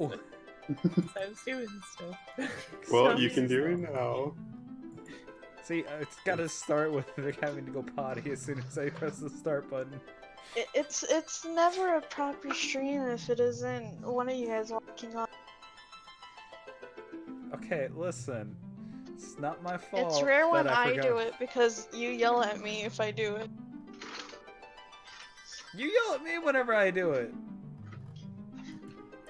I was doing stuff. Well, So- you can do it now. See, it's gotta start with Vic having to go potty as soon as I press the start button. It's never a proper stream if it isn't one of you guys walking on. Okay, listen. It's not my fault. It's rare when that I forgot. do it because you yell at me if I do it. You yell at me whenever I do it.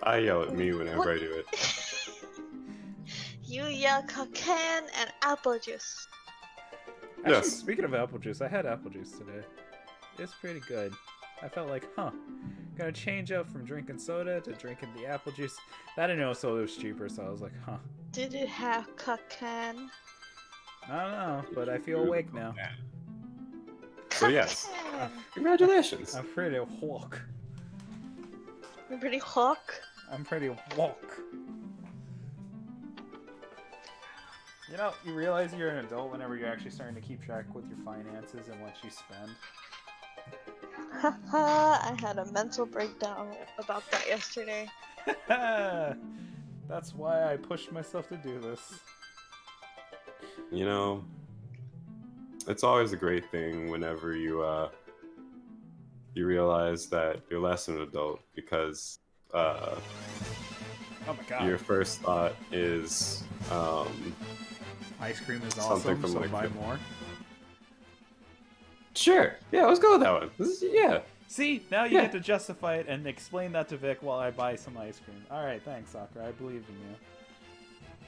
I yell at me whenever I do it. You yell cocaine and apple juice. Actually, Yes. speaking of apple juice, I had apple juice today. It's pretty good. I felt like, gonna change up from drinking soda to drinking the apple juice. I didn't know soda was cheaper, so I was like, Did it have cocaine? I don't know, but I feel awake now. So yes, Cocaine. congratulations. I'm pretty walk. You're pretty hawk. I'm pretty walk. You know, you realize you're an adult whenever you're actually starting to keep track with your finances and what you spend. Haha, I had a mental breakdown about that yesterday. That's why I pushed myself to do this. You know, it's always a great thing whenever you realize that you're less an adult because Oh my god. your first thought is Ice cream is Something awesome, from, so like, buy the- more. sure, yeah, let's go with that one. Yeah. See, now you Yeah. get to justify it and explain that to Vic while I buy some ice cream. Alright, thanks, Sakura. I believe in you.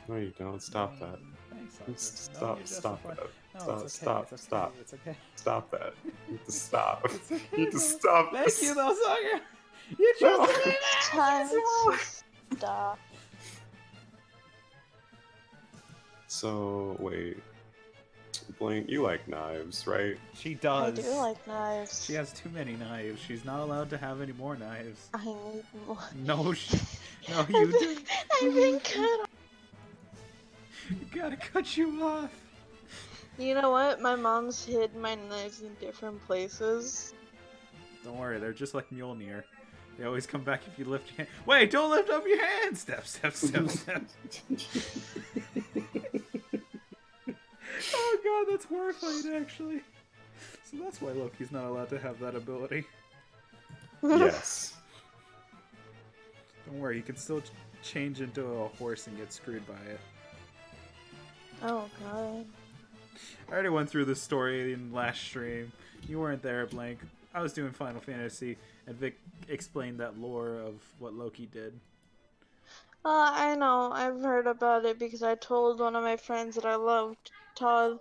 No, you don't. Stop that. Thanks, Sakura. Stop, No, you stop justify- that. No, Stop, it's okay. stop, It's okay. stop. It's okay. Stop that. You need to stop. It's okay. You need to stop Thank this. you, though, Sakura. You No. justified It's it. time to stop. So, wait. Blank, you like knives, right? She I does. do like knives. She has too many knives. She's not allowed to have any more knives. I need more. No, no, I've you do. been, I've been cut off. You gotta cut you off. You know what? My mom's hid my knives in different places. Don't worry, they're just like Mjolnir. They always come back if you lift your hand. Wait, don't lift up your hand! Step, step, step, step. Oh god, that's horrifying, actually. So that's why Loki's not allowed to have that ability. Yes. Don't worry, you can still change into a horse and get screwed by it. Oh god. I already went through this story in last stream. You weren't there, Blank. I was doing Final Fantasy, and Vic explained that lore of what Loki did. I know. I've heard about it because I told one of my friends that I loved Todd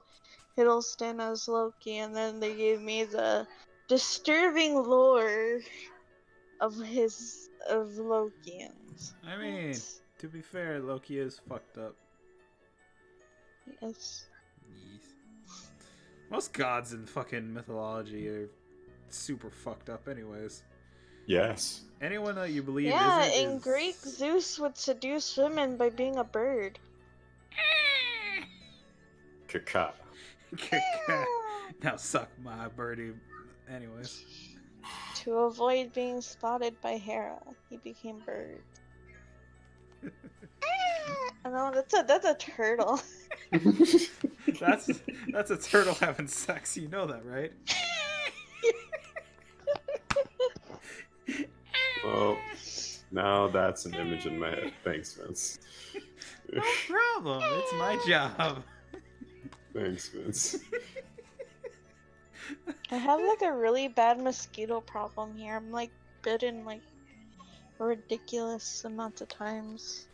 Hiddleston as Loki, and then they gave me the disturbing lore of Loki. And I mean, to be fair, Loki is fucked up. yes. Most gods in fucking mythology are super fucked up anyways. Yes. Anyone that you believe Yeah, isn't in is... Greek, Zeus would seduce women by being a bird. Kaka. Now suck my birdie. Anyways. To avoid being spotted by Hera, he became bird. I know that's a turtle. That's a turtle having sex, you know that, right? Well, now that's an image in my head. Thanks, Vince. No problem. It's my job. Thanks, Vince. I have like a really bad mosquito problem here. I'm like bitten like a ridiculous amount of times.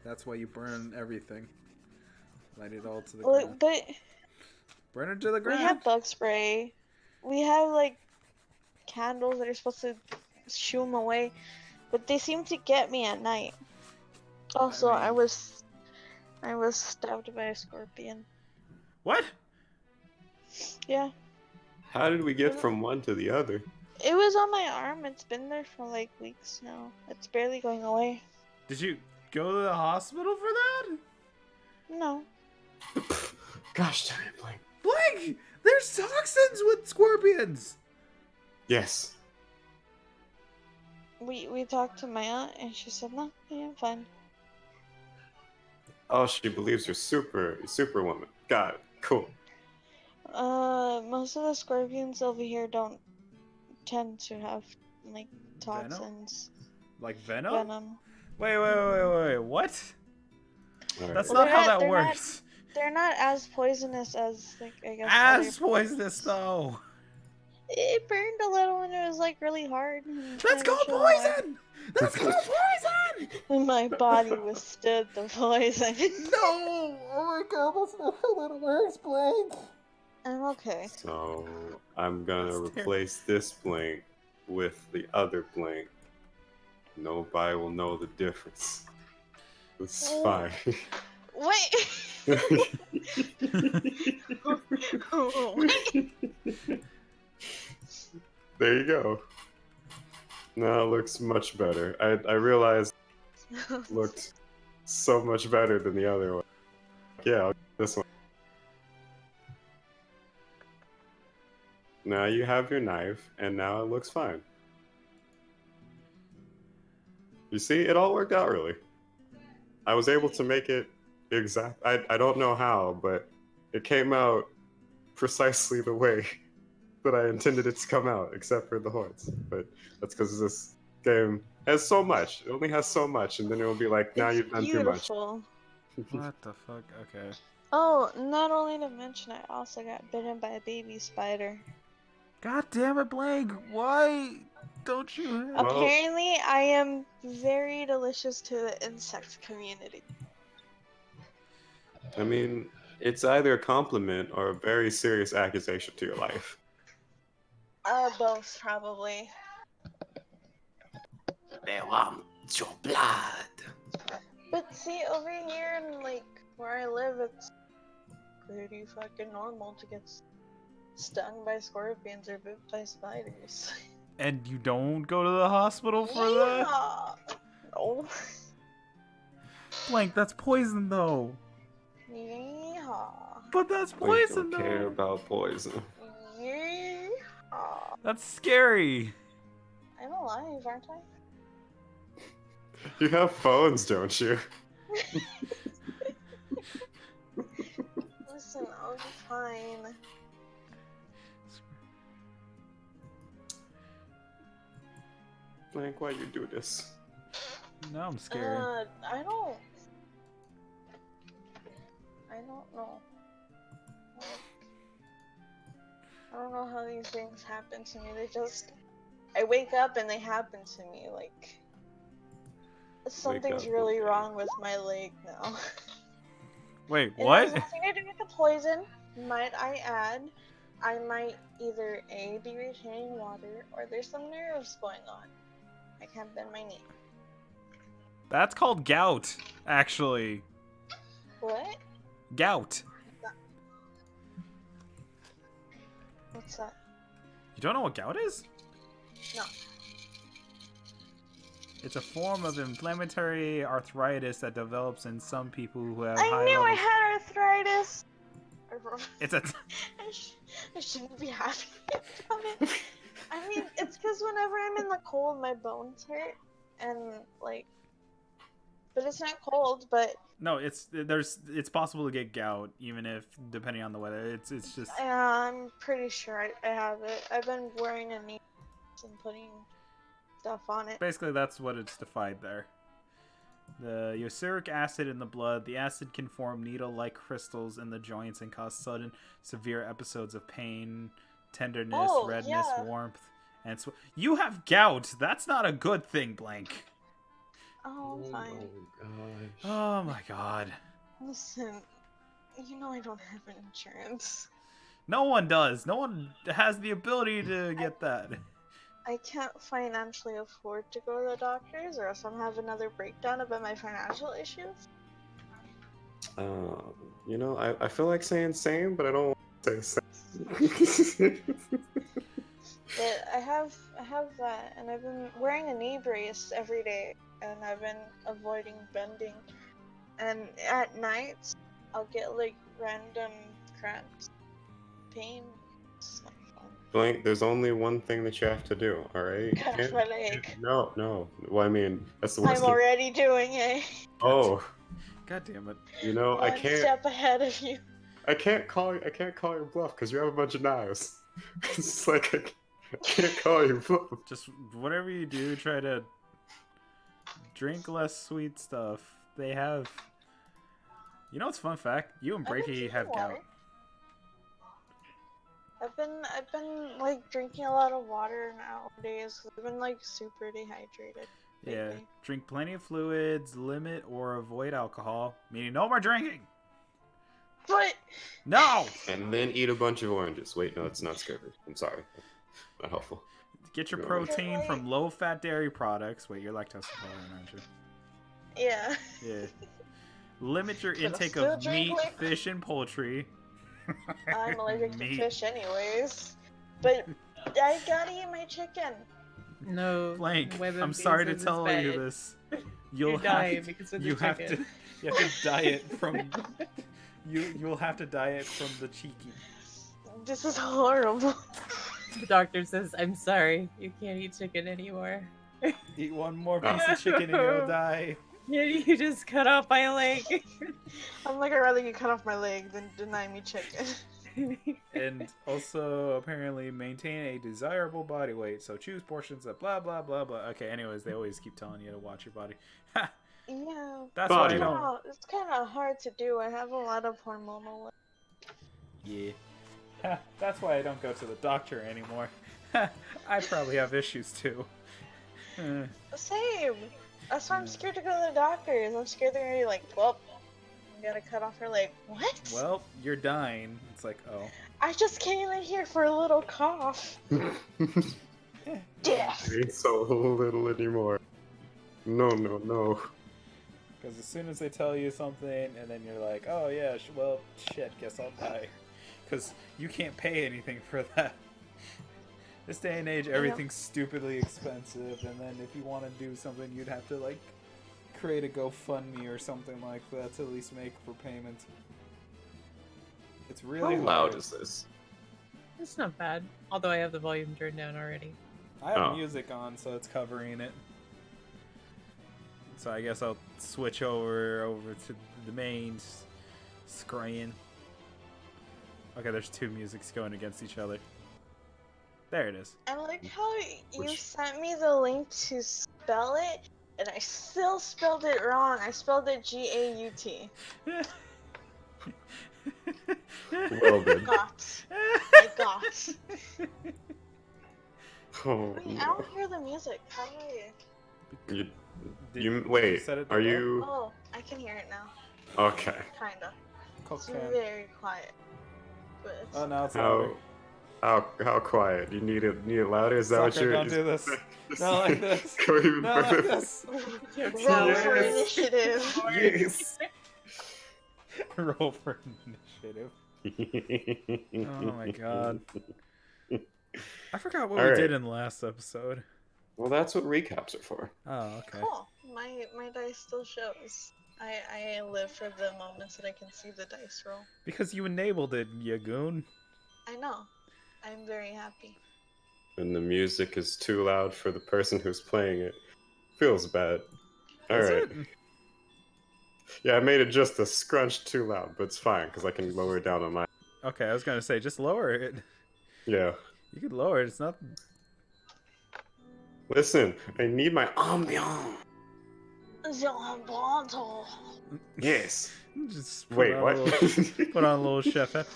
That's why you burn everything. Light it all to the Like, ground. but Burn it to the we ground. have bug spray. We have like candles that are supposed to shoo them away, but they seem to get me at night. Also, I mean- I was stabbed by a scorpion. What? Yeah, How did we get from one to the other? it was on my arm. It's been there for like weeks now. It's barely going away. Did you go to the hospital for that? No. Gosh darn it, Blank. Blank! There's toxins with scorpions! Yes. we talked to Maya, and she said, no, yeah, I'm fine. Oh, she believes you're superwoman. Got it. Cool. Most of the scorpions over here don't tend to have, like, Venom? toxins. Like Venom? Venom. Wait, what? All That's right. not how that works. They're not as poisonous as, like, I guess. As other poisonous though. It burned a little when it was, like, really hard. That's called poison! That's called poison! And my body withstood the poison. No! Oh my god, that's not how that works, Blank. I'm okay. So I'm gonna That's replace this blank with the other blank. Nobody will know the difference. It's fine. Wait! There you go. Now it looks much better. I realized it looked so much better than the other one. Yeah, I'll get this one. Now you have your knife, and now it looks fine. You see, it all worked out really. I was able to make it exact. I don't know how, but it came out precisely the way that I intended it to come out, except for the horns. But that's because this game has so much. It only has so much, and then it will be like, now you've done too much. Beautiful. What the fuck? Okay. Oh, not only to mention, I also got bitten by a baby spider. God damn it, Blank! Why don't you have... Well- Apparently, I am very delicious to the insect community. I mean, it's either a compliment or a very serious accusation to your life. Both, probably. They want your blood. But see, over here in, like, where I live, it's pretty fucking normal to get stung by scorpions or bit by spiders. And you don't go to the hospital for that? Yeah. No. Blank, that's poison though. Yeehaw. But that's We poison don't care though. about poison. Yeehaw. That's scary. I'm alive, aren't I? You have phones, don't you? Listen, I'll be fine. Like, why you do this? Now I'm scared. I don't know. Like, I don't know how these things happen to me. I wake up and they happen to me. Like, something's up, really okay. wrong with my leg now. Wait, It what? has nothing to do with the poison, might I add. I might either A, be retaining water, or there's some nerves going on. I can't bend my knee. That's called gout, actually. What? Gout. What's that? You don't know what gout is? No. It's a form of inflammatory arthritis that develops in some people who have I high knew I levels. had arthritis! It's a... I shouldn't be happy about it. I mean, it's because whenever I'm in the cold, my bones hurt. And, like... But it's not cold, but... No, it's possible to get gout, even if, depending on the weather. It's just... I'm pretty sure I have it. I've been wearing a knee and putting stuff on it. Basically, that's what it's defined there. The uric acid in the blood. The acid can form needle-like crystals in the joints and cause sudden, severe episodes of pain, tenderness, Oh, redness, yeah. warmth, and you have gout. That's not a good thing, Blank. Oh, I'm fine. gosh. Oh my god. Listen, you know I don't have insurance. No one does. No one has the ability to get that. I can't financially afford to go to the doctors, or else I'm have another breakdown about my financial issues. You know, I feel like saying same, but I don't want to say same. But I have that, and I've been wearing a knee brace every day, and I've been avoiding bending. And at night, I'll get like random cramps, pain. It's not fun. Blank, there's only one thing that you have to do, alright? Cut off my leg. No. Well, I mean, that's the worst I'm thing. already doing it. Oh, God damn it. you know, I One can't. step ahead of you. I can't call your bluff because you have a bunch of knives. It's like I can't call your bluff. Just whatever you do, try to drink less sweet stuff. They have. You know what's a fun fact? You and I've been Breaky drinking have water. gout. I've been like drinking a lot of water nowadays. 'Cause I've been like super dehydrated. Yeah, lately. drink plenty of fluids, limit or avoid alcohol, meaning no more drinking. But No! And then eat a bunch of oranges. Wait, no, it's not scurvy. I'm sorry. Not helpful. Get your No. protein from low-fat dairy products. Wait, you're lactose intolerant, aren't you? yeah. Yeah. Limit your But I intake still of drink meat, liquid. fish, and poultry. I'm allergic to Meat. fish anyways. But I gotta eat my chicken. No. Blank, weather I'm sorry to pieces is tell bad. you this. You're You'll dying have because of the you have to chicken. you have to diet from you'll have to diet from the cheeky. This is horrible. The doctor says, I'm sorry, you can't eat chicken anymore. Eat one more piece of chicken and you'll die. Yeah, you just cut off my leg. I'm like, I'd rather you cut off my leg than deny me chicken. And also apparently maintain a desirable body weight. So choose portions of blah blah blah blah. Okay, anyways, they always keep telling you to watch your body. Ha! Yeah. That's Body. why I don't. It's kind of hard to do. I have a lot of hormonal. Yeah. Ha, that's why I don't go to the doctor anymore. Ha, I probably have issues too. Same. That's why I'm scared to go to the doctors. I'm scared they're gonna be like, well, you gotta cut off her leg. What? Well, you're dying. It's like, oh. I just came in here for a little cough. Death. Ain't so little anymore. No. Because as soon as they tell you something, and then you're like, oh yeah, well, shit, guess I'll die. Because you can't pay anything for that. This day and age, everything's stupidly expensive, and then if you want to do something, you'd have to, like, create a GoFundMe or something like that to at least make for payments. It's really How hard. loud is this? It's not bad. Although I have the volume turned down already. I have Oh. music on, so it's covering it. So I guess I'll switch over to the main screen. Okay, there's two musics going against each other. There it is. I like how you Which- sent me the link to spell it, and I still spelled it wrong. I spelled it G-A-U-T. Well done. Got. I got. Oh, Wait, I don't hear the music. How do I... You, Did you wait. set it Are to low? you Oh, I can hear it now. okay? Kinda. It's Cocaine. very quiet. But it's... Oh, now it's louder. How quiet? You need it louder? Is that what Sucker, you're? don't do this. Not like this. Go even Not like further. this. Roll for Yes. initiative. Yes. Roll for initiative. Oh my god. I forgot what All we right. did in the last episode. Well, that's what recaps are for. Oh, okay. Cool. My dice still shows. I live for the moments that I can see the dice roll. Because you enabled it, you goon. I know. I'm very happy. And the music is too loud for the person who's playing it. Feels bad. All Is right. it? Yeah, I made it just a scrunch too loud, but it's fine because I can lower it down on my. Okay, I was gonna say, just lower it. Yeah. You could lower it, it's not... Listen, I need my ambiance. Yes. Just put Wait, on what? A little, put on a little chef hat.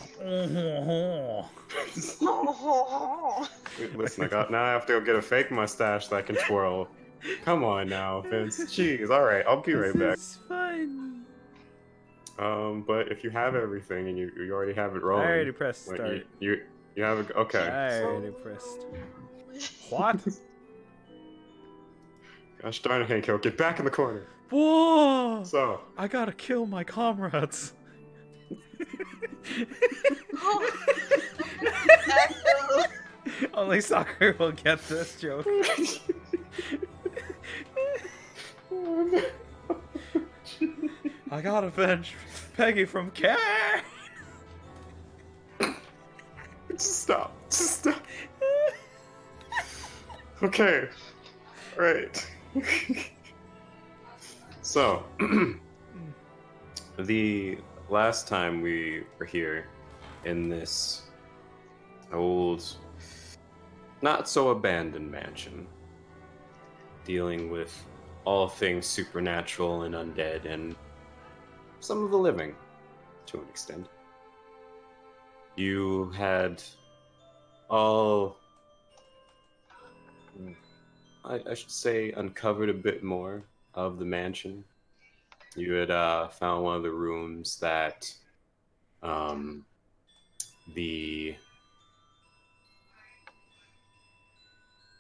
Listen, now I have to go get a fake mustache that I can twirl. Come on now, Vince. Jeez, alright, I'll be right back. It's fun. But if you have everything and you already have it I rolling. already pressed like, start. You have it. Okay. I already pressed. What? Gosh darn it, Hanko, get back in the corner. Whoa! So, I gotta kill my comrades. Only Sakura will get this joke. I gotta avenge Peggy from Kane. just stop. Just stop. Okay. All right. So, the last time we were here in this old, not so abandoned mansion, dealing with all things supernatural and undead and some of the living to an extent. You had all, I should say, uncovered a bit more of the mansion. You had found one of the rooms that um, the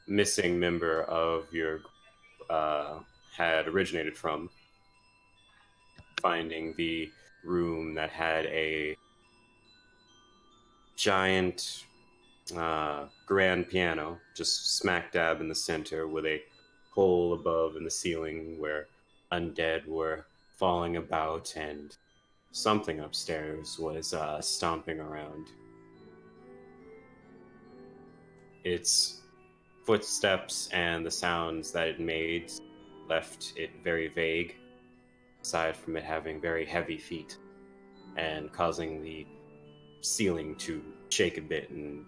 missing member of your had originated from, finding the room that had a giant grand piano just smack dab in the center with a hole above in the ceiling where undead were falling about and something upstairs was stomping around. Its footsteps and the sounds that it made left it very vague, aside from it having very heavy feet and causing the ceiling to shake a bit and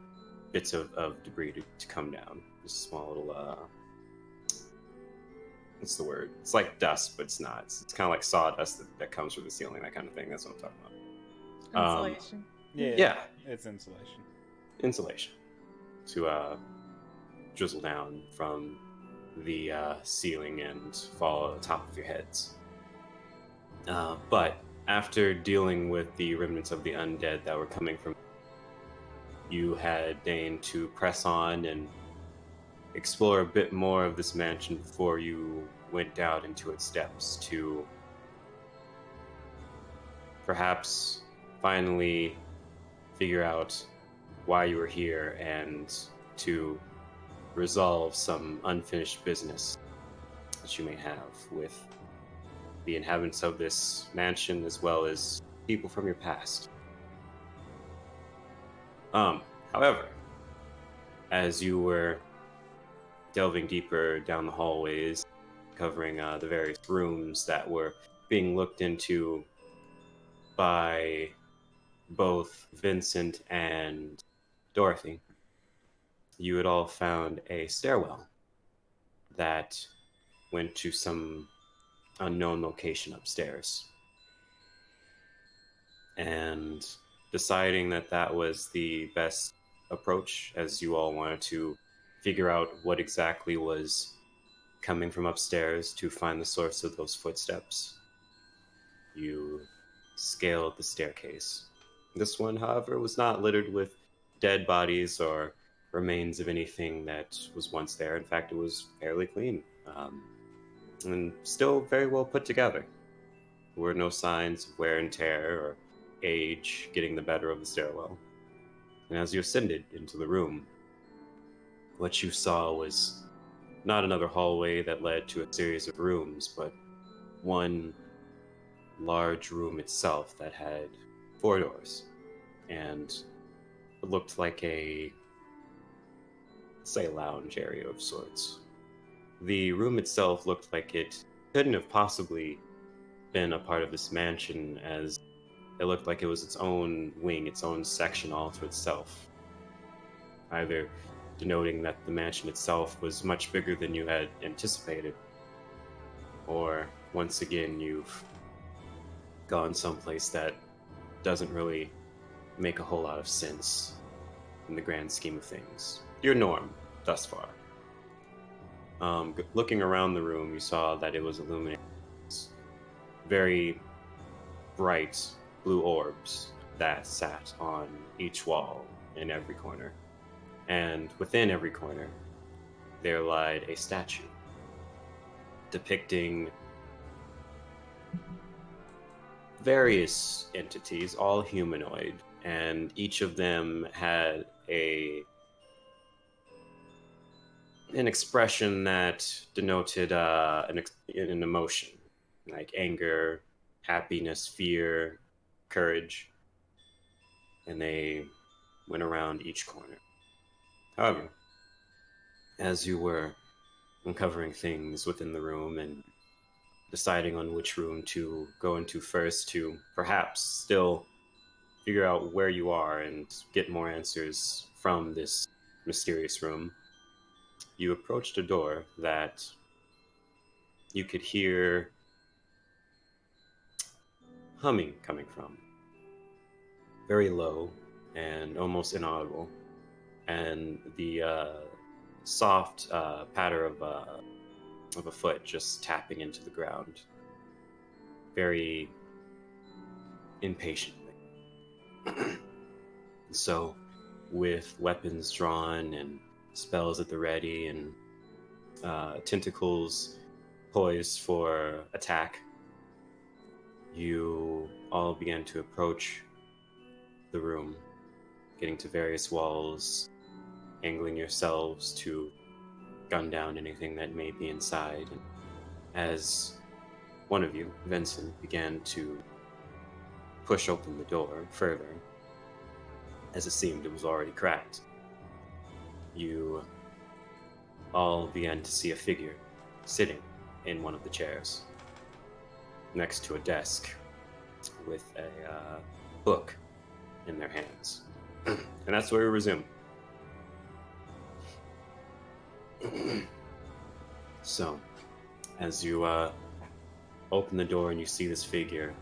bits of debris to come down. Just a small little, what's the word? It's like dust, but it's not. It's kind of like sawdust that comes from the ceiling, that kind of thing. That's what I'm talking about. Insulation. Yeah. It's insulation. Insulation to drizzle down from the ceiling and fall on the top of your heads. But after dealing with the remnants of the undead that were coming from, you had deigned to press on and explore a bit more of this mansion before you went down into its depths to perhaps finally figure out why you were here and to resolve some unfinished business that you may have with the inhabitants of this mansion as well as people from your past. However, as you were delving deeper down the hallways, covering the various rooms that were being looked into by both Vincent and Dorothy, you had all found a stairwell that went to some unknown location upstairs. And deciding that that was the best approach, as you all wanted to figure out what exactly was coming from upstairs to find the source of those footsteps, you scaled the staircase. This one, however, was not littered with dead bodies or remains of anything that was once there. In fact, it was fairly clean, and still very well put together. There were no signs of wear and tear or age getting the better of the stairwell. And as you ascended into the room, what you saw was not another hallway that led to a series of rooms, but one large room itself that had 4 doors. And it looked like a, say, lounge area of sorts. The room itself looked like it couldn't have possibly been a part of this mansion, as it looked like it was its own wing, its own section all to itself. Either denoting that the mansion itself was much bigger than you had anticipated, or once again you've gone someplace that doesn't really make a whole lot of sense in the grand scheme of things. Your norm thus far. Looking around the room, you saw that it was illuminated. Very bright blue orbs that sat on each wall in every corner. And within every corner, there lied a statue depicting various entities, all humanoid, and each of them had an expression that denoted an emotion, like anger, happiness, fear, courage, and they went around each corner. However, as you were uncovering things within the room and deciding on which room to go into first to perhaps still figure out where you are and get more answers from this mysterious room, you approached a door that you could hear humming coming from. Very low and almost inaudible. And the soft patter of a foot just tapping into the ground. Very impatiently. So, with weapons drawn and spells at the ready and tentacles poised for attack, you all began to approach the room, getting to various walls, angling yourselves to gun down anything that may be inside. And as one of you, Vincent, began to push open the door further, as it seemed it was already cracked, you all began to see a figure sitting in one of the chairs next to a desk with a book in their hands. And that's where we resume. So, as you open the door and you see this figure,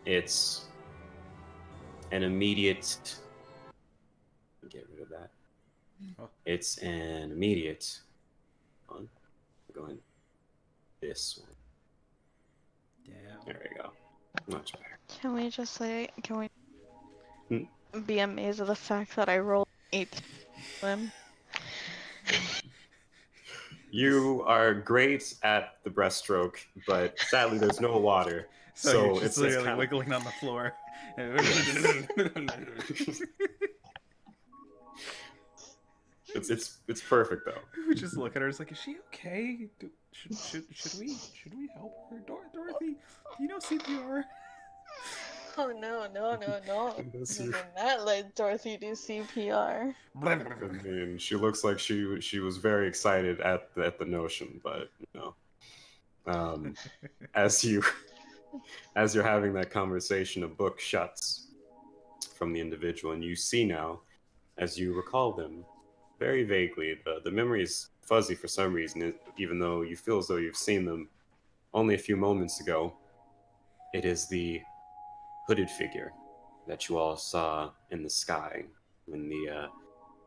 it's an immediate... Get rid of that. Oh. It's an immediate... Hold on. Going this one. Yeah. There we go. Much better. Can we just say, can we Hmm? be amazed at the fact that I rolled 8 swim? You are great at the breaststroke, but sadly there's no water. So you're just it's literally kinda... wiggling on the floor. It's perfect though. We just look at her. It's like, is she okay? Should we help her, Dorothy? Do you know CPR? Oh no. Yes, Do you- not let Dorothy do CPR. I mean, she looks like she was very excited at the notion, but as you're having that conversation, a book shuts from the individual, and you see now, as you recall them very vaguely, the memory is fuzzy for some reason, even though you feel as though you've seen them only a few moments ago. It is the hooded figure that you all saw in the sky when the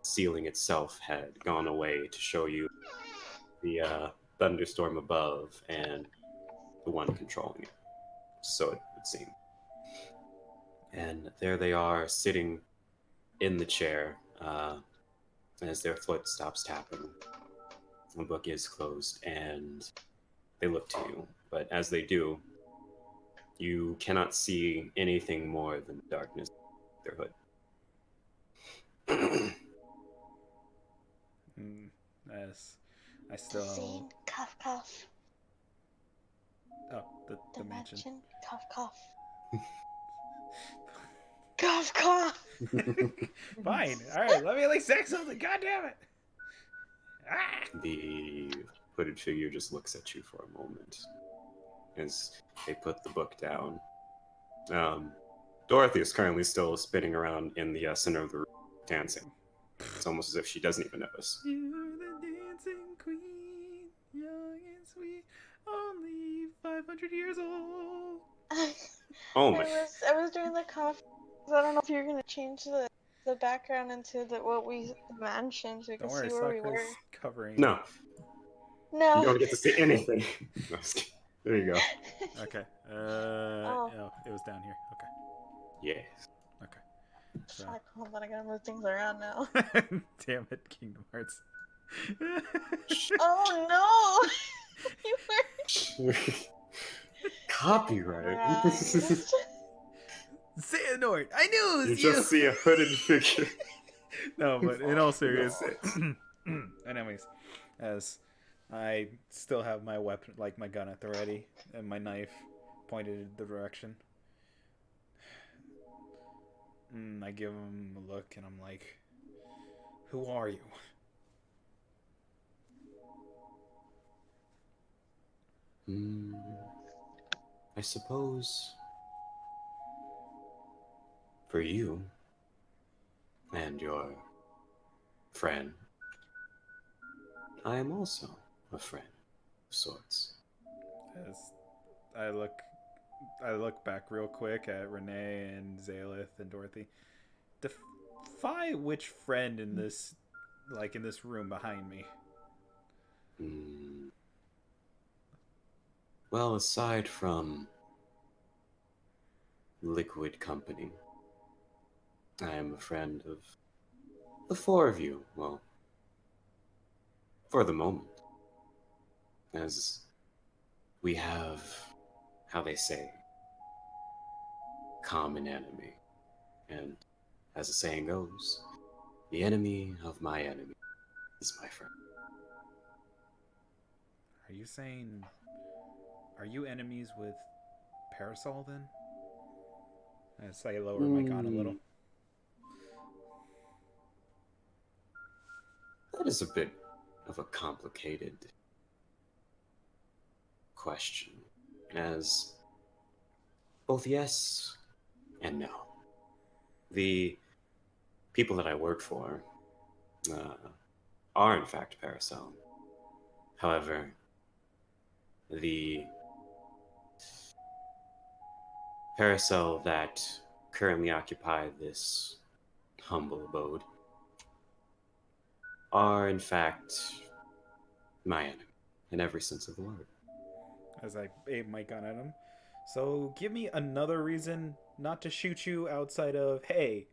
ceiling itself had gone away to show you the thunderstorm above and the one controlling it. So it would seem. And there they are, sitting in the chair as their foot stops tapping. The book is closed, and they look to you. But as they do, you cannot see anything more than the darkness of their hood. As I still. Scene, cough, cough. Oh, the mansion. Dimension, cough, cough. Cough, cough. Fine. All right. Let me at least say something. God damn it. Ah! The hooded figure just looks at you for a moment as they put the book down. Dorothy is currently still spinning around in the center of the room, dancing. It's almost as if she doesn't even notice. You're the dancing queen, young and sweet, only 500 years old. Oh my! I was doing the cough. I don't know if you're gonna change the background into the mansion so you can Don't worry, see where we were. Sakura's covering. No, you No. don't get to see anything. No, just kidding. There you go. Okay. Oh. Oh, it was down here. Okay. Yes. Okay. So. Fuck, hold on, I gotta move things around now. Damn it, Kingdom Hearts. Oh no! You were. Copyright. Xehanort, I knew it You was you. just see a hooded figure. No, but in all seriousness, anyways, as I still have my weapon, like my gun at the ready, and my knife pointed in the direction. I give him a look, and I'm like, "Who are you?" Hmm, I suppose for you and your friend, I am also a friend of sorts. As I look back real quick at Renee and Zalith and Dorothy. Defy which friend in this, like in this room behind me. Hmm. Well, aside from Liquid Company, I am a friend of the four of you. Well, for the moment, as we have, how they say, common enemy. And as the saying goes, the enemy of my enemy is my friend. Are you saying? Are you enemies with Parasol then? As I lower my gun a Hmm, little. that is a bit of a complicated question, as both yes and no. The people that I work for uh, are in fact Paracel. However, the Paracel that currently occupy this humble abode are in fact my enemy in every sense of the word. As I aim my gun at him. So give me another reason not to shoot you outside of, hey,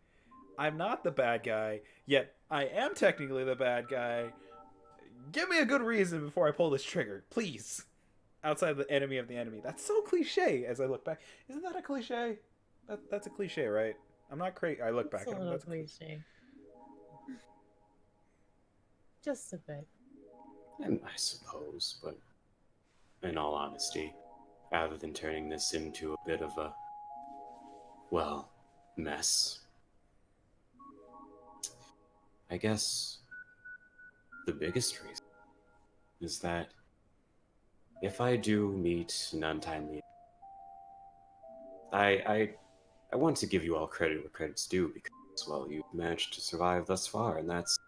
I'm not the bad guy, yet I am technically the bad guy. Give me a good reason before I pull this trigger, please. Outside of the enemy of the enemy. That's so cliche as I look back. Isn't that a cliche? That's a cliche, right? I'm not crazy. I look It's back a at him. little That's a cliche. cliche. Just a bit. And I suppose, but in all honesty, rather than turning this into a bit of a, well, mess, I guess the biggest reason is that if I do meet an untimely, I, I, I want to give you all credit where credit's due because, well, you've managed to survive thus far, and that's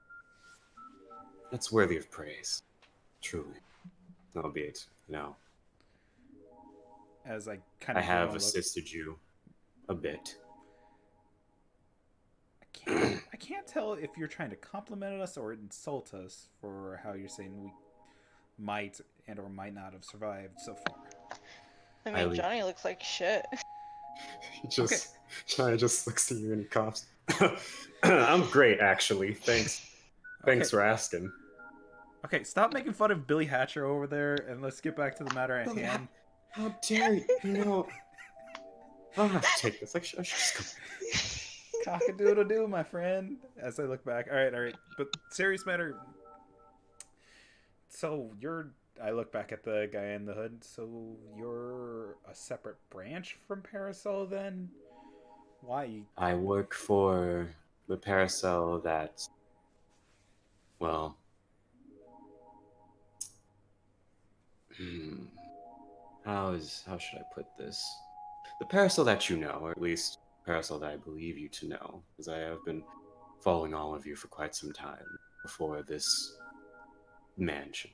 worthy of praise, truly. Albeit, As I kind I of give him have a look. assisted you a bit. I can't tell if you're trying to compliment us or insult us for how you're saying we might and or might not have survived so far. I I mean, Johnny looks like shit. He Okay. just China just looks at you and he coughs. I'm great, actually. Thanks. Okay. Thanks for asking. Okay, stop making fun of Billy Hatcher over there and let's get back to the matter at Billy, hand. how dare you? I don't have to take this. I should just come. Cock-a-doodle-doo, my friend. As I look back. All right. But serious matter. So you're. I look back at the guy in the hood. So you're a separate branch from Parasol then? Why? I work for the paracel that, well, hmm, how should I put this? The paracel that you know, or at least paracel that I believe you to know, as I have been following all of you for quite some time before this mansion.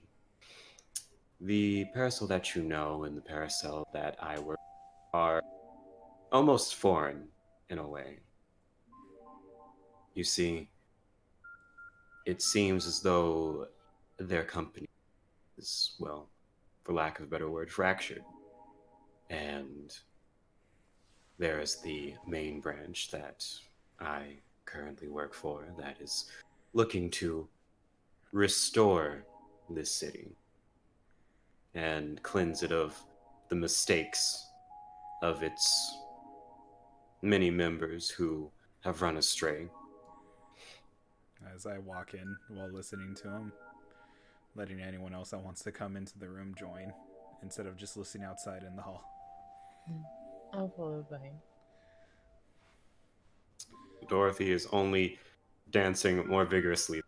The paracel that you know and the paracel that I work are almost foreign in a way. You see, it seems as though their company is, well, for lack of a better word, fractured. And there is the main branch that I currently work for that is looking to restore this city and cleanse it of the mistakes of its many members who have run astray. As I walk in while listening to him, letting anyone else that wants to come into the room join instead of just listening outside in the hall. I'll follow behind. Dorothy is only dancing more vigorously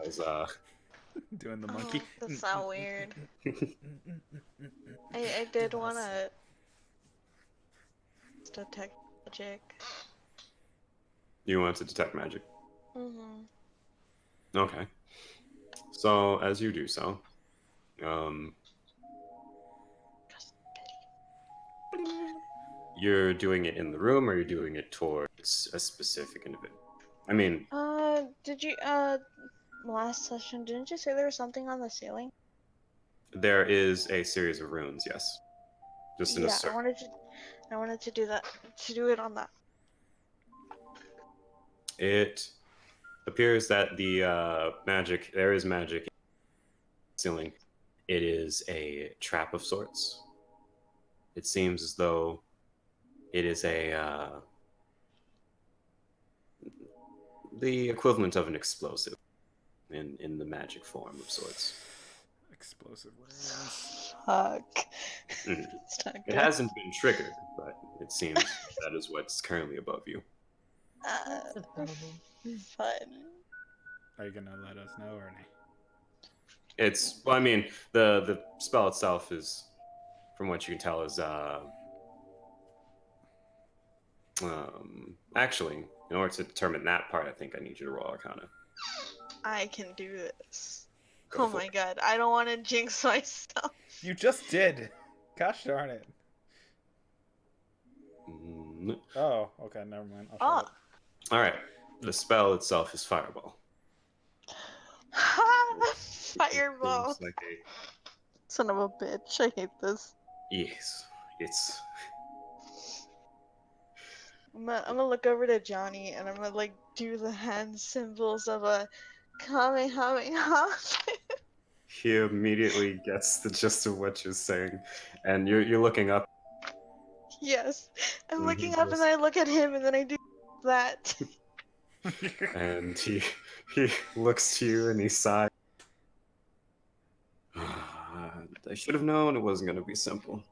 as Doing the monkey. That's not weird. I did want to detect magic. You want to detect magic. Mm-hmm. Okay. So as you do so, you're doing it in the room, or you're doing it towards a specific individual? I mean, Did you, last session, didn't you say there was something on the ceiling? there is a series of runes, yes. Just in a Yeah, circle. I wanted to do that, to do it on that. It appears that the magic, there is magic in the ceiling. It is a trap of sorts. It seems as though it is the equivalent of an explosive in the magic form of sorts. Explosive words. Fuck. Mhm. It's not It good. hasn't been triggered, but it seems that is what's currently above you. That's a problem. Fun. Are you gonna let us know or nay? It's, well, I mean, the spell itself is, from what you can tell, is actually, in order to determine that part, I think I need you to roll Arcana. I can do this. Go Oh for my it. god, I don't want to jinx myself. You just did. Gosh darn it. Oh, okay, never mind. I'll shut Oh. up. All right. The spell itself is Fireball. Fireball. Seems like a, Son of a bitch, I hate this. yes, it's I'm gonna look over to Johnny and I'm gonna like do the hand symbols of a Kamehameha. he immediately gets the gist of what you're saying, and you're looking up. Yes. I'm And he looking up and then I look at him and then I do that. and he looks to you and he sighs. I should have known it wasn't going to be simple.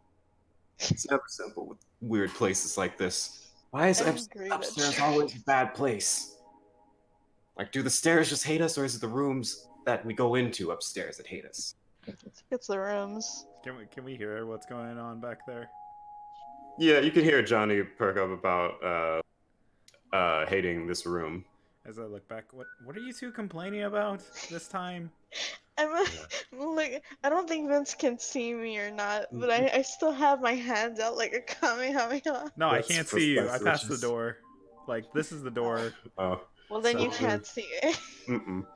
It's never simple with weird places like this. Why is I'm great at upstairs church. always a bad place? Like, do the stairs just hate us, or is it the rooms that we go into upstairs that hate us? It's the rooms. Can we hear what's going on back there? Yeah, you can hear Johnny perk up about hating this room. As I look back, what are you two complaining about this time? Like, I don't think Vince can see me or not, but I still have my hands out like a Kamehameha. No, I That's can't see you. I precisely what passed the you door. Like, this is the door. Oh, Well, then you so- can't see it. mm-mm.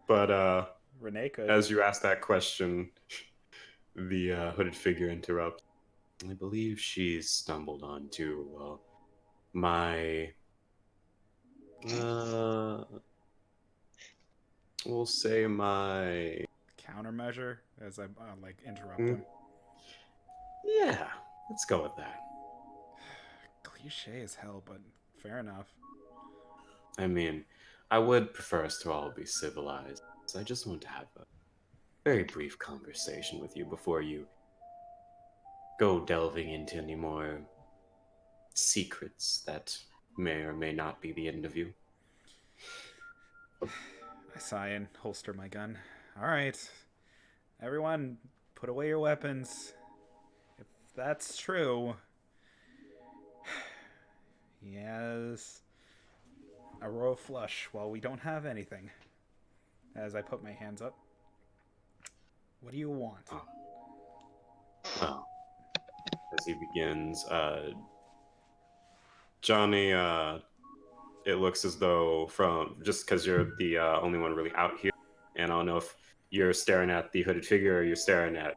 But Renee could. as you ask that question, the hooded figure interrupts. I believe she's stumbled onto my we'll say my Countermeasure as I like interrupt Mm. him. yeah, let's go with that. Cliche as hell, but fair enough. I mean, I would prefer us to all be civilized, so I just want to have a very brief conversation with you before you go delving into any more secrets that may or may not be the end of you. I sigh and holster my gun. Alright. Everyone, put away your weapons. If that's true. Yes. A royal flush while we don't have anything. As I put my hands up. What do you want? Well, as he begins, Johnny, it looks as though from just because you're the only one really out here, and I don't know if you're staring at the hooded figure or you're staring at,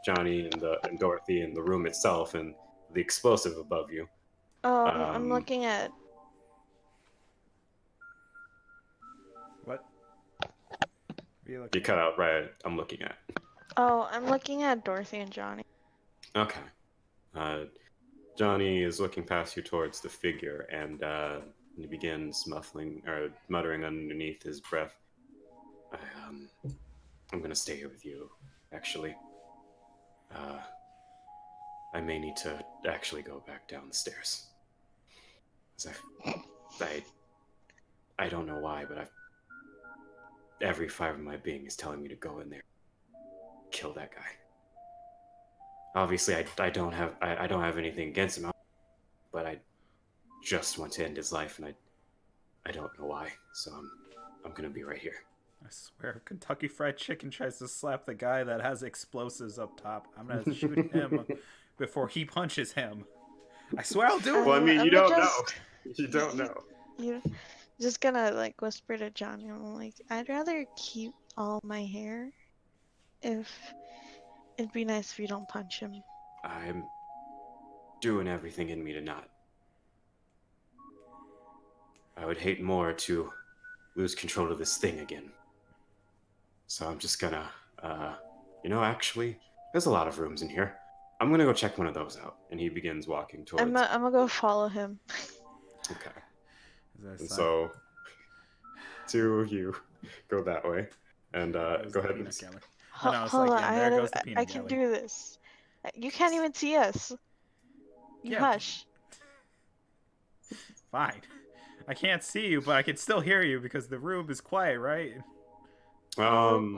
Johnny and Dorothy in the room itself and the explosive above you. I'm looking at. What? You cut out right. I'm looking at. Oh, I'm looking at Dorothy and Johnny. Okay. Johnny is looking past you towards the figure, and he begins muttering underneath his breath. I'm gonna stay here with you, actually. I may need to actually go back down the stairs. 'Cause I don't know why, but every fiber of my being is telling me to go in there, kill that guy. Obviously, I don't have anything against him, but I just want to end his life, and I don't know why. So I'm gonna be right here. I swear, if Kentucky Fried Chicken tries to slap the guy that has explosives up top, I'm gonna shoot him before he punches him. I swear I'll do it. Well, I mean, you I'ma don't know. just- You don't know. You just gonna like whisper to Johnny. I'm like, I'd rather keep all my hair. If it'd be nice if you don't punch him. I'm doing everything in me to not. I would hate more to lose control of this thing again. So I'm just gonna, actually, there's a lot of rooms in here. I'm gonna go check one of those out. And he begins walking towards. I'm gonna go follow him. Okay. As And I so, two of you go that way. And go ahead and. Oh, no, it's Hold like, on, and there goes the peanut I can gallery. do this. You can't even see us. You Yeah. hush. Fine. I can't see you, but I can still hear you because the room is quiet, right? We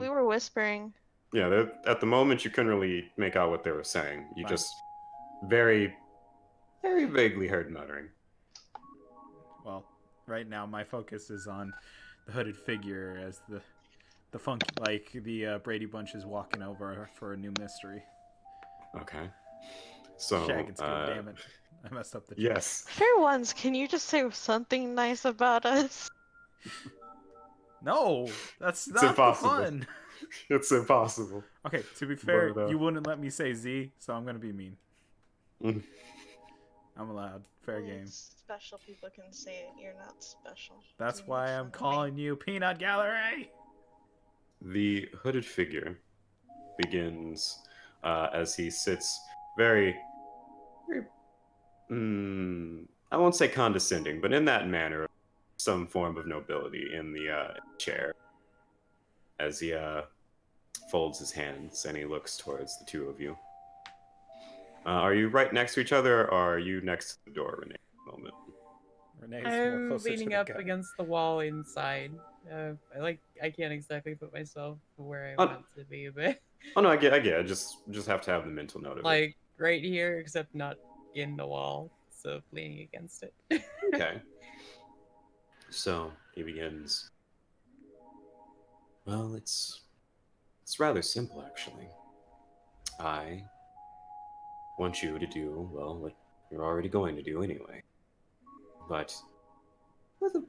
were whispering. Yeah, at the moment you couldn't really make out what they were saying. You Fine. just very, very vaguely heard muttering. Well, right now my focus is on the hooded figure as the funky, like the Brady Bunch is walking over for a new mystery. Okay. So, Shaggins, damn it. I messed up the joke. yes. For once, can you just say something nice about us? No, that's It's not impossible. the fun. It's impossible. Okay, to be fair, But, you wouldn't let me say Z, so I'm gonna be mean. Mm. I'm allowed. Fair game. Special people can say it. You're not special. That's You why make I'm fun of me. calling you Peanut Gallery. The hooded figure begins as he sits very, very I won't say condescending, but in that manner, some form of nobility in the chair as he folds his hands and he looks towards the two of you. Are you right next to each other, or are you next to the door, Renee, at the moment? Renee's more I'm closer to leaning the up guy. against the wall inside. I can't exactly put myself where I Oh. want to be, but Oh no, I get it. Just have to have the mental note of it. like right here, except not in the wall, so leaning against it. Okay. So he begins. Well, it's rather simple, actually. I want you to do, well, what you're already going to do anyway. But with a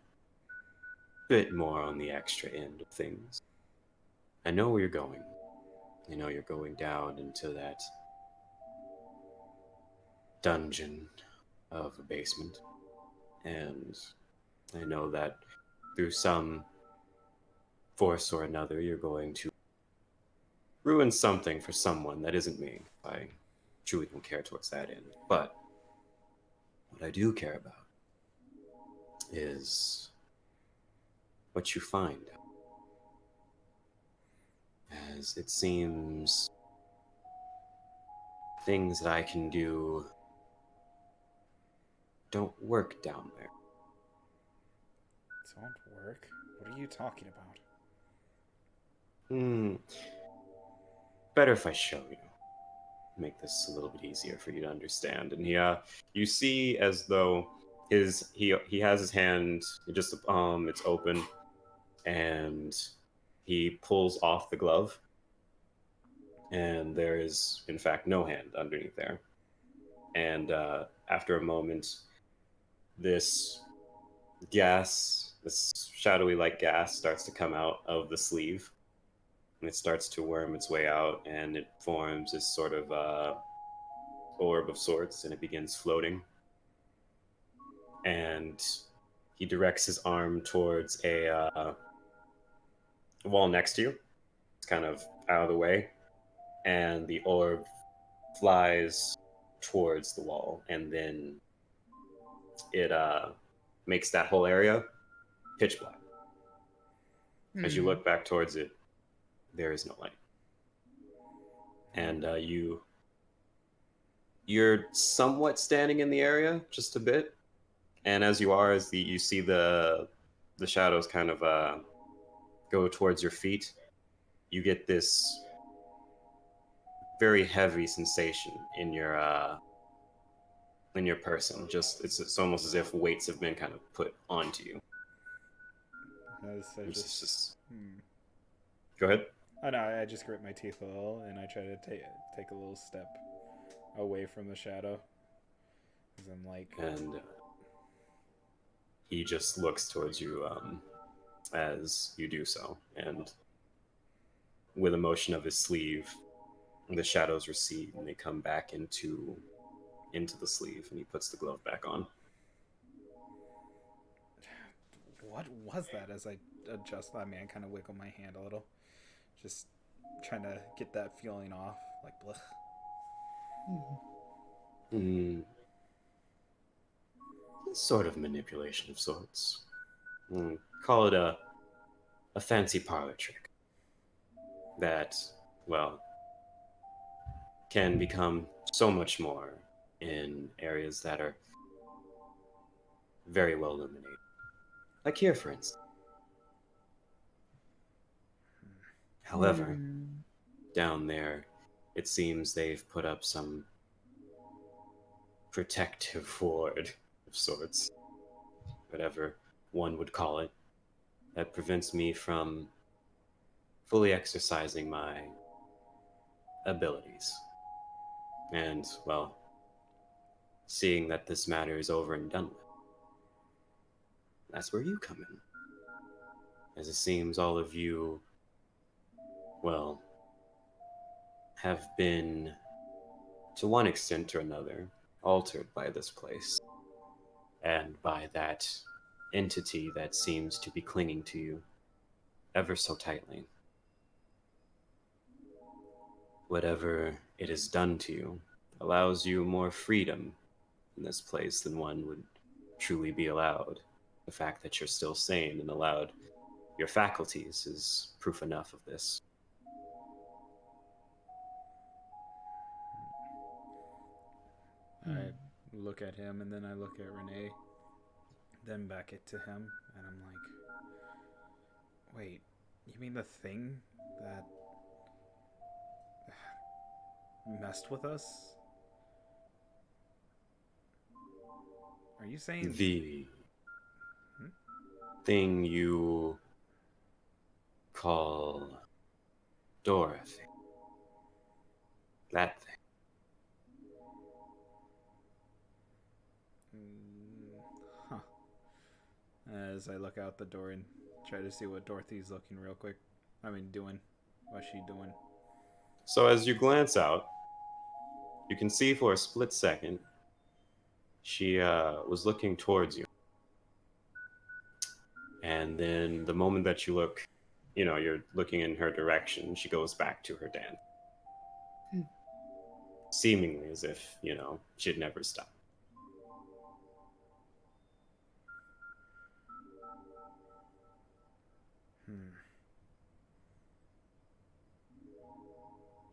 bit more on the extra end of things. I know where you're going. I know you're going down into that dungeon of a basement. And I know that through some force or another, you're going to ruin something for someone that isn't me. I truly don't care towards that end. But what I do care about is what you find. As it seems things that I can do don't work down there. Don't work? What are you talking about? Better if I show you. Make this a little bit easier for you to understand. And you see as though he has his hand just it's open, and he pulls off the glove, and there is in fact no hand underneath there. And after a moment, this shadowy like gas starts to come out of the sleeve, and it starts to worm its way out, and it forms this sort of orb of sorts, and it begins floating. And he directs his arm towards a wall next to you. It's kind of out of the way, and the orb flies towards the wall, and then it makes that whole area pitch black. As you look back towards it, there is no light. And you're somewhat standing in the area, just a bit. And as you are, you see the shadows kind of go towards your feet, you get this very heavy sensation in your person. Just it's almost as if weights have been kind of put onto you. As I It's just Hmm. go ahead. Oh no, I just grit my teeth a little and I try to take a little step away from the shadow. Because I'm like, And he just looks towards you as you do so, and with a motion of his sleeve, the shadows recede and they come back into the sleeve, and he puts the glove back on. what was that? As I adjust, I mean, I kind of wiggle my hand a little, just trying to get that feeling off. Like, blech. Mm, sort of manipulation of sorts. Call it a fancy parlor trick that, well, can become so much more in areas that are very well illuminated. Like here, for instance. However, down there, it seems they've put up some protective ward of sorts, whatever one would call it, that prevents me from fully exercising my abilities. And, well, seeing that this matter is over and done with, that's where you come in. As it seems all of you, well, have been, to one extent or another, altered by this place, and by that entity that seems to be clinging to you ever so tightly. Whatever it has done to you allows you more freedom in this place than one would truly be allowed. The fact that you're still sane and allowed your faculties is proof enough of this. I look at him and then I look at Renee, then back it to him, and I'm like, wait, you mean the thing that messed with us? Are you saying The thing you call Dorothy. That thing. Huh. As I look out the door and try to see what Dorothy's looking real quick. I mean, doing. What's she doing? So as you glance out, you can see for a split second, she was looking towards you. And then the moment that you look, you're looking in her direction, she goes back to her dance. Seemingly as if, she'd never stop.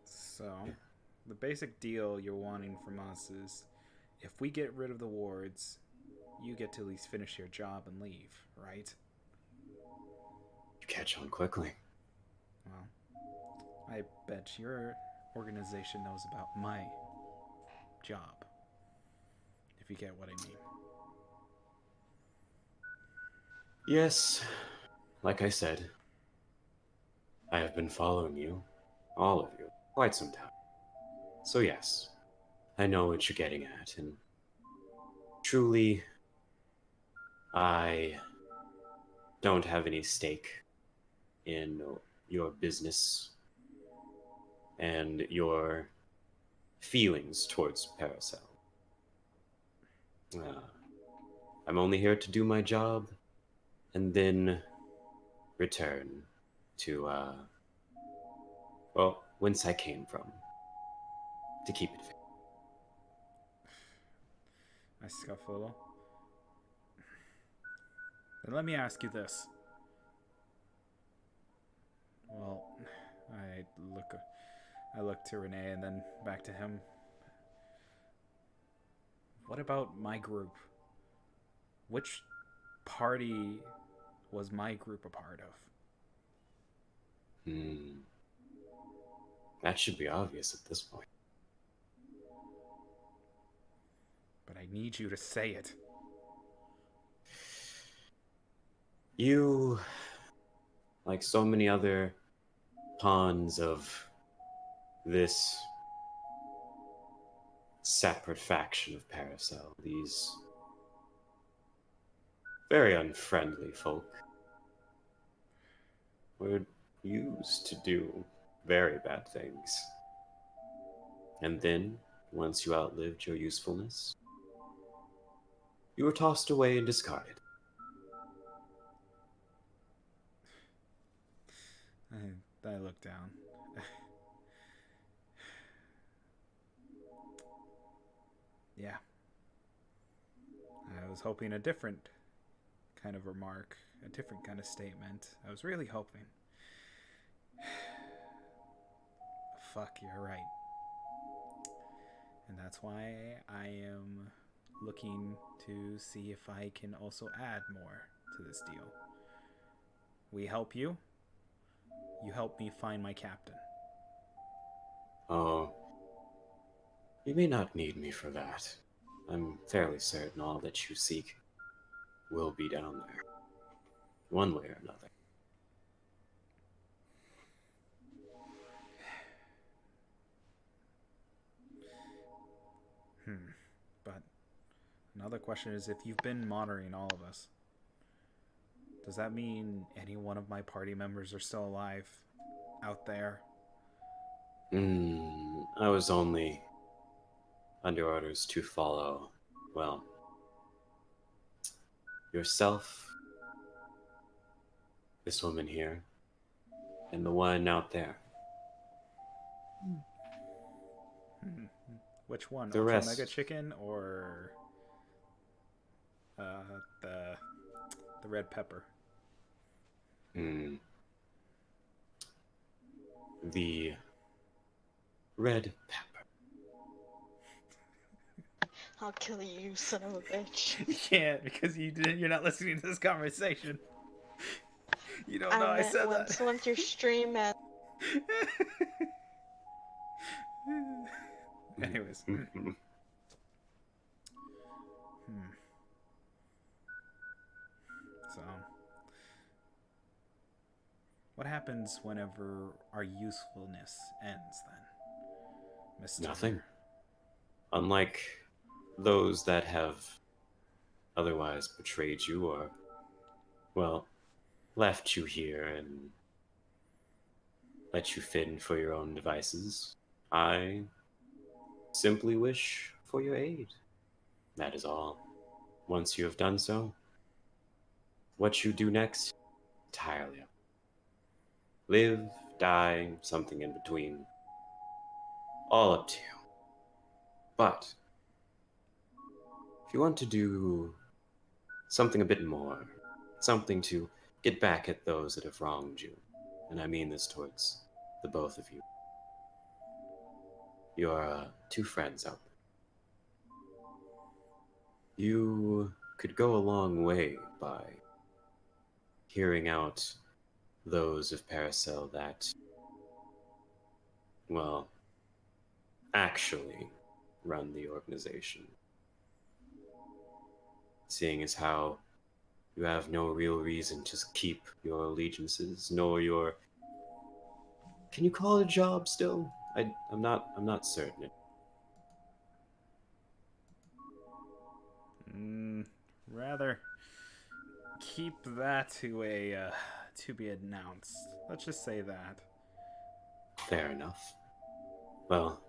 So, the basic deal you're wanting from us is if we get rid of the wards, you get to at least finish your job and leave, right? You catch on quickly. Well, I bet your organization knows about my job, if you get what I mean. Yes, like I said, I have been following you, all of you, quite some time. So yes, I know what you're getting at, and truly, I don't have any stake in your business and your feelings towards Paracel. I'm only here to do my job and then return to, whence I came from, to keep it fair. I scuff a little. Then let me ask you this. Well, I look to Renee and then back to him. What about my group? Which party was my group a part of? Hmm. That should be obvious at this point. But I need you to say it. You, like so many other pawns of this separate faction of Paracel, these very unfriendly folk, were used to do very bad things. And then, once you outlived your usefulness, you were tossed away and discarded. I look down. Yeah. I was hoping a different kind of remark, a different kind of statement. I was really hoping. Fuck, you're right. And that's why I am looking to see if I can also add more to this deal. We help you. You help me find my captain. Oh, you may not need me for that. I'm fairly certain all that you seek will be down there, one way or another. But another question is, if you've been monitoring all of us, does that mean any one of my party members are still alive out there? I was only under orders to follow, well, yourself, this woman here, and the one out there. Which one? The Ultra rest. Mega Chicken or the red pepper? The red pepper. I'll kill you, you son of a bitch. You can't, because you're not listening to this conversation. You don't know I I meant said that. once your stream ends. Anyways. So, what happens whenever our usefulness ends then, Mr. Nothing. Unlike those that have otherwise betrayed you or, well, left you here and let you fend for your own devices, I simply wish for your aid. That is all. Once you have done so, what you do next, entirely up. Live, die, something in between. All up to you. But if you want to do something a bit more, something to get back at those that have wronged you, and I mean this towards the both of you, your two friends out there, you could go a long way by hearing out those of Paracel that, well, actually run the organization. Seeing as how you have no real reason to keep your allegiances, nor your... Can you call it a job still? I'm not certain. Rather keep that to a to be announced. Let's just say that. Fair enough. Well,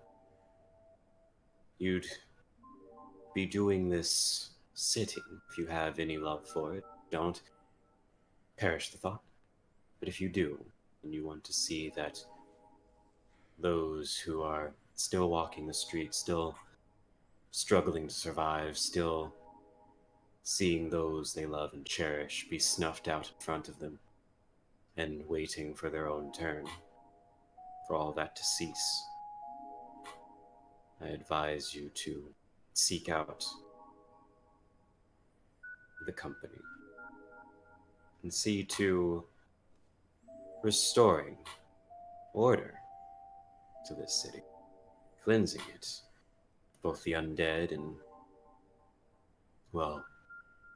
you'd be doing this sitting if you have any love for it. Don't perish the thought. But if you do, and you want to see that those who are still walking the streets, still struggling to survive, still seeing those they love and cherish be snuffed out in front of them, and waiting for their own turn, for all that to cease, I advise you to seek out the company and see to restoring order to this city, cleansing it, both the undead and, well,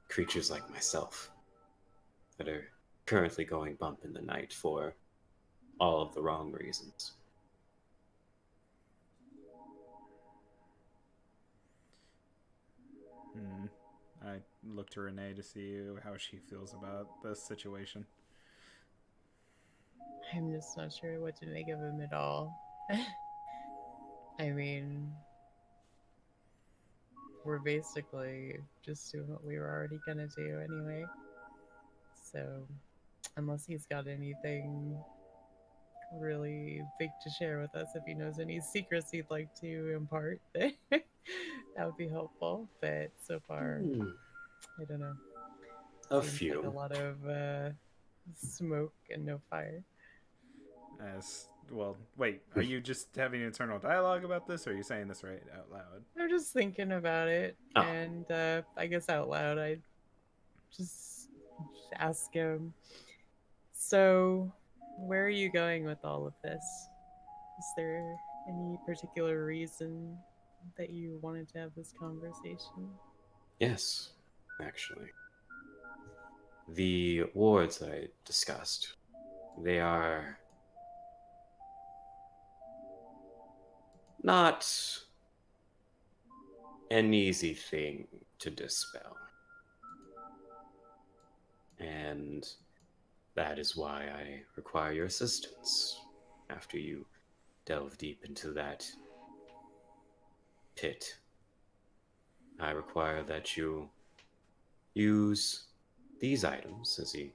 creatures like myself that are currently going bump in the night for all of the wrong reasons. I look to Renee to see how she feels about this situation. I'm just not sure what to make of him at all. I mean, we're basically just doing what we were already gonna do anyway. So, unless he's got anything really big to share with us, if he knows any secrets he'd like to impart, that would be helpful. But so far, I don't know. A Seems like a few. lot of smoke and no fire. As well, wait, are you just having internal dialogue about this, or are you saying this right out loud? I'm just thinking about it, Oh. and I guess out loud, I just ask him, so where are you going with all of this? Is there any particular reason that you wanted to have this conversation? Yes, actually. The wards that I discussed, they are not an easy thing to dispel. And that is why I require your assistance after you delve deep into that pit. I require that you use these items as he,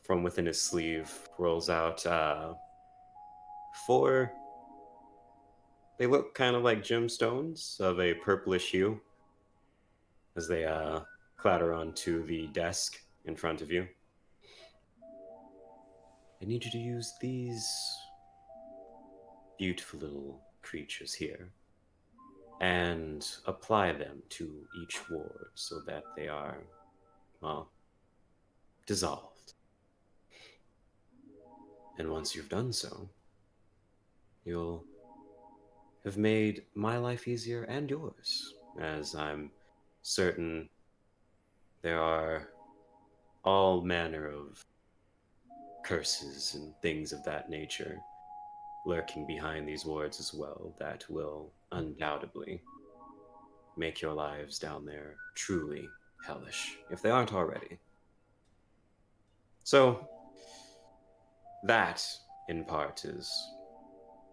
from within his sleeve, rolls out four. They look kind of like gemstones of a purplish hue as they clatter onto the desk in front of you. I need you to use these beautiful little creatures here and apply them to each ward so that they are, well, dissolved. And once you've done so, you'll have made my life easier and yours, as I'm certain there are all manner of curses and things of that nature lurking behind these wards as well that will undoubtedly make your lives down there truly hellish, if they aren't already. So, that, in part, is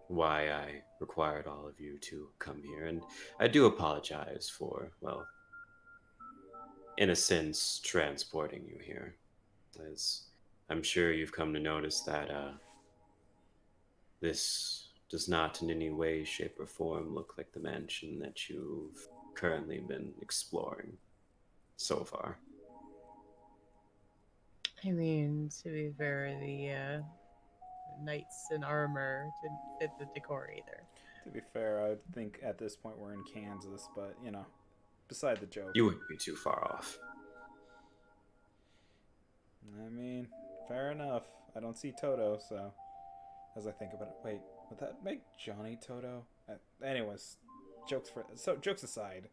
why I required all of you to come here. And I do apologize for, well, in a sense, transporting you here. As I'm sure you've come to notice that this does not in any way, shape, or form look like the mansion that you've currently been exploring so far. I mean, to be fair, the knights in armor didn't fit the decor either. To be fair, I think at this point we're in Kansas, but you know, beside the joke. You wouldn't be too far off. I mean, fair enough. I don't see Toto, so as I think about it, wait, would that make Johnny Toto? Anyways, jokes aside.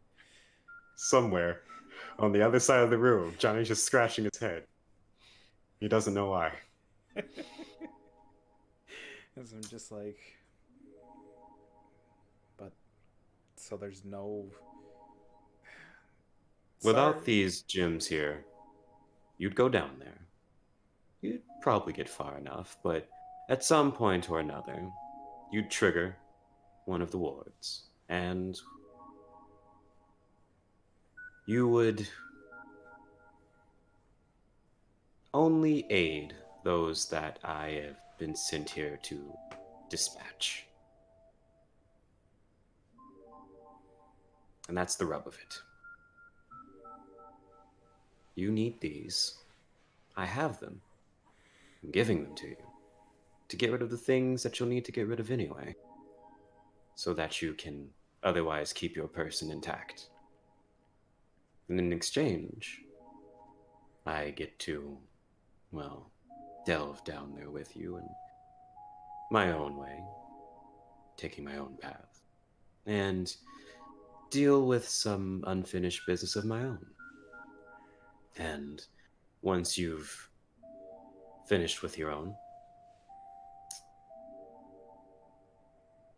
Somewhere on the other side of the room, Johnny's just scratching his head. He doesn't know why. As I'm just like, but so there's no. Without Sorry. these gyms here, you'd go down there. You'd probably get far enough, but at some point or another, you'd trigger one of the wards, and you would only aid those that I have been sent here to dispatch. And that's the rub of it. You need these. I have them. I'm giving them to you to get rid of the things that you'll need to get rid of anyway, so that you can otherwise keep your person intact. And in exchange, I get to, well, delve down there with you and my own way, taking my own path, and deal with some unfinished business of my own. And once you've finished with your own,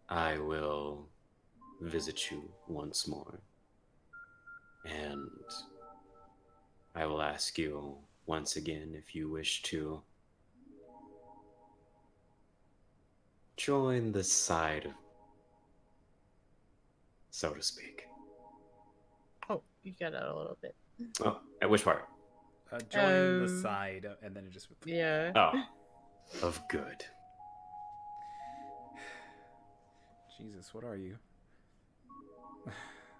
I will visit you once more. And I will ask you once again if you wish to join the side of, so to speak. Oh, you got out a little bit. Oh, at which part? Join the side, and then it just... Yeah. Oh, of good. Jesus, what are you?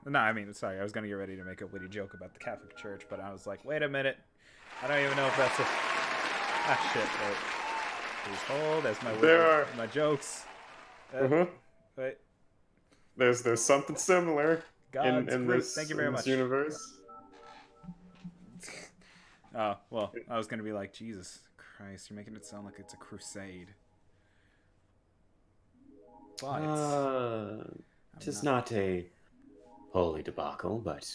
No, I mean, sorry, I was going to get ready to make a witty joke about the Catholic Church, but I was like, wait a minute. I don't even know if that's a... Ah, shit, wait. Please hold, that's my jokes. Wait. There's something similar God's in Groot. this, Thank you very much. Universe. Oh, well, I was going to be like, Jesus Christ, you're making it sound like it's a crusade. But... Tis not a holy debacle, but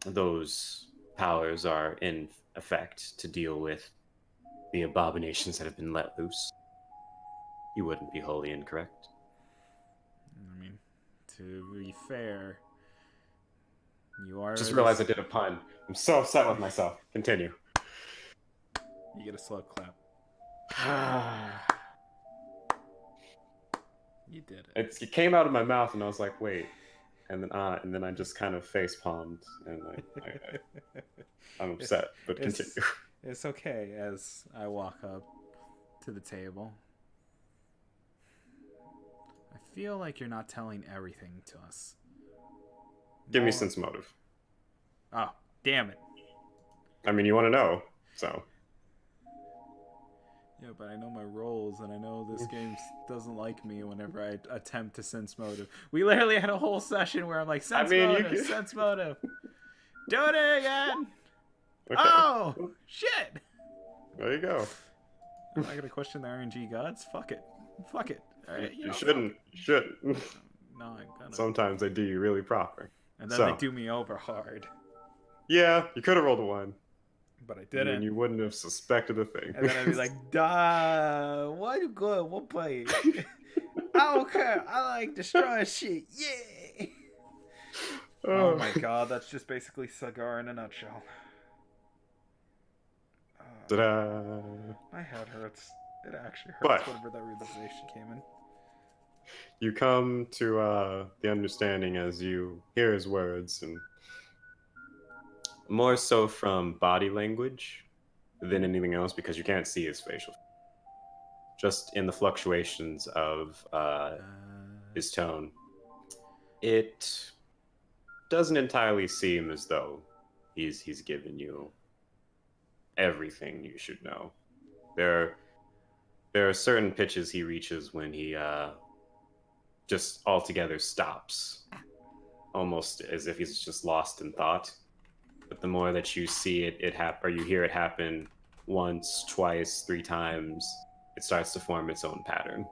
those powers are in effect to deal with the abominations that have been let loose. You wouldn't be wholly incorrect. I mean, to be fair, you are... Just realized I did a pun. I'm so upset with myself. Continue. You get a slow clap. You did it. It came out of my mouth, and I was like, wait. And then I just kind of face palmed, and I'm upset, but continue. It's okay as I walk up to the table. I feel like you're not telling everything to us. Give me sense motive. Oh, damn it. I mean, you want to know, so. Yeah, but I know my roles, and I know this game doesn't like me whenever I attempt to sense motive. We literally had a whole session where I'm like, sense motive. Do it again. Okay. Oh, shit. There you go. I'm not going to question the RNG gods. Fuck it. All right, you shouldn't. You shouldn't. No, I'm gonna. Sometimes they do you really proper. And then they do me over hard. Yeah, you could have rolled a 1. But I didn't. And you wouldn't have suspected a thing. And then I'd be like, duh, why you good? What play? I don't care. I like destroying shit. Yeah. Oh my god, that's just basically Cigar in a nutshell. Ta-da. My head hurts. It actually hurts whenever that realization came in. You come to the understanding as you hear his words, and more so from body language than anything else, because you can't see his facial. Just in the fluctuations of his tone, it doesn't entirely seem as though he's given you everything you should know. There are certain pitches he reaches when he just altogether stops, almost as if he's just lost in thought. But the more that you see it happen, or you hear it happen once, twice, 3 times, it starts to form its own pattern.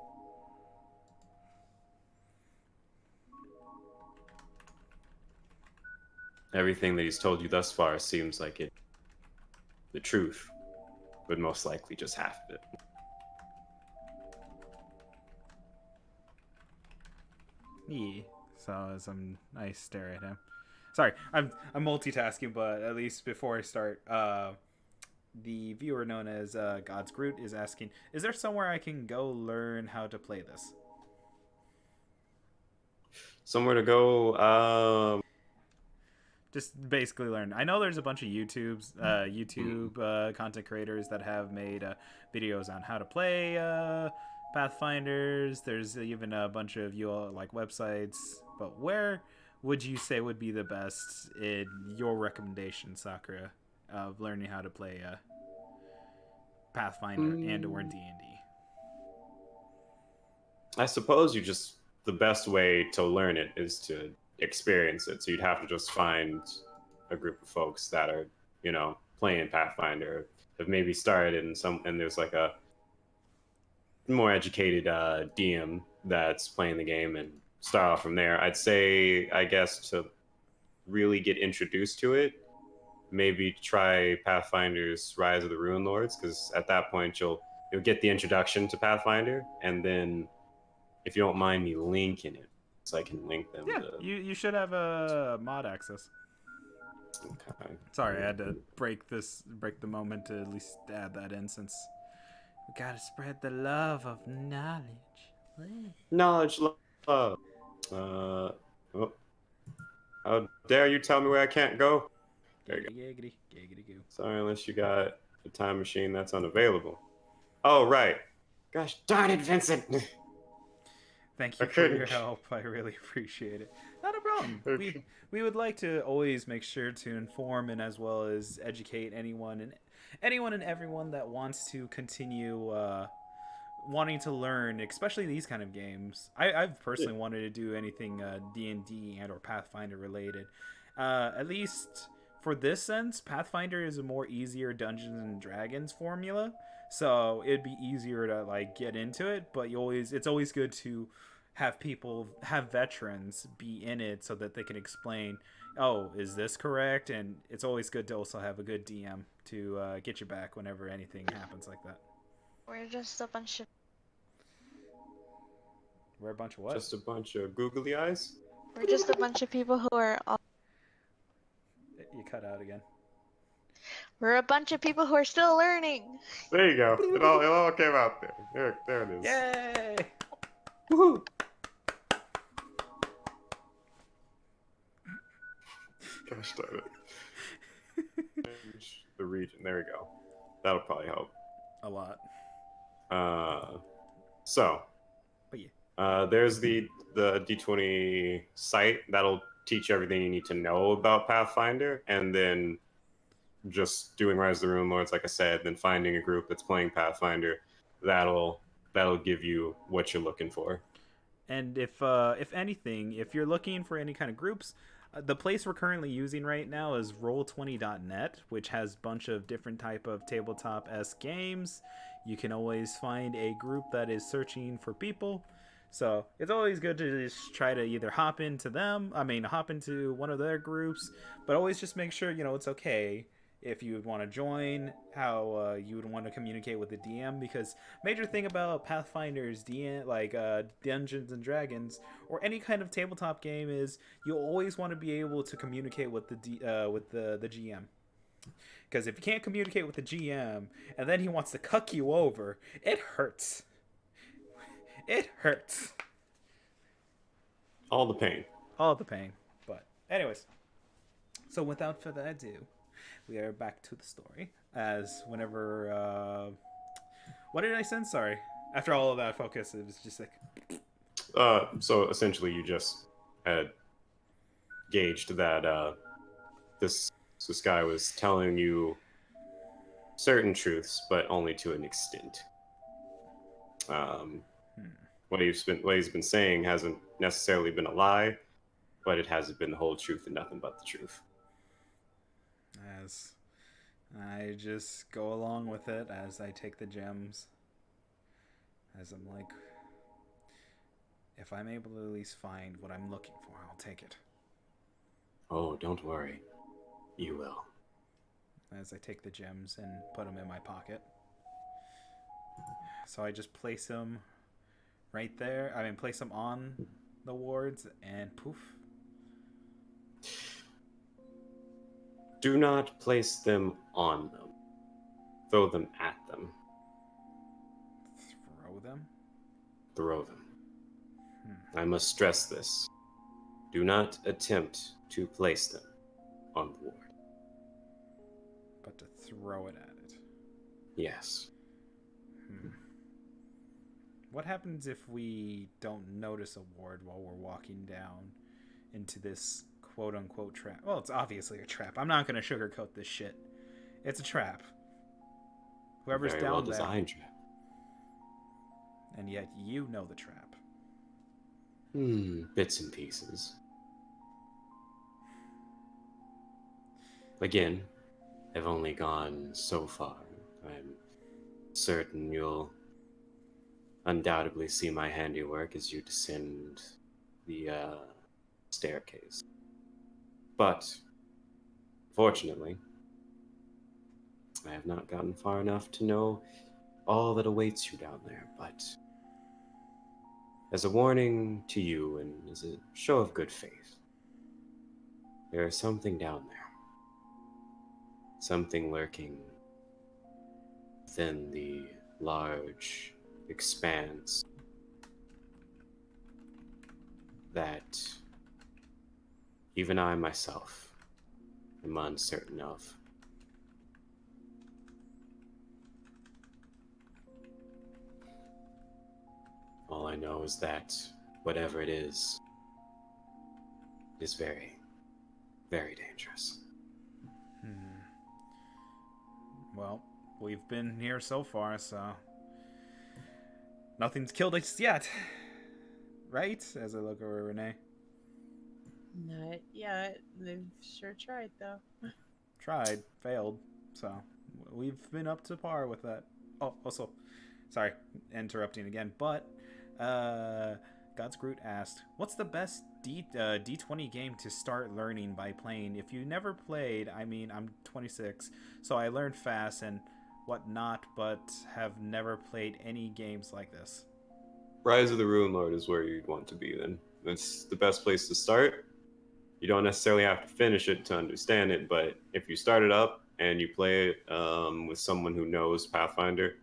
Everything that he's told you thus far seems like the truth, but most likely just half of it. Yeah. So as I stare at him. Sorry, I'm multitasking, but at least before I start, the viewer known as God's Groot is asking, is there somewhere I can go learn how to play this? Somewhere to go, just basically learn. I know there's a bunch of YouTube content creators that have made videos on how to play Pathfinders. There's even a bunch of websites, but where would you say would be the best in your recommendation, Sakura, of learning how to play Pathfinder and or D&D? I suppose the best way to learn it is to experience it. So you'd have to just find a group of folks that are, playing Pathfinder, have maybe started and there's like more educated DM that's playing the game and start off from there. I'd say, I guess, to really get introduced to it, maybe try Pathfinder's Rise of the Rune Lords, because at that point you'll get the introduction to Pathfinder, and then if you don't mind me linking it, so I can link them. Yeah, to... you should have a mod access. Okay. Sorry, I had to break the moment to at least add that in, since we gotta spread the love of knowledge. Knowledge, love. Oh, how dare you tell me where I can't go? There you go. Giggity, giggity, goo. Sorry, unless you got a time machine that's unavailable. Oh, right. Gosh darn it, Vincent. Thank you for your help. I really appreciate it. Not a problem. We would like to always make sure to inform and as well as educate anyone and everyone that wants to continue wanting to learn, especially these kind of games. I've personally wanted to do anything D&D and or Pathfinder related. At least for this sense, Pathfinder is a more easier Dungeons and Dragons formula, so it'd be easier to like get into it. But it's always good to have veterans be in it so that they can explain, oh, is this correct? And it's always good to also have a good DM to get your back whenever anything happens like that. We're just a bunch of We're a bunch of what? Just a bunch of googly eyes? we're just a bunch of people who are all, You cut out again. we're a bunch of people who are still learning. There you go. It all came out there. There it is. Yay! Woohoo! Gosh darn it. Change the region. There we go. That'll probably help. A lot. So But yeah. there's the D20 site that'll teach you everything you need to know about Pathfinder, and then just doing Rise of the Rune Lords, like I said, then finding a group that's playing Pathfinder, that'll give you what you're looking for. And if anything, if you're looking for any kind of groups, the place we're currently using right now is Roll20.net, which has a bunch of different type of tabletop-esque games. You can always find a group that is searching for people. So it's always good to just try to either hop into one of their groups, but always just make sure, it's okay if you would want to join, how you would want to communicate with the DM, because major thing about Pathfinder's DM, like Dungeons and Dragons, or any kind of tabletop game, is you'll always want to be able to communicate with the GM. Because if you can't communicate with the GM, and then he wants to cuck you over, it hurts. It hurts. All the pain. All the pain. But anyways, so without further ado, we are back to the story. As whenever, what did I send? Sorry. After all of that focus, it was just like. So essentially, you just had gauged that this guy was telling you certain truths, but only to an extent. What he's been saying hasn't necessarily been a lie, but it hasn't been the whole truth and nothing but the truth. As I just go along with it, as I take the gems, as I'm like, if I'm able to at least find what I'm looking for, I'll take it. Oh, don't worry. You will. As I take the gems and put them in my pocket. So I just place them right there. Place them on the wards, and poof. Do not place them on them. Throw them at them. Throw them? Throw them. I must stress this. Do not attempt to place them on the ward. But to throw it at it. Yes. What happens if we don't notice a ward while we're walking down into this quote-unquote trap? Well, it's obviously a trap. I'm not going to sugarcoat this shit. It's a trap. Whoever's Very down well there. designed trap. And yet you know the trap. Bits and pieces. Again, I've only gone so far. I'm certain you'll undoubtedly see my handiwork as you descend the staircase. But, fortunately, I have not gotten far enough to know all that awaits you down there, but as a warning to you and as a show of good faith, there is something down there. Something lurking within the large expanse that even I myself am uncertain of. All I know is that whatever it is very, very dangerous. Well, we've been here so far, so nothing's killed us yet. Right? As I look over Renee. Not yet. They've sure tried, though. Tried, failed. So we've been up to par with that. Oh, also, sorry, interrupting again, but God's Groot asked, "What's the best D20 game to start learning by playing? If you never played, I mean, I'm 26, so I learned fast and whatnot, but have never played any games like this." Rise of the Rune Lord is where you'd want to be then. That's the best place to start. You don't necessarily have to finish it to understand it, but if you start it up and you play it with someone who knows Pathfinder,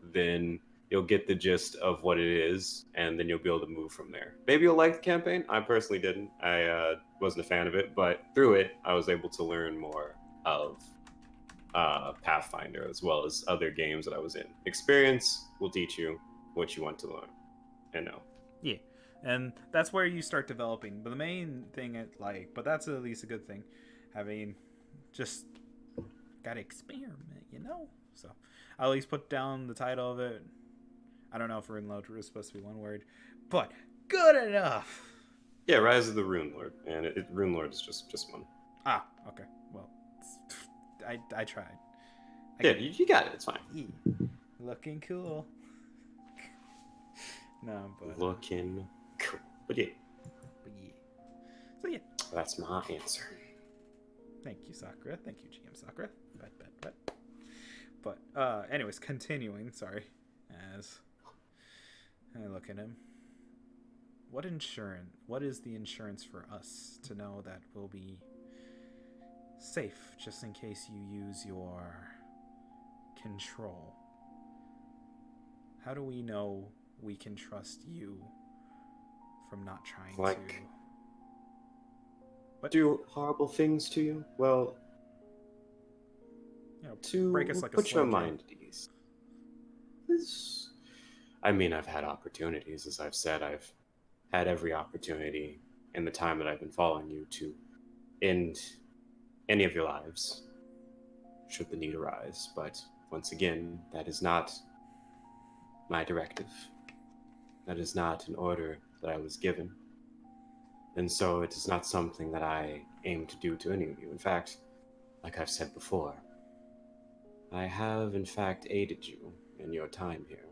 then you'll get the gist of what it is, and then you'll be able to move from there. Maybe you'll like the campaign. I personally didn't. I wasn't a fan of it, but through it, I was able to learn more of Pathfinder as well as other games that I was in. Experience will teach you what you want to learn and know. Yeah, and that's where you start developing. But the main thing, but that's at least a good thing, having just gotta experiment, you know. So I'll at least put down the title of it. I don't know if Rune Lord is supposed to be one word, but good enough. Yeah, Rise of the Rune Lord, and Rune Lord is just one. Ah, okay. Well, I tried. You got it. It's fine. Yeah. Looking cool. No, but Looking cool. But yeah. So yeah. That's my answer. Thank you, Sakura. Thank you, GM Sakura. But anyways, continuing. Sorry, as I look at him. What is the insurance for us to know that we'll be safe, just in case you use your control? How do we know we can trust you from not trying to do horrible things to you? Well, to break us like put a your mind at ease. I mean, I've had opportunities, as I've said. I've had every opportunity in the time that I've been following you to end any of your lives, should the need arise. But once again, that is not my directive. That is not an order that I was given. And so it is not something that I aim to do to any of you. In fact, like I've said before, I have in fact aided you in your time here,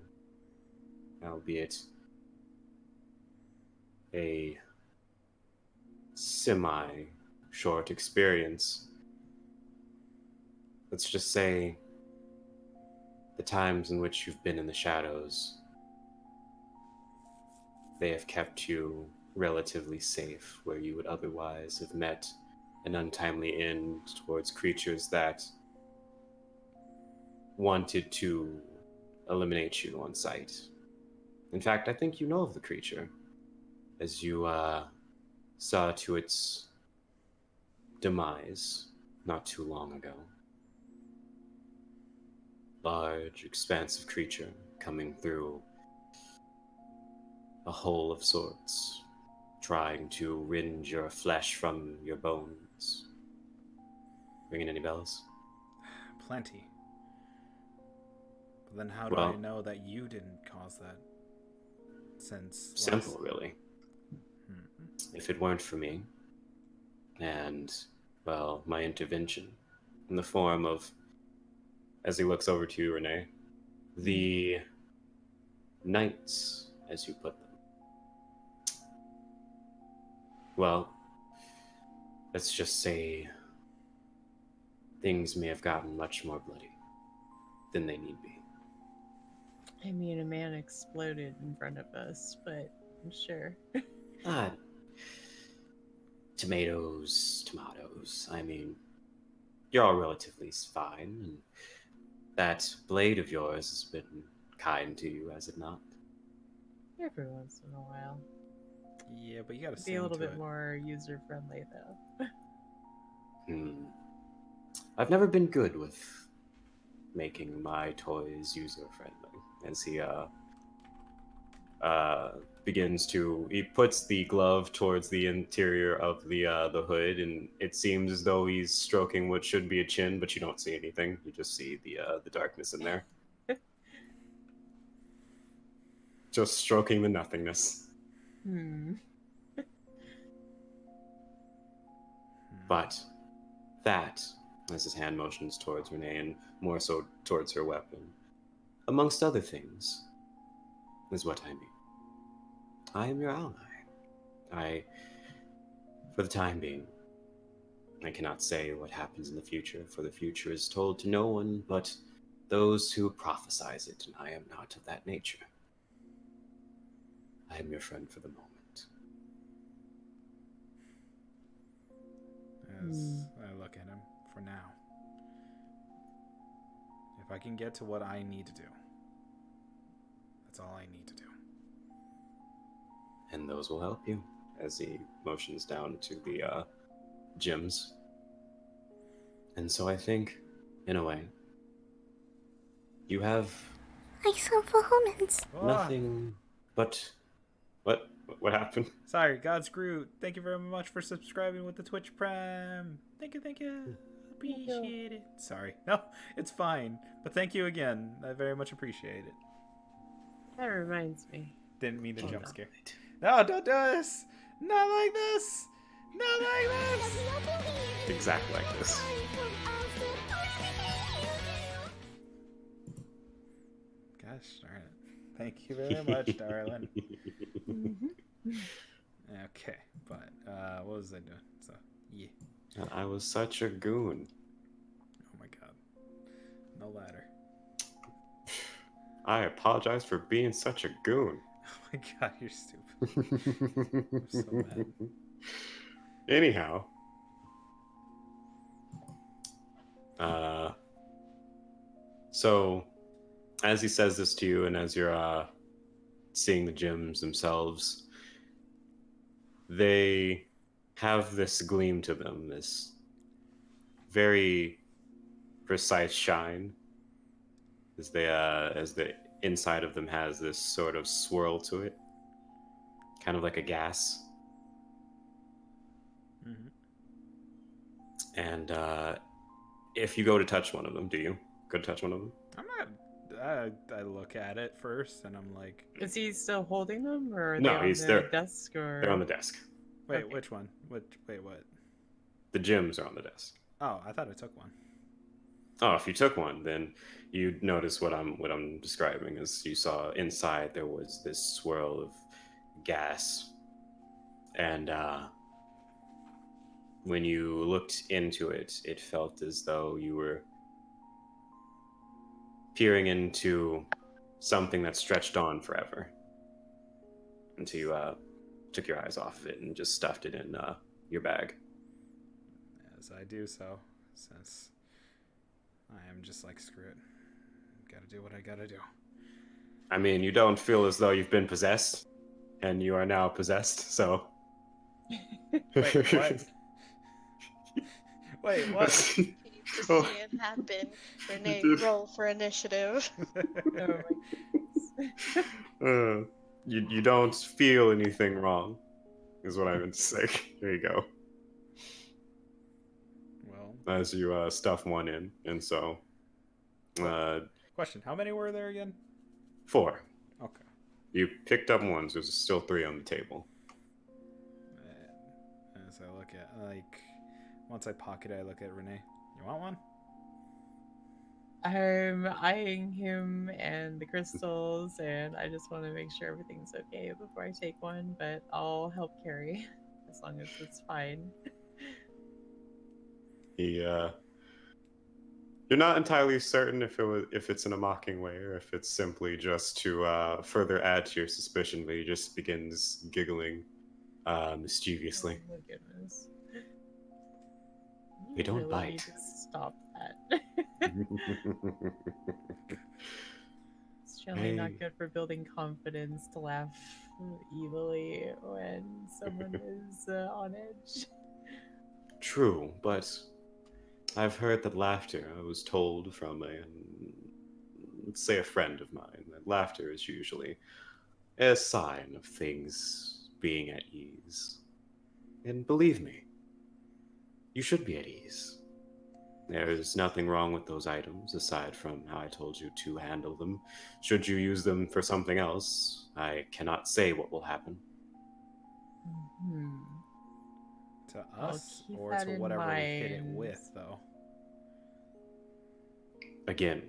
albeit a semi-short experience. Let's just say the times in which you've been in the shadows, they have kept you relatively safe, where you would otherwise have met an untimely end towards creatures that wanted to eliminate you on sight. In fact, I think you know of the creature, as you saw to its demise not too long ago. Large, expansive creature coming through a hole of sorts, trying to rend your flesh from your bones. Ringing any bells? Plenty. But then how do I know that you didn't cause that? Simple, really. If it weren't for me, and, well, my intervention, in the form of, as he looks over to you, Renee, the knights, as you put them. Well, let's just say things may have gotten much more bloody than they need be. I mean, a man exploded in front of us, but I'm sure. Ah, tomatoes. I mean, you're all relatively fine, and that blade of yours has been kind to you, has it not? Every once in a while. Yeah, but you gotta Be sing a little to bit it. more user friendly, though. I've never been good with making my toys user friendly. As he he puts the glove towards the interior of the hood, and it seems as though he's stroking what should be a chin, but you don't see anything. You just see the darkness in there. Just stroking the nothingness. But that, as his hand motions towards Renee and more so towards her weapon, amongst other things, is what I mean. I am your ally. For the time being, I cannot say what happens in the future, for the future is told to no one but those who prophesize it, and I am not of that nature. I am your friend for the moment. As I look at him, for now. If I can get to what I need to do, that's all I need to do. And those will help you, as he motions down to the gyms. And so I think, in a way, you have nothing but... What happened? Sorry, God's Groot. Thank you very much for subscribing with the Twitch Prime. Thank you. Appreciate it. Sorry. No, it's fine. But thank you again. I very much appreciate it. That reminds me. Didn't mean to jump scare. No, don't do this! Not like this! Not like this! Exactly like this. Gosh darn it. Thank you very much, darling. Okay, but what was I doing? So, yeah. I was such a goon. Oh my god. No ladder. I apologize for being such a goon. Oh my god, you're stupid. I'm so mad. Anyhow. So, as he says this to you, and as you're seeing the gyms themselves, they have this gleam to them, this very precise shine, as the inside of them has this sort of swirl to it, kind of like a gas. Mm-hmm. And if you go to touch one of them, do you go to touch one of them? I'm not. I look at it first, and I'm like, Is he still holding them, or are No, they on he's the there. desk? Or They're on the desk. wait, Okay. which one? Wait, what? The gyms are on the desk. Oh, I thought I took one. Oh, if you took one, then you'd notice what I'm describing. Is you saw inside there was this swirl of gas, and when you looked into it, it felt as though you were peering into something that stretched on forever, until you took your eyes off of it and just stuffed it in your bag. As I do so, since I am just like, screw it. Gotta do what I gotta do. I mean, you don't feel as though you've been possessed, and you are now possessed, so... Wait, what? Wait, what? You need to see it happen. Renee, roll for initiative. Oh my goodness. You don't feel anything wrong, is what I meant to say. There you go. Well, As you stuff one in, and so... question: how many were there again? 4. Okay. You picked up one, so there's still 3 on the table. As I look at, like, once I pocket it, I look at Renee. You want one? I'm eyeing him and the crystals, and I just want to make sure everything's okay before I take one, but I'll help carry as long as it's fine. You're not entirely certain if it's in a mocking way or if it's simply just to further add to your suspicion, but he just begins giggling mischievously. Oh my goodness. They You don't really need bite. to stop that. It's generally not Hey, good for building confidence to laugh evilly when someone is on edge. true, but I've heard that laughter, I was told from let's say a friend of mine, that laughter is usually a sign of things being at ease. And believe me, you should be at ease. There's nothing wrong with those items aside from how I told you to handle them. Should you use them for something else, I cannot say what will happen. Hmm. To I'll us keep or that to in whatever we hit it mind. with, though. Again,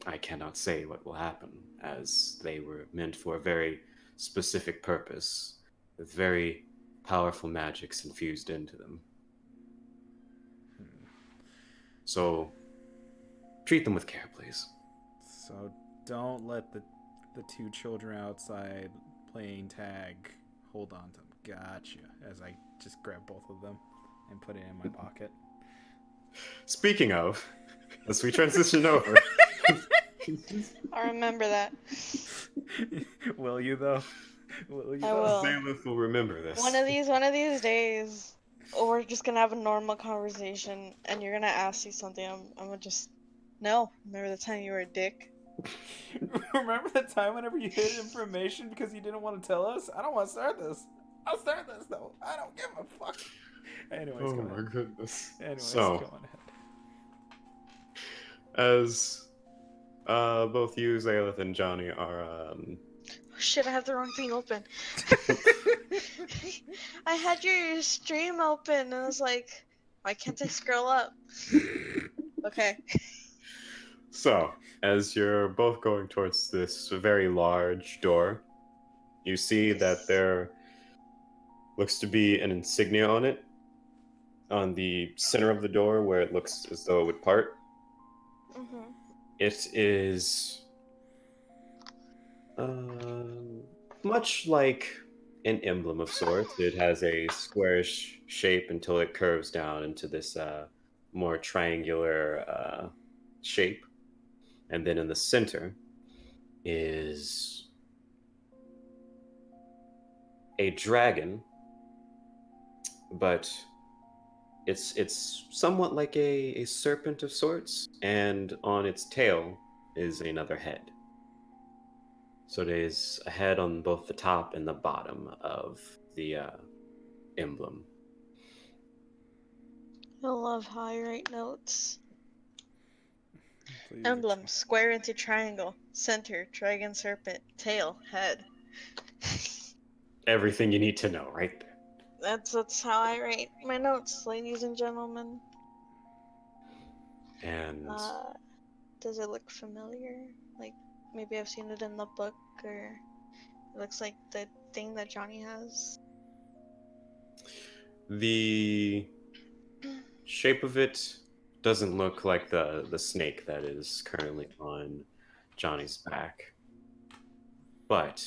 I cannot say what will happen, as they were meant for a very specific purpose, with very powerful magics infused into them. So, treat them with care, please. So don't let the two children outside playing tag hold on to them. Gotcha. As I just grab both of them and put it in my pocket. Speaking of, as we transition over, I remember that. Will you though? Will you I though? will. Zalith will remember this. One of these days, we're just gonna have a normal conversation, and you're gonna ask me something. I'm gonna just, no. Remember the time you were a dick? Remember the time whenever you hid information because you didn't want to tell us? I don't want to start this. I'll start this though. I don't give a fuck. Anyways, Oh go my ahead. goodness. Anyways, So, go on ahead. as both you, Zalith, and Johnny are Oh, shit, I have the wrong thing open. I had your stream open, and I was like, why can't I scroll up? Okay. so, as you're both going towards this very large door, you see that there looks to be an insignia on it, on the center of the door where it looks as though it would part. Mm-hmm. It is much like an emblem of sorts. It has a squarish shape until it curves down into this more triangular shape. And then in the center is a dragon, but it's somewhat like a serpent of sorts, and on its tail is another head. So there's a head on both the top and the bottom of the emblem. I love how I write notes. Please Emblem, square into triangle, center, dragon, serpent, tail, head. Everything you need to know, right there. That's how I write my notes, ladies and gentlemen. And Does it look familiar? Like maybe I've seen it in the book, or it looks like the thing that Johnny has. the shape of it doesn't look like the snake that is currently on Johnny's back. But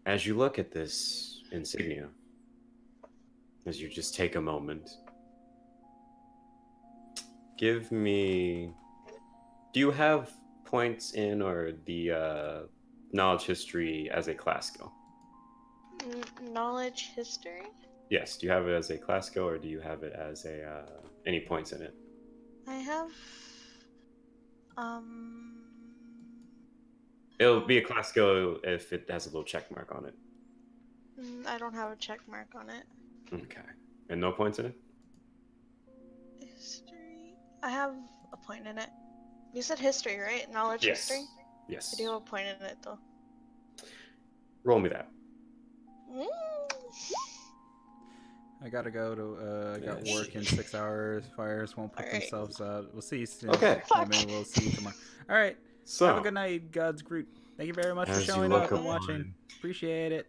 as you look at this insignia, as you just take a moment, give me. Do you have points in or the knowledge history as a class skill? Knowledge history? Yes. Do you have it as a class skill or do you have it as a any points in it? I have It'll be a class skill if it has a little check mark on it. I don't have a check mark on it. Okay. And no points in it? History. I have a point in it. You said history, right? Knowledge Yes. history? Yes. I do have a point in it though. Roll me that. I gotta go to. I got work in 6 hours. Fires won't put Alright. themselves out. We'll see you soon. Okay. I mean, we'll see you tomorrow. All right. So, Have a good night, God's Groot. Thank you very much for as you showing look up and upon, watching. Appreciate it.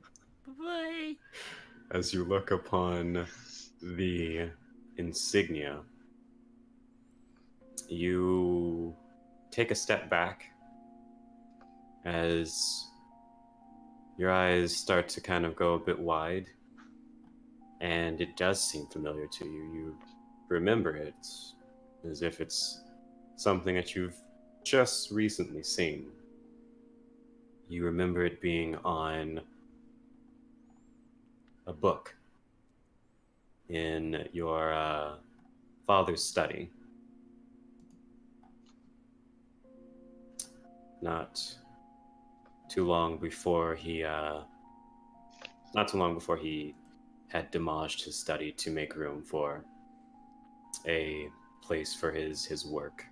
Bye. as you look upon the insignia, you take a step back as your eyes start to kind of go a bit wide, and it does seem familiar to you. You remember it as if it's something that you've just recently seen. You remember it being on a book in your father's study. Not too long before he had demolished his study to make room for a place for his work.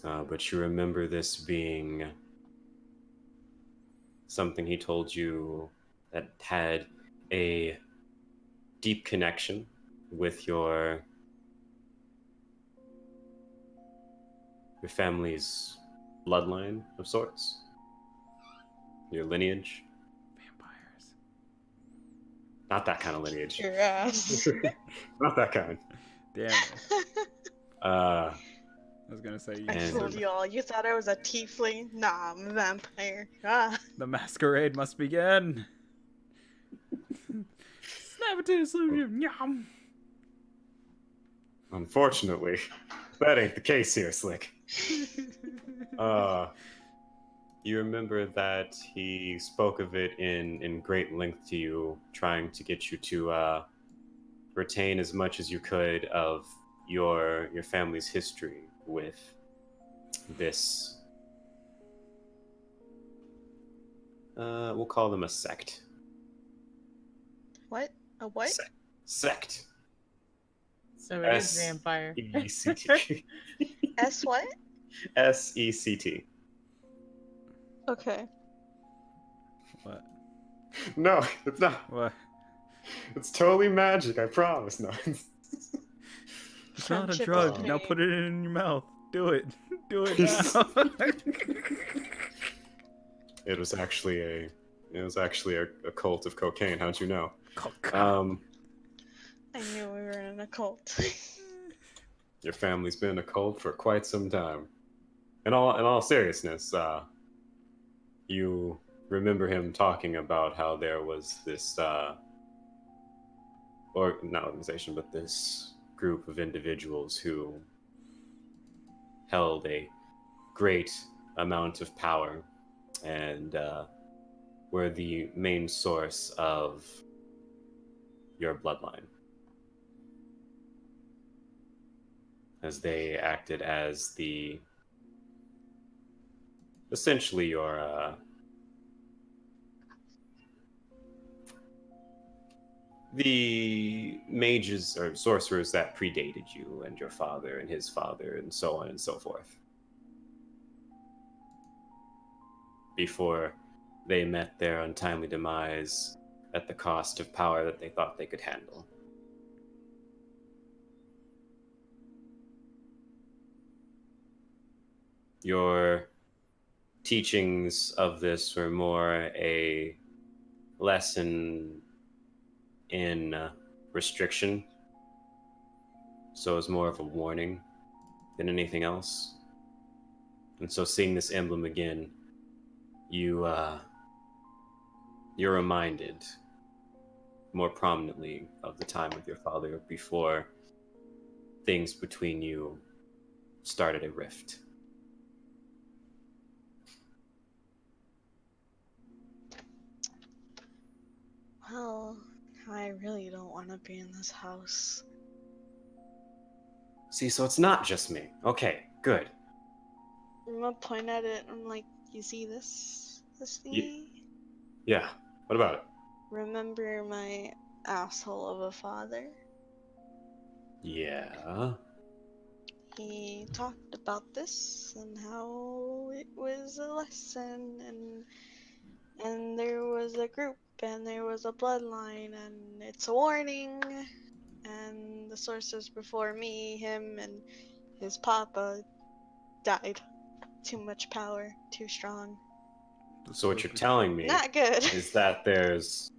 But you remember this being something he told you that had a deep connection with your family's bloodline of sorts, your lineage. Vampires. Not that kind of lineage. Your ass. Not that kind. Damn it. Uh, I was gonna say you. I And- fooled you all. You thought I was a tiefling? Nah, I'm a vampire. Ah. The masquerade must begin. Snap it to the solution. Yum. Unfortunately, that ain't the case here, Slick. You remember that he spoke of it in great length to you, trying to get you to retain as much as you could of your family's history with this. We'll call them a sect. What? A what? Sect. So it is vampire. S-E-C-T. S what? S-E-C-T. Okay. What? No, it's not. What? It's totally magic, I promise. No. It's not a Friendship drug. is Now pain. put it in your mouth. Do it. Do it now. It was actually a cult of cocaine. How'd you know? Cock. I knew we were in a cult. Your family's been in a cult for quite some time. In all seriousness, you remember him talking about how there was this or not organization, but this group of individuals who held a great amount of power and were the main source of your bloodline, as they acted as the essentially your the mages or sorcerers that predated you and your father and his father and so on and so forth, before they met their untimely demise at the cost of power that they thought they could handle. Your teachings of this were more a lesson in restriction, so it was more of a warning than anything else. And so seeing this emblem again, you're reminded more prominently of the time with your father before things between you started a rift. Well, I really don't want to be in this house. See, so it's not just me. Okay, good. I'm gonna point at it. I'm like, you see this? This thingy? Yeah, what about it? Remember my asshole of a father? Yeah. He talked about this and how it was a lesson and And there was a group, and there was a bloodline, and it's a warning. And the sorcerers before me, him and his papa, died. Too much power, too strong. So what you're telling me Not good. is that there's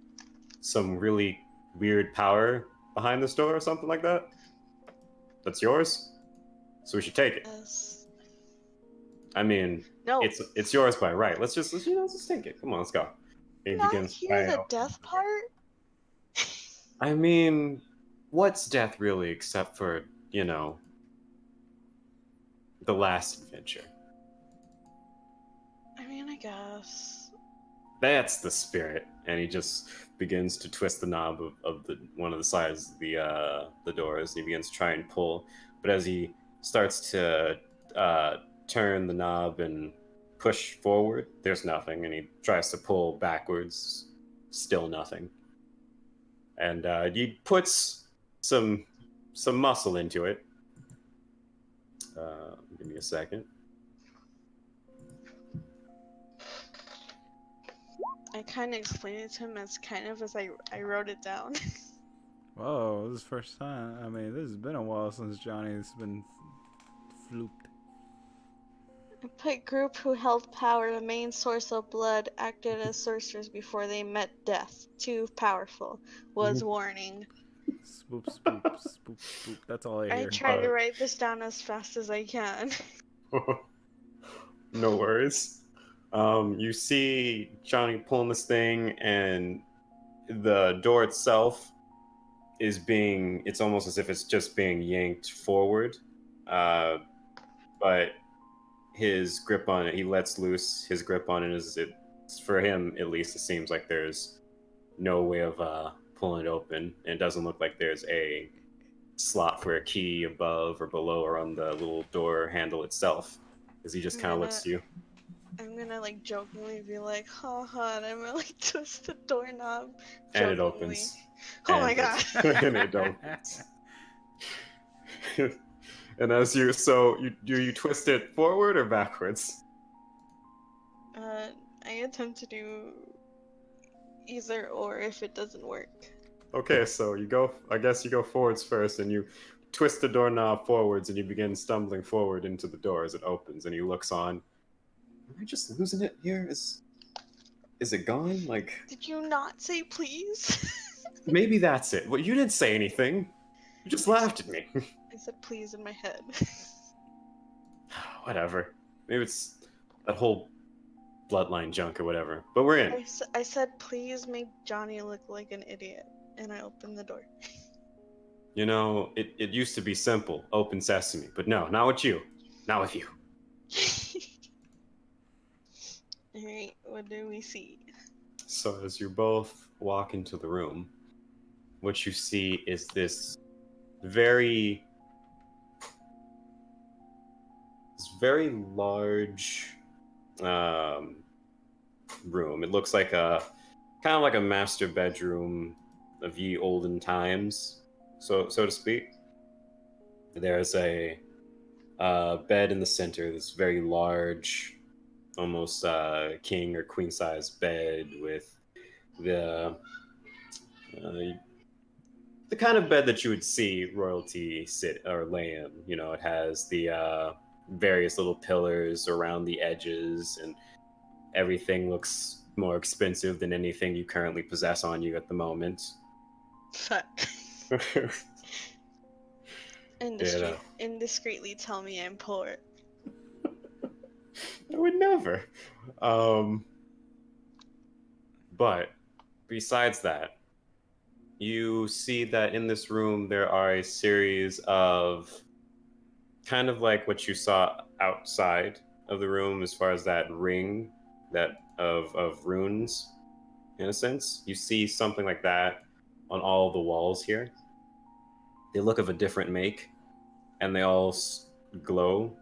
some really weird power behind this door or something like that? That's yours? So we should take it. Yes. I mean, No. it's yours by right. Let's just take it. Come on, let's go. He Not begins hear by the death part? I mean, what's death really except for, the last adventure? I mean, I guess. That's the spirit. And he just begins to twist the knob of the one of the sides of the doors. And he begins to try and pull, but as he starts to turn the knob and push forward, there's nothing. And he tries to pull backwards, still nothing. And he puts some muscle into it. Give me a second. I kind of explained it to him as kind of as I wrote it down. Whoa, this is the first time. I mean, this has been a while since Johnny's been flooped. I put group who held power, the main source of blood, acted as sorcerers before they met death. Too powerful. Was warning. Swoop, swoop, swoop, swoop. That's all I I hear. try to write this down as fast as I can. No worries. You see Johnny pulling this thing, and the door itself it's almost as if it's just being yanked forward. But his grip on it, he lets loose his grip on it, for him at least, it seems like there's no way of pulling it open. And it doesn't look like there's a slot for a key above or below or on the little door handle itself, because he just kind of looks to you. I'm gonna like jokingly be like, haha, and I'm gonna like twist the doorknob. And it jokingly. opens. Oh my god. And it opens. And as you do you twist it forward or backwards? I attempt to do either or if it doesn't work. Okay, so I guess you go forwards first, and you twist the doorknob forwards, and you begin stumbling forward into the door as it opens, and he looks on. Am I just losing it here? Is it gone? Like, Did you not say please? maybe that's it. Well, you didn't say anything. You just laughed at me. I said please in my head. Whatever. Maybe it's that whole bloodline junk or whatever. But we're in. I said please make Johnny look like an idiot, and I opened the door. You know, it used to be simple, open sesame, but no, not with you. Not with you. Alright, what do we see? So as you both walk into the room, what you see is this very large room. It looks like kind of like a master bedroom of ye olden times, so to speak. There's a bed in the center, this very large, almost king or queen size bed with the kind of bed that you would see royalty sit or lay in. You know, it has the various little pillars around the edges, and everything looks more expensive than anything you currently possess on you at the moment. Fuck. Indiscreetly tell me I'm poor. I would never. But besides that, you see that in this room there are a series of kind of like what you saw outside of the room, as far as that ring of runes, in a sense. You see something like that on all the walls here. They look of a different make, and they all glow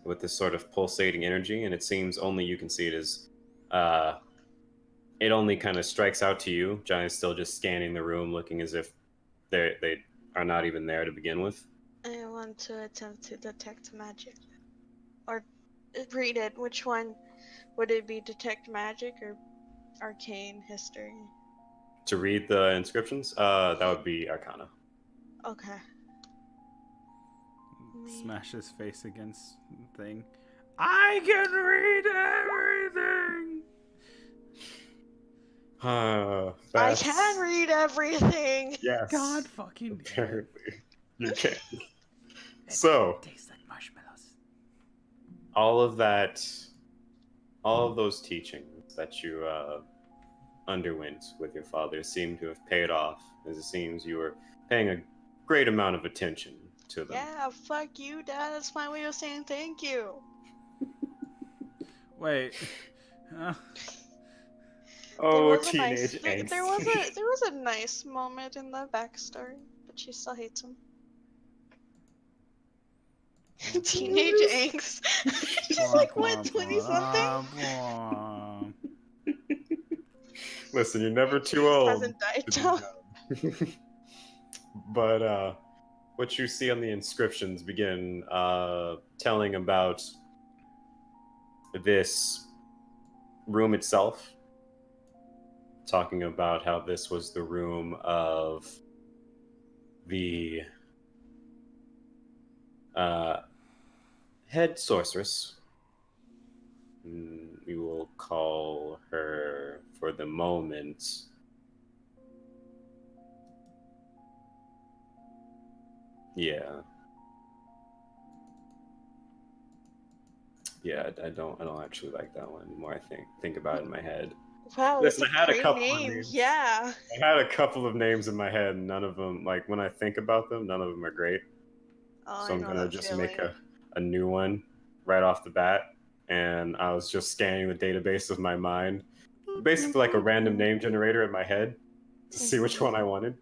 with this sort of pulsating energy, and it seems only you can see it as it only kind of strikes out to you. Johnny's still just scanning the room, looking as if they are not even there to begin with. I want to attempt to detect magic. Or read it. Which one? Would it be detect magic or arcane history? To read the inscriptions, that would be Arcana. Okay. Smash his face against the thing. I can read everything. I can read everything. Yes. God fucking damn it. Apparently, you can. It So tastes like marshmallows. all of those teachings that you underwent with your father seem to have paid off, as it seems you were paying a great amount of attention to them. Yeah, fuck you, Dad. That's my way of saying thank you. Wait. Oh, teenage angst. There was a nice moment in the backstory, but she still hates him. Teenage angst. She's like, what, 20-something? Listen, you're never too old. Hasn't died down. But what you see on the inscriptions begin telling about this room itself, talking about how this was the room of the head sorceress. We will call her, for the moment, yeah, I don't actually like that one. The more I think about it in my head. Wow, Listen, it's a I had a great couple of name. names. Yeah. I had a couple of names in my head, and none of them, like, when I think about them, none of them are great. Oh, So I I'm know gonna that just feeling. make a new one right off the bat. And I was just scanning the database of my mind, basically like a random name generator in my head, to see which one I wanted.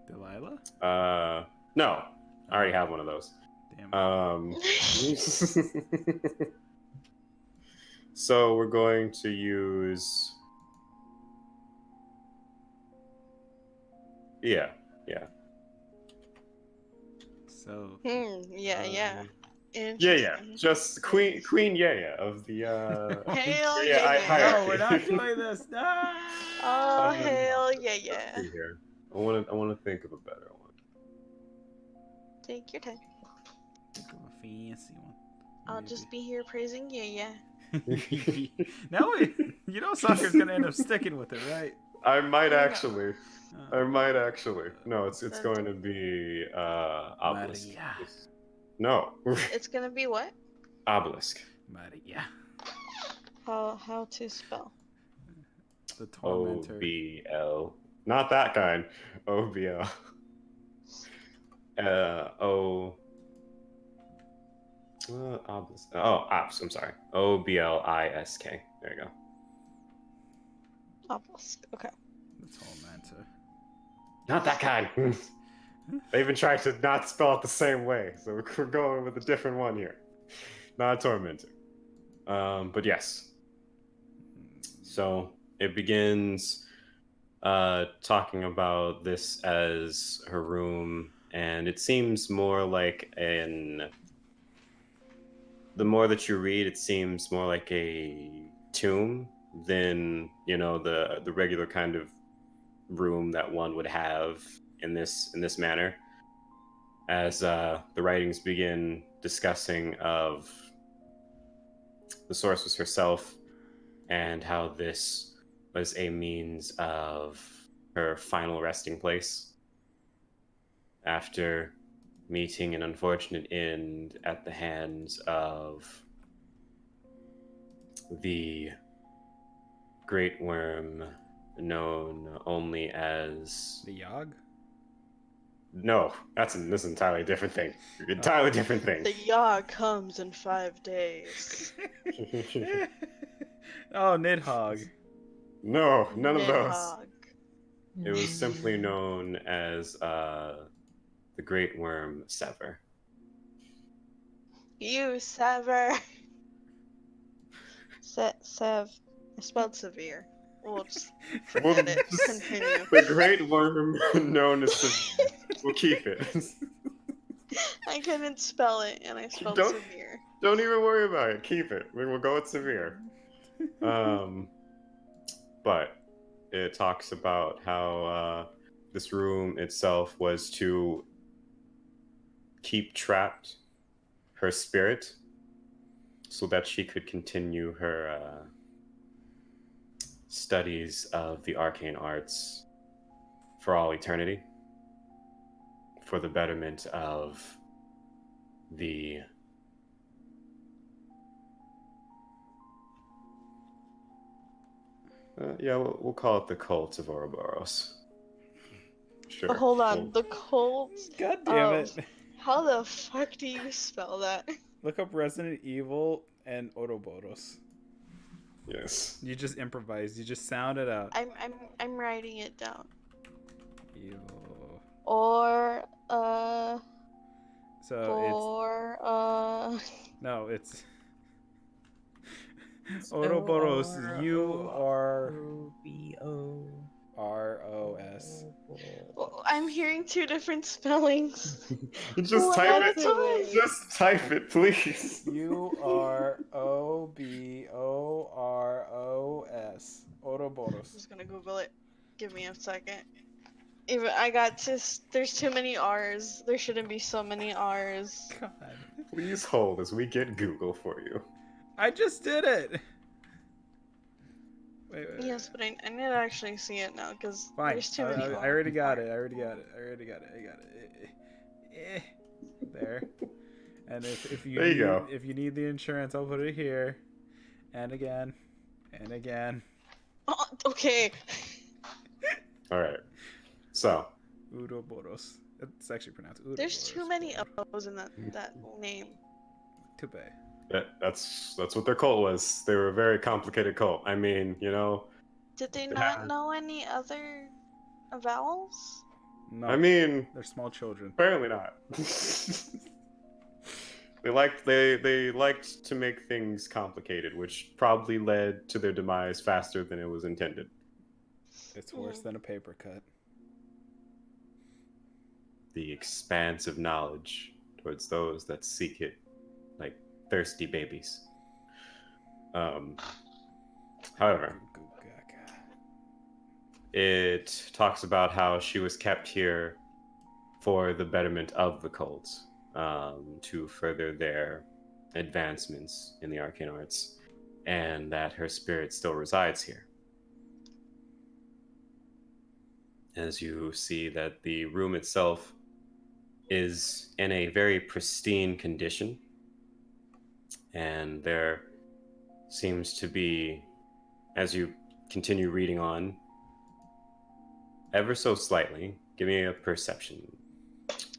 Delilah? No, I already have one of those. Damn. So we're going to use. Yeah. So. Yeah. Yeah. Just Queen Yaya of the Hail I yeah. No, we're not doing this. No. Oh, hail Let's yeah. see here. I want to think of a better one. Take your time. Think of a fancy one. I'll just be here praising yeah. Now you know Soccer's gonna end up sticking with it, right? I might No. actually. No, it's going to be obelisk. Maria. No. It's gonna be what? Obelisk. Maria. How to spell? The tormentor. OBL. Not that kind. OBL. Obelisk. Oh, ops. I'm sorry. OBLISK. There you go. Obelisk. Okay. The tormentor. Not that kind. They even tried to not spell it the same way, so we're going with a different one here. Not tormentor. But yes. So it begins talking about this as her room, and it seems more like the more that you read, it seems more like a tomb than, the regular kind of room that one would have in this manner. As the writings begin discussing of the sorceress herself and how this was a means of her final resting place after meeting an unfortunate end at the hands of the great worm known only as... The Yogg? No, this is an entirely different thing. Entirely different thing. The Yogg comes in 5 days. Oh, Nidhogg. No, none of those. Nidhogg. It was simply known as the great worm Sever. You sever. Sev. I spelled severe. We'll just forget it. Continue. The great worm known as Sever. We'll keep it. I couldn't spell it, and I spelled severe. Don't even worry about it. Keep it. We'll go with Severe. but it talks about how this room itself was to keep trapped her spirit so that she could continue her studies of the arcane arts for all eternity, for the betterment of the we'll call it the cult of Ouroboros. Sure. Hold on, the cult. God damn it. How the fuck do you spell that? Look up Resident Evil and Ouroboros. Yes. You just improvise. You just sound it out. I'm writing it down. Evil. Or So no, it's It's Ouroboros. UROROS. well, I'm hearing two different spellings. Just One type at a it. time. Just type it, please. UROBOROS. I'm Ouroboros. just gonna Google it. Give me a second. Even I got there's too many R's. There shouldn't be so many R's. God. Please hold as we get Google for you. I just did it. Wait. Yes, but I need to actually see it now because Fine. there's too many. I already got it. I got it. There. And if you There you go. if you need the insurance, I'll put it here. And again. And again. Oh, okay. All right. So, Ouroboros. It's actually pronounced Ouroboros. There's too many O's in that name. Too bad. that's what their cult was. They were a very complicated cult. I mean, Did they Yeah. not know any other vowels? No. I mean, They're small children. apparently not. they liked to make things complicated, which probably led to their demise faster than it was intended. It's worse than a paper cut. The expanse of knowledge towards those that seek it like thirsty babies. However, it talks about how she was kept here for the betterment of the cult, to further their advancements in the arcane arts, and that her spirit still resides here. As you see that the room itself is in a very pristine condition, and there seems to be, as you continue reading on, ever so slightly, give me a perception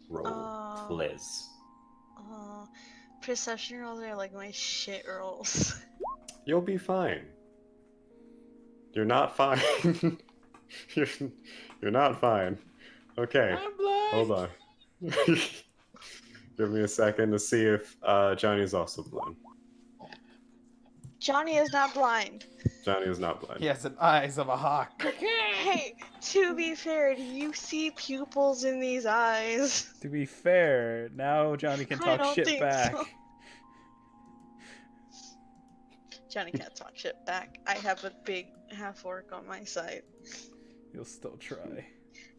roll, please. Perception rolls are like my shit rolls. You'll be fine. You're not fine. you're not fine. Okay, I'm blind. hold on. Give me a second to see if Johnny is also blind. Johnny is not blind. Johnny is not blind. He has the eyes of a hawk. Hey, to be fair, do you see pupils in these eyes? To be fair, now Johnny can I talk don't shit think back. so. Johnny can't talk shit back. I have a big half orc on my side. You'll still try.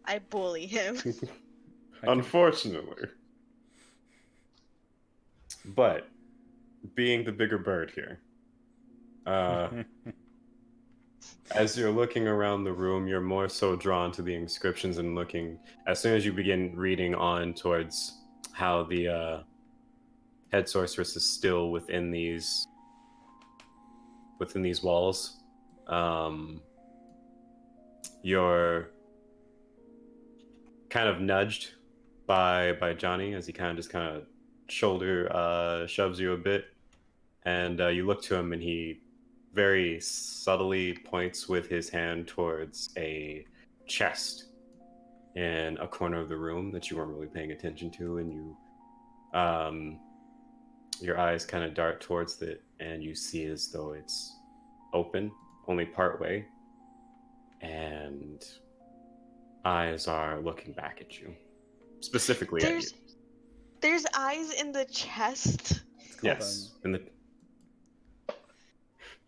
I bully him. Unfortunately. But, being the bigger bird here, as you're looking around the room, you're more so drawn to the inscriptions and looking, as soon as you begin reading on towards how the head sorceress is still within these walls, you're kind of nudged by Johnny as he kind of shoulder shoves you a bit, and you look to him and he very subtly points with his hand towards a chest in a corner of the room that you weren't really paying attention to, and you your eyes kind of dart towards it and you see as though it's open only part way, and eyes are looking back at you, specifically at you. There's eyes in the chest. Yes,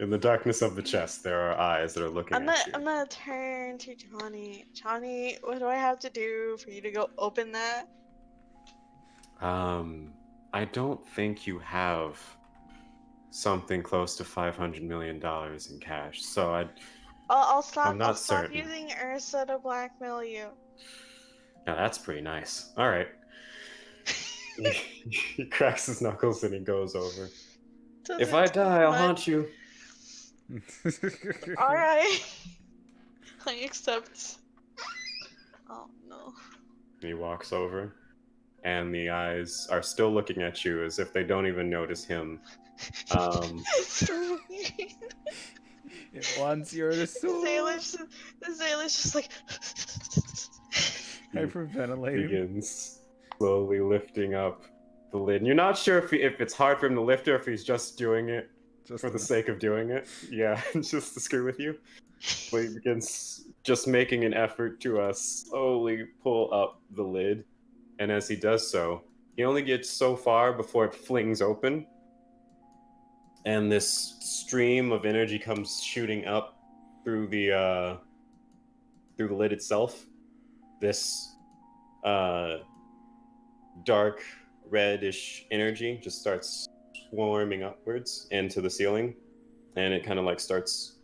In the darkness of the chest, there are eyes that are looking I'm at you. gonna turn to Johnny. Johnny, what do I have to do for you to go open that? I don't think you have something close to $500 million in cash, so I'll I'm I'll not stop certain. using Ursa to blackmail you. Now that's pretty nice. All right. He cracks his knuckles and he goes over. Does If it I take die, I'll much? haunt you. All right. I accept. Oh no. He walks over, and the eyes are still looking at you as if they don't even notice him. It wants your soul. The sailor's just like. He Hyperventilating. begins slowly lifting up the lid. And you're not sure if it's hard for him to lift or if he's just doing it Just for the enough. sake of doing it. Yeah, just to screw with you. But he begins just making an effort to slowly pull up the lid. And as he does so, he only gets so far before it flings open. And this stream of energy comes shooting up through the lid itself. This dark reddish energy just starts swarming upwards into the ceiling, and it kind of like starts,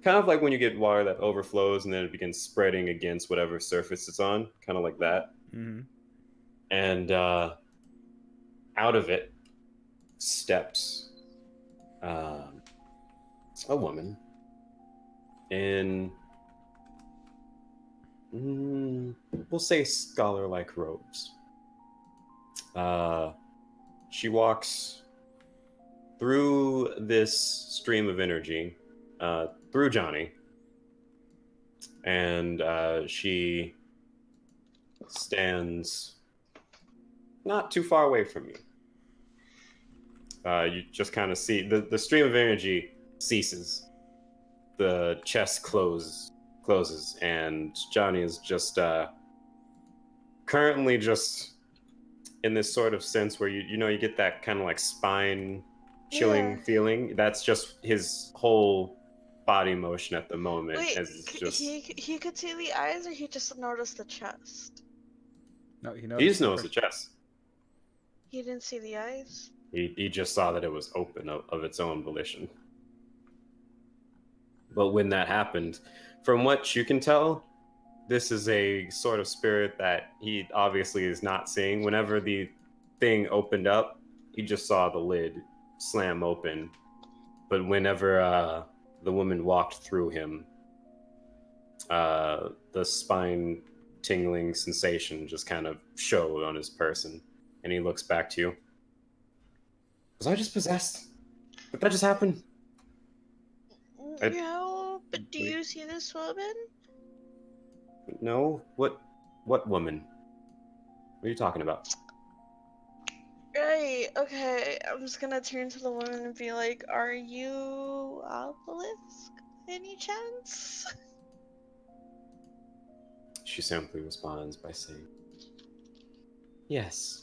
kind of like when you get water that overflows and then it begins spreading against whatever surface it's on, kind of like that. Mm-hmm. And out of it steps a woman in, we'll say, scholar-like robes. She walks through this stream of energy, through Johnny, and she stands not too far away from you. You just kind of see the stream of energy ceases. The chest closes, and Johnny is just currently just in this sort of sense where you get that kind of like spine chilling feeling. That's just his whole body motion at the moment. Wait, as it's just he could see the eyes, or he just noticed the chest? No, he just knows the chest. He didn't see the eyes. He just saw that it was open of its own volition. But when that happened, from what you can tell, this is a sort of spirit that he obviously is not seeing. Whenever the thing opened up, he just saw the lid slam open. But whenever the woman walked through him, the spine tingling sensation just kind of showed on his person. And he looks back to you. Was I just possessed? Did that just happen? No, but do you see this woman? No? What woman? What are you talking about? Right, okay. I'm just gonna turn to the woman and be like, are you Obelisk by any chance? She simply responds by saying, yes.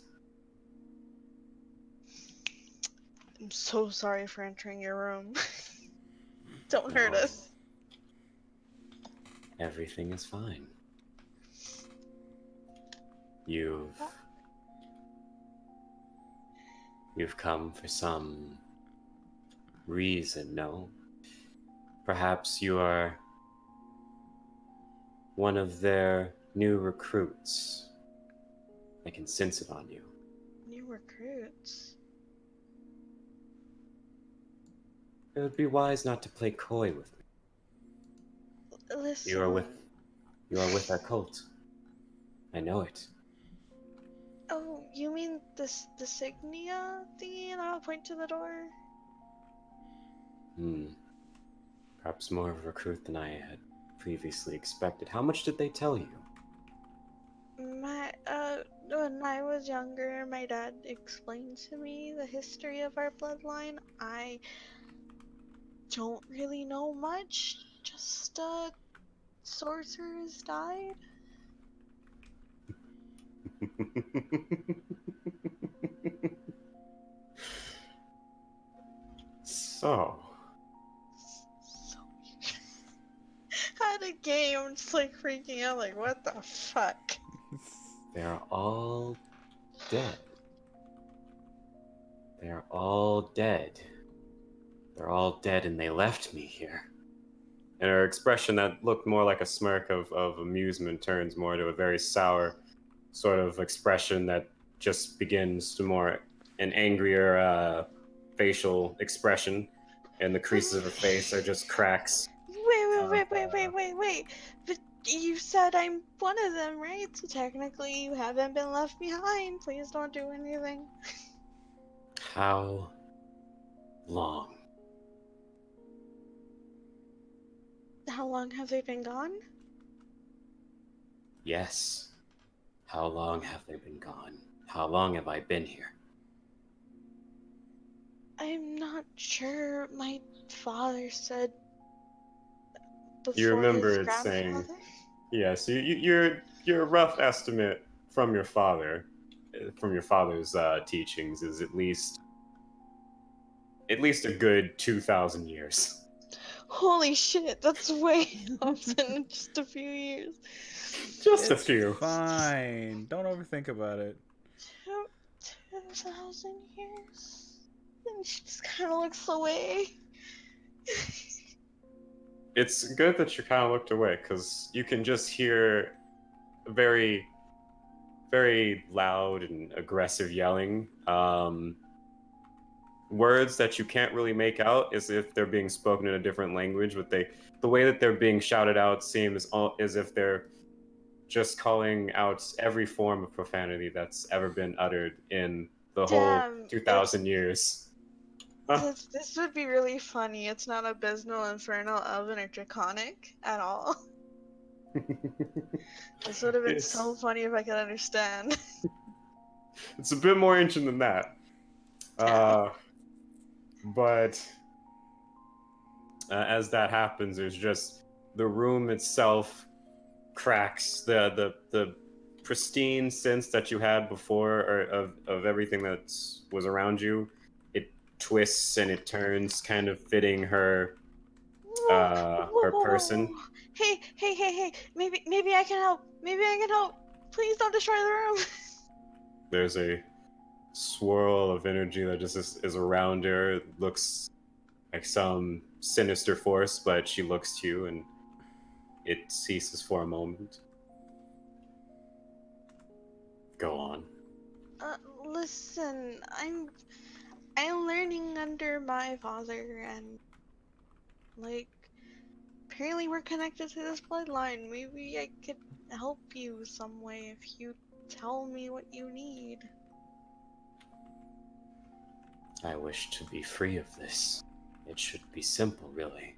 I'm so sorry for entering your room. Don't No. hurt us. Everything is fine. You've come for some reason, no? Perhaps you are one of their new recruits. I can sense it on you. New recruits? It would be wise not to play coy with me. Listen. You are with our cult. I know it. Oh, you mean the signia thingy? And I'll point to the door. Perhaps more of a recruit than I had previously expected. How much did they tell you? When I was younger, my dad explained to me the history of our bloodline. I don't really know much. Just, sorcerers died. So, at a game, I'm just like freaking out, like, what the fuck? They're all dead. They're all dead. They're all dead and they left me here. And her expression that looked more like a smirk of amusement turns more to a very sour sort of expression that just begins to more an angrier facial expression. And the creases of her face are just cracks. Wait. But you said I'm one of them, right? So technically you haven't been left behind. Please don't do anything. How long? How long have they been gone? Yes. How long have they been gone? How long have I been here? I'm not sure. My father said You before his remember it saying, grandfather. yes, your rough estimate from your father's teachings is at least a good 2,000 years. Holy shit, that's way off in just a few years. Just a It's few. fine. Don't overthink about it. 2,000 years? And she just kind of looks away. It's good that you kind of looked away, because you can just hear very, very loud and aggressive yelling. Words that you can't really make out as if they're being spoken in a different language, but the way that they're being shouted out seems as if they're just calling out every form of profanity that's ever been uttered in the whole Damn, 2,000 years. this would be really funny. It's not abysmal, infernal, elven, or draconic at all. This would have been so funny if I could understand. It's a bit more ancient than that. But as that happens, there's just the room itself cracks. The pristine sense that you had before of everything that was around you, it twists and it turns, kind of fitting her person. Hey! Maybe I can help. Please don't destroy the room. There's a swirl of energy that just is around her. It looks like some sinister force, but she looks to you and it ceases for a moment. Go on. Listen, I'm learning under my father, and like apparently we're connected to this bloodline. Maybe I could help you some way if you tell me what you need. I wish to be free of this. It should be simple, really.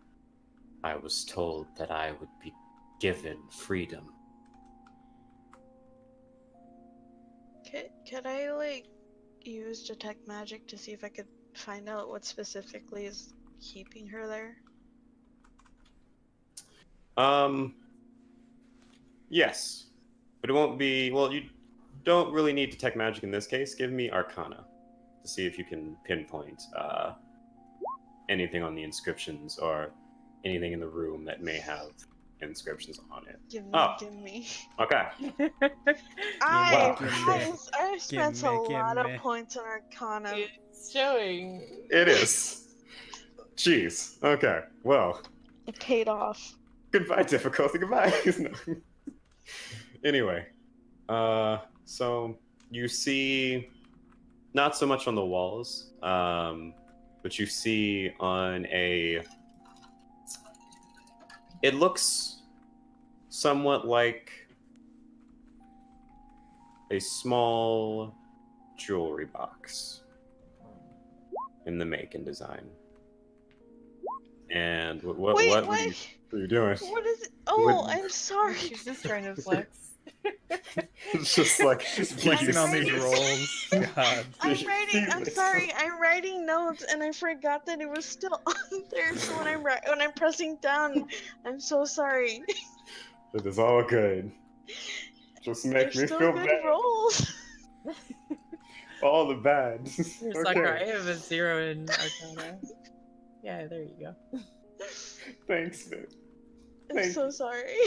I was told that I would be given freedom. Could I like use detect magic to see if I could find out what specifically is keeping her there? Yes. But it won't be, well, you don't really need detect magic in this case. Give me Arcana to see if you can pinpoint anything on the inscriptions or anything in the room that may have inscriptions on it. Give me. Okay. I spent a lot of gimme. points on Arcana. It's showing. It is. Jeez. Okay. Well. It paid off. Goodbye, difficulty. Goodbye. Anyway. So you see, not so much on the walls, but you see on it looks somewhat like a small jewelry box in the make and design. And what are you doing? What is it? Oh, I'm sorry. She's just trying to flex. It's just like Just flexing on these writing- rolls. God. I'm sorry. I'm writing notes and I forgot that it was still on there. So when I'm pressing down, I'm so sorry. It is all good. Just make me still feel good bad. rolls. All the bad. Here's Sakura. I have a 0 in Arcana. Yeah, there you go. Thanks, man. I'm Thank so you. sorry.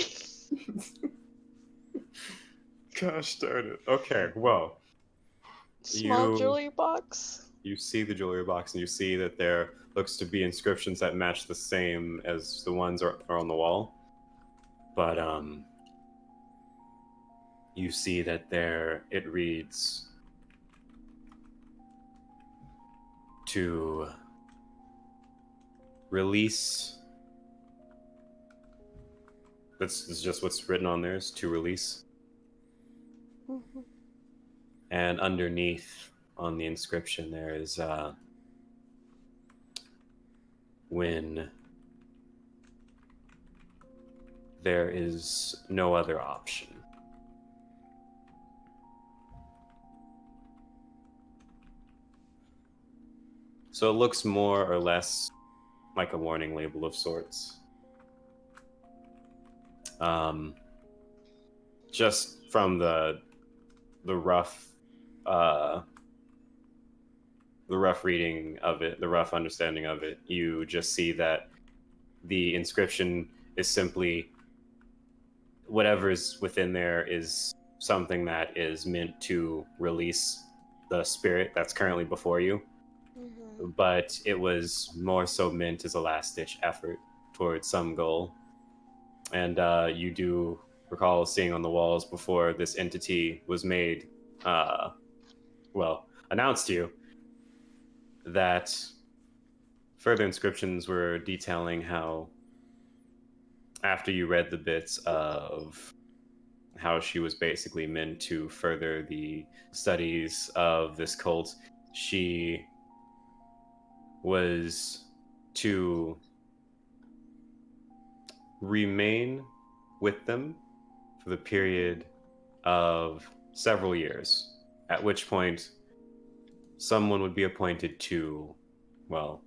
Gosh darn it. Okay, well, Small you jewelry box. you see the jewelry box and you see that there looks to be inscriptions that match the same as the ones are on the wall. But you see that there it reads to release. That's just what's written on there, is to release. Mhm. And underneath on the inscription there is when there is no other option. So it looks more or less like a warning label of sorts. Just from the rough uh, the rough reading of it, the rough understanding of it, you just see that the inscription is simply whatever's within there is something that is meant to release the spirit that's currently before you. Mhm. But it was more so meant as a last-ditch effort towards some goal. And you do recall seeing on the walls before this entity was made, announced to you, that further inscriptions were detailing how, after you read the bits of how she was basically meant to further the studies of this cult, she was to remain with them for the period of several years, at which point someone would be appointed to, well,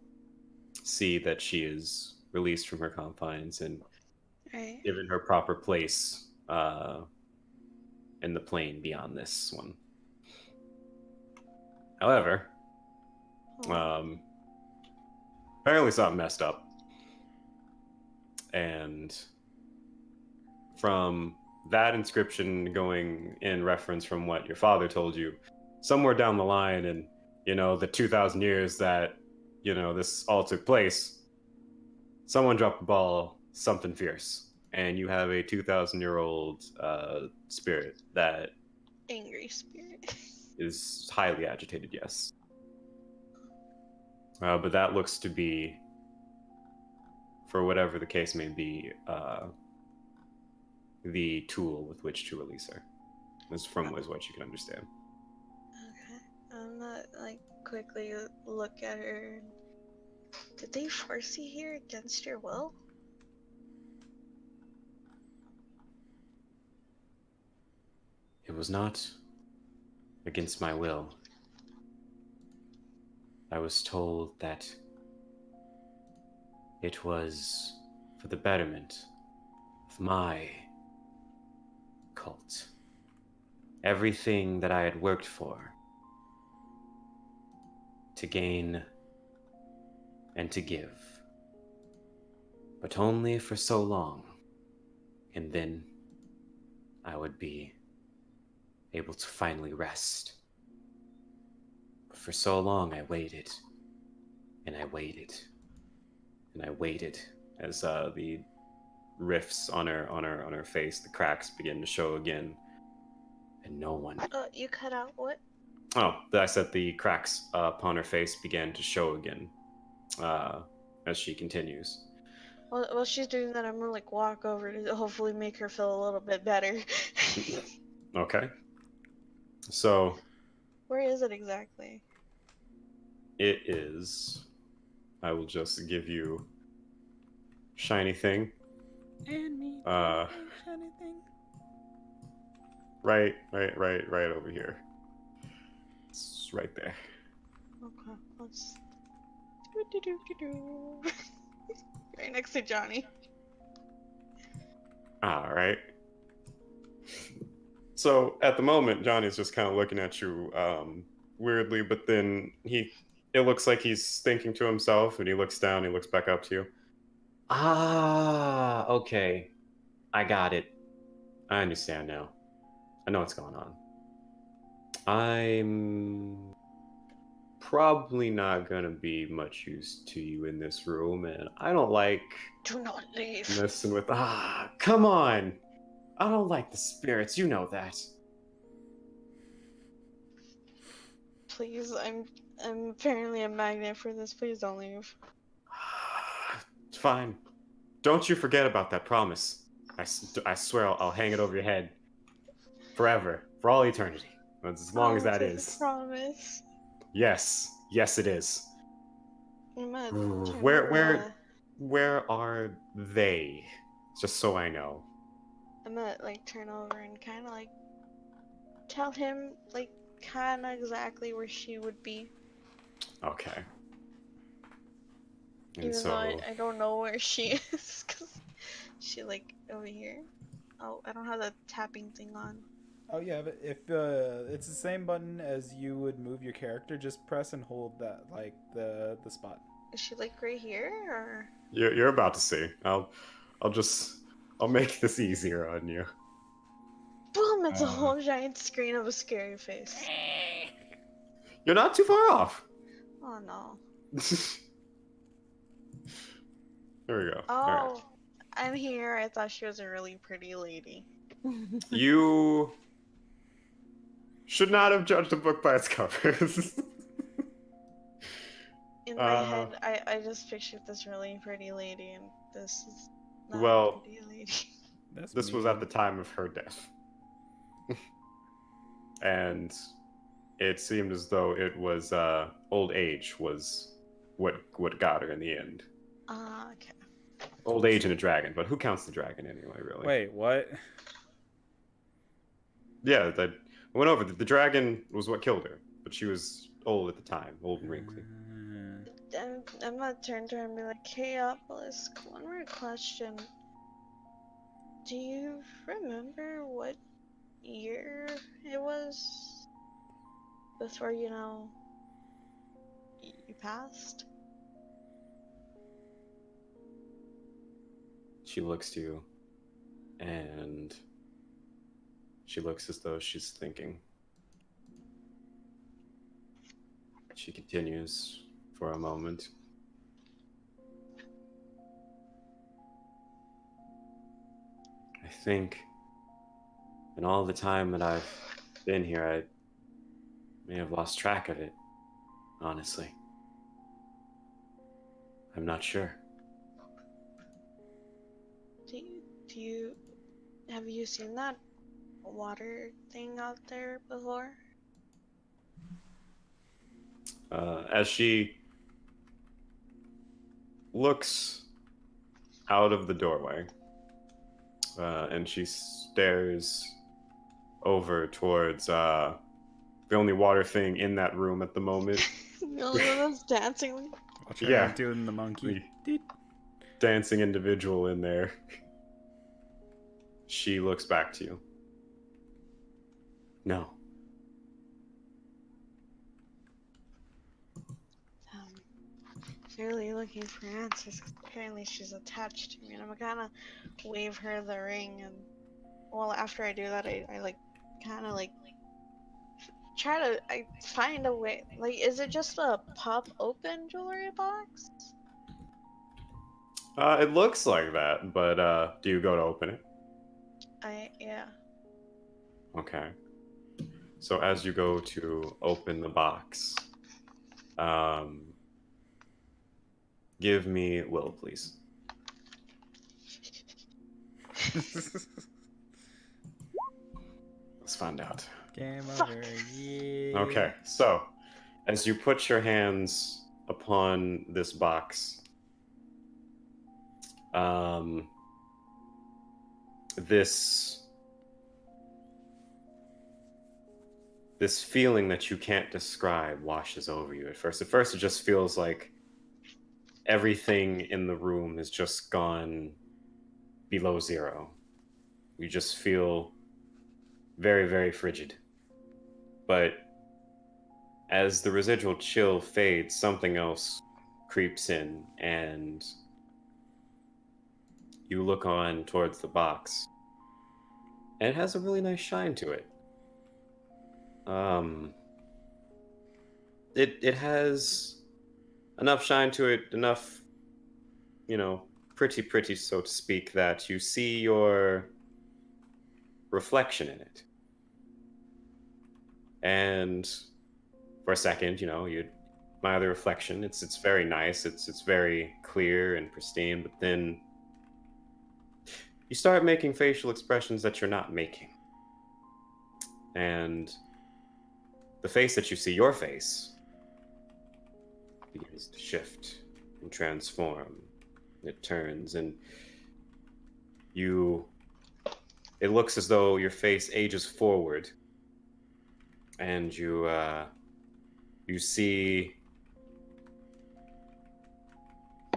see that she is released from her confines and Right. given her proper place in the plane beyond this one. However, Oh. apparently something messed up. And from that inscription going in reference from what your father told you, somewhere down the line in, the 2,000 years that, this all took place, someone dropped the ball, something fierce. And you have a 2,000-year-old spirit that Angry spirit. is highly agitated, yes. But that looks to be, for whatever the case may be, the tool with which to release her. Is what you can understand. Okay. I'm not quickly look at her. Did they force you here against your will? It was not against my will. I was told that it was for the betterment of my cult. Everything that I had worked for to gain and to give. But only for so long. And then I would be able to finally rest. But for so long I waited. And I waited. And I waited as the rifts on her face, the cracks begin to show again. And no one. You cut out what? Oh, I said the cracks upon her face began to show again as she continues. Well, while she's doing that, I'm gonna walk over to hopefully make her feel a little bit better. Okay. So Where is it exactly? it is. I will just give you shiny thing. And me. Uh, Shiny thing. right over here. It's right there. Okay, let's. Right next to Johnny. All right. So at the moment, Johnny's just kind of looking at you weirdly, but then it looks like he's thinking to himself, and he looks down, he looks back up to you. Ah, okay. I got it. I understand now. I know what's going on. I'm probably not gonna be much use to you in this room, and I don't like Do not leave. messing with. Ah, come on! I don't like the spirits. You know that. Please, I'm apparently a magnet for this. Please don't leave. Fine. Don't you forget about that promise. I swear I'll hang it over your head forever, for all eternity, as long as that It's a is. promise. Yes, yes, it is. I'm gonna Ooh, turn where are they? Just so I know. I'm gonna like turn over and kind of like tell him like kind of exactly where she would be, Okay. And even though so, I don't know where she is, cause she like over here. Oh, I don't have the tapping thing on. Oh yeah, but if it's the same button as you would move your character, just press and hold that, like the spot. Is she like right here or? you're about to see. I'll make this easier on you. Boom! It's a whole giant screen of a scary face. You're not too far off. Oh no. There we go. Oh, All right. I'm here. I thought she was a really pretty lady. You should not have judged a book by its covers. In my head, I just pictured this really pretty lady, and this is not Well, a pretty lady. this was at the time of her death. And it seemed as though it was old age was what got her in the end. Okay. Old age and a dragon, but who counts the dragon anyway, really? Wait, what? Yeah, that went over. The dragon was what killed her, but she was old at the time, old and wrinkly. I'm gonna turn to her and be like, "Hey, Obelisk, one more question. Do you remember what year it was before, you passed?" She looks to you, and she looks as though she's thinking. She continues for a moment. I think in all the time that I've been here, I may have lost track of it, honestly. I'm not sure. Have you seen that water thing out there before? As she looks out of the doorway, and she stares over towards the only water thing in that room at the moment. The only one that's dancing. Watch her Yeah. doing the monkey. The dancing individual in there. She looks back to you. No. Clearly looking for answers. 'Cause apparently she's attached to me, and I'm gonna wave her the ring. And well, after I do that, I like kind of like I find a way. Like, is it just a pop open jewelry box? It looks like that, but do you go to open it? Yeah. Okay. So as you go to open the box, give me will, please. Let's find out. Game Fuck. over. Yeah. Okay, so as you put your hands upon this box, this feeling that you can't describe washes over you at first. At first, it just feels like everything in the room has just gone below zero. You just feel very, very frigid. But as the residual chill fades, something else creeps in, and you look on towards the box, and it has a really nice shine to it. It has enough shine to it, enough, pretty, so to speak, that you see your reflection in it. And for a second, you admire the reflection. It's very nice. It's very clear and pristine. But then you start making facial expressions that you're not making, and the face that you see, your face, begins to shift and transform. It turns, and it looks as though your face ages forward, and you see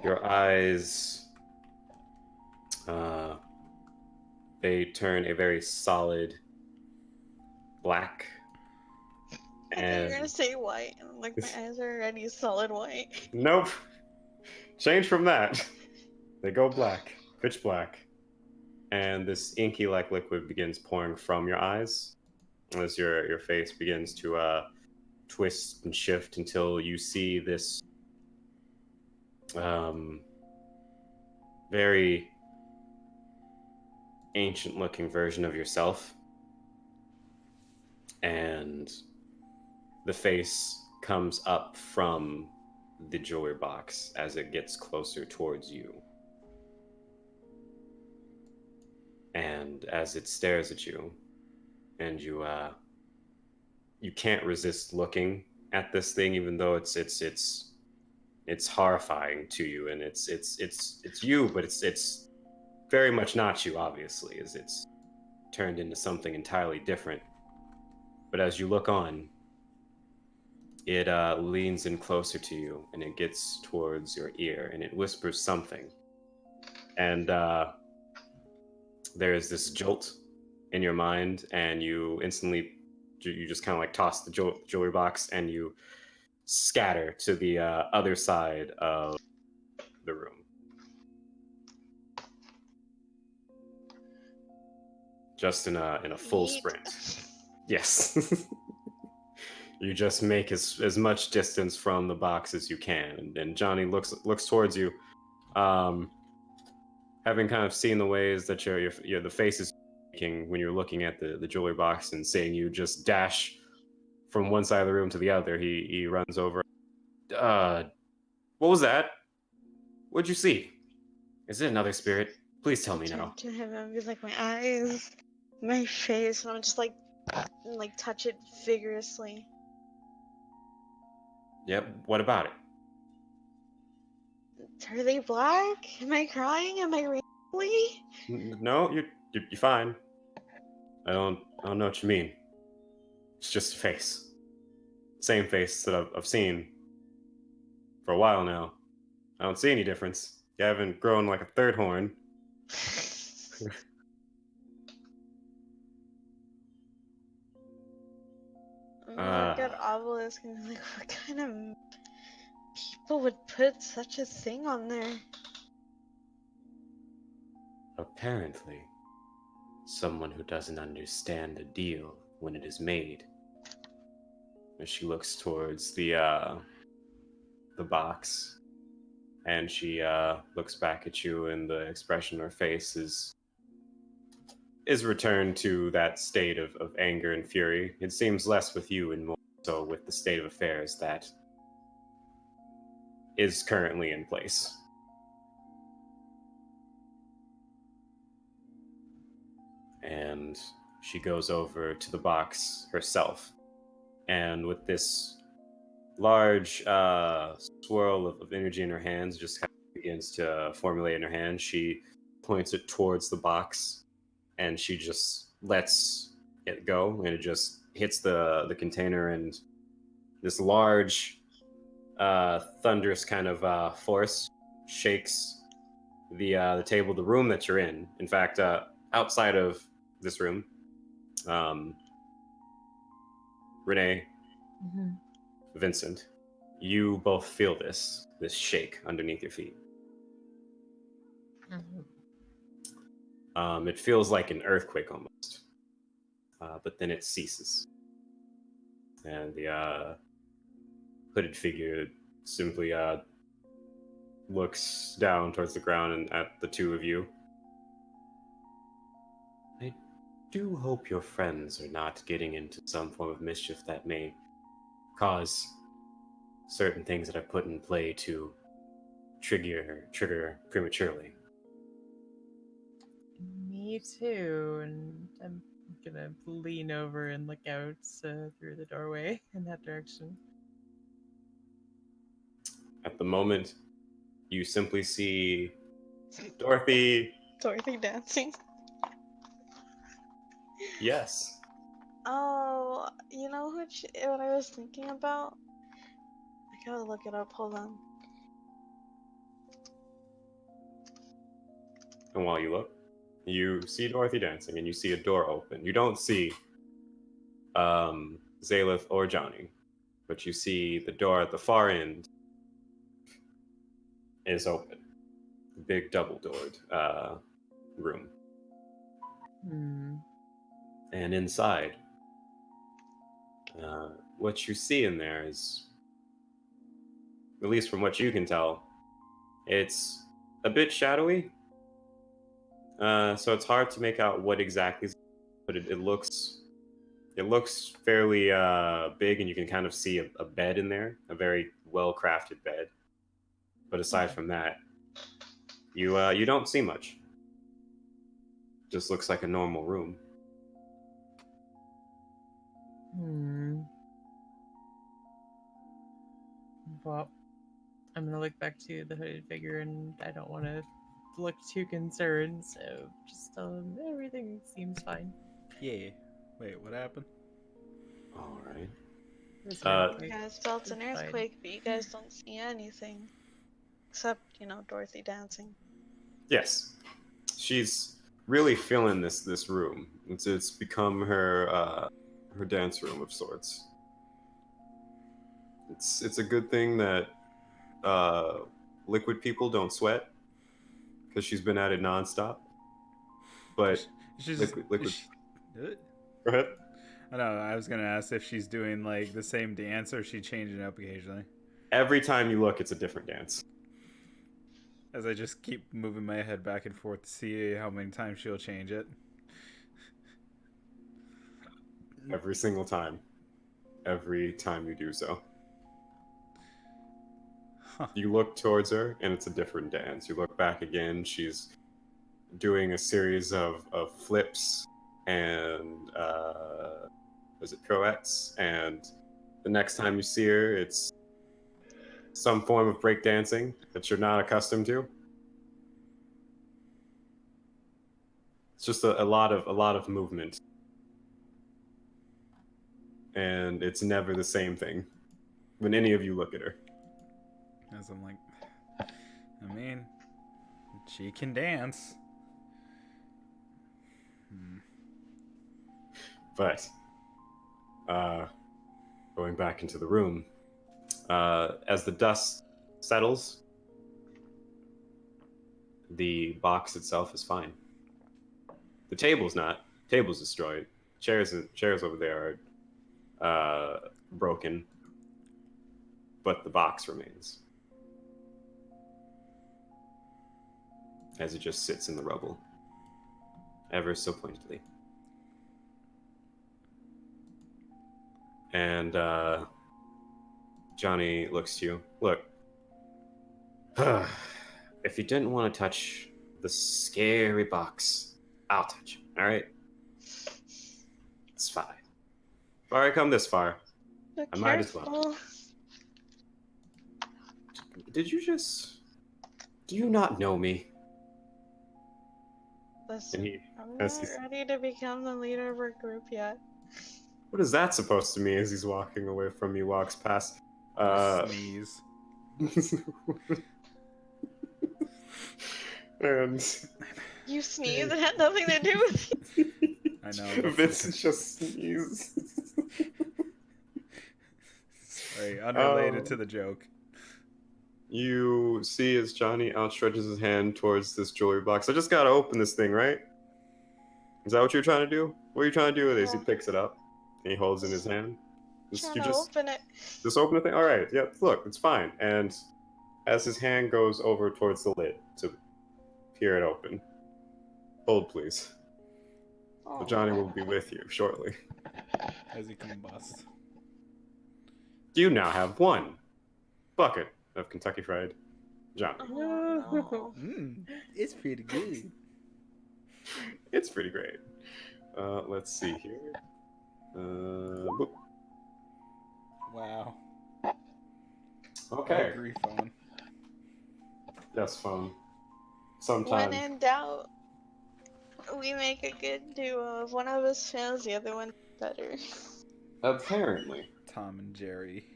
your eyes, they turn a very solid black. I thought you were gonna say white, and like my eyes are already solid white. Nope. Change from that. They go black, pitch black. And this inky-like liquid begins pouring from your eyes as your face begins to twist and shift until you see this very ancient-looking version of yourself. And the face comes up from the jewelry box as it gets closer towards you. And as it stares at you, and you can't resist looking at this thing, even though it's horrifying to you, and it's you, but it's very much not you, obviously, as it's turned into something entirely different. But as you look on, it leans in closer to you, and it gets towards your ear, and it whispers something. And there's this jolt in your mind, and you just kind of like toss the jewelry box, and you scatter to the other side of the room. Just in a full sprint. Yes. You just make as much distance from the box as you can, and Johnny looks towards you, having kind of seen the ways that the face is making when you're looking at the jewelry box, and seeing you just dash from one side of the room to the other. He runs over. What was that? What'd you see? Is it another spirit? Please tell me now. To him and be like, my eyes, my face, and I'm just like touch it vigorously. Yep. What about it? Are they black? Am I crying? Am I really? No, you're fine. I don't know what you mean. It's just a face. Same face that I've seen for a while now. I don't see any difference. You haven't grown like a third horn. Look at Obelisk and be like, what kind of people would put such a thing on there? Apparently, someone who doesn't understand the deal when it is made. As she looks towards the box, and she looks back at you, and the expression on her face is returned to that state of anger and fury. It seems less with you and more so with the state of affairs that is currently in place. And she goes over to the box herself, and with this large swirl of energy in her hands, just kind of begins to formulate in her hand. She points it towards the box, and she just lets it go, and it just hits the container, and this large thunderous kind of force shakes the table, the room that you're in. In fact, outside of this room, Renee, Vincent, you both feel this shake underneath your feet. It feels like an earthquake almost, but then it ceases, and the hooded figure simply looks down towards the ground and at the two of you. I do hope your friends are not getting into some form of mischief that may cause certain things that I've put in play to trigger prematurely. Me too. And I'm gonna lean over and look out through the doorway in that direction. At the moment, you simply see Dorothy. Dorothy dancing. Yes. Oh, you know what I was thinking about? I gotta look it up. Hold on. And while you look, you see Dorothy dancing, and you see a door open. You don't see Zalith or Johnny, but you see the door at the far end is open. Big double-doored room. Hmm. And inside, what you see in there is, at least from what you can tell, it's a bit shadowy. So it's hard to make out what exactly, but it looks fairly big, and you can kind of see a bed in there, a very well-crafted bed. But aside from that, you don't see much. Just looks like a normal room. Well, I'm gonna look back to the hooded figure, and I don't want to look too concerned, so just tell him everything seems fine. Yeah. Wait, what happened? All right. There's an You earthquake. guys felt an It's fine. earthquake, but you guys don't see anything. Except, Dorothy dancing. Yes, she's really feeling this room. It's become her dance room of sorts. It's a good thing that liquid people don't sweat, because she's been at it nonstop. But She's liquid. Is she, Go ahead. I know. I was gonna ask if she's doing like the same dance or is she changing it up occasionally. Every time you look, it's a different dance. As I just keep moving my head back and forth to see how many times she'll change it. Every single time. Every time you do so. Huh. You look towards her, and it's a different dance. You look back again, she's doing a series of flips and pirouettes, and the next time you see her, it's some form of breakdancing that you're not accustomed to. It's just a lot of movement, and it's never the same thing when any of you look at her. As I'm like, I mean, she can dance. But going back into the room, as the dust settles, the box itself is fine. The table's not. Table's destroyed. Chairs over there are broken, but the box remains, as it just sits in the rubble, ever so pointedly. And Johnny looks to you. Look, if you didn't want to touch the scary box, I'll touch it, all right? It's fine. I've already come this far. But I might as well. careful. Do you not know me? Listen, And I'm not ready to become the leader of our group yet. what is that supposed to mean? As he's walking away from you, walks past. Sneeze. And You sneeze, it had nothing to do with you. I know. Vincent just sneezed. Sorry, unrelated to the joke. You see as Johnny outstretches his hand towards this jewelry box. I just gotta open this thing, right? Is that what you're trying to do? What are you trying to do with this? He Yeah. picks it up and he holds it in his hand. Trying You to open it. just open the thing. All right. Yep. Look, it's fine. And as his hand goes over towards the lid to peer it open, hold please. Oh. Johnny will be with you shortly. As he combusts. You now have 1 bucket of Kentucky Fried Johnny. Oh, no. It's pretty good. It's pretty great. Let's see here. Boop. Wow. Okay. I agree, phone. Yes, phone. When Sometime. in doubt, we make a good duo. If one of us fails, the other one better. Apparently. Tom and Jerry.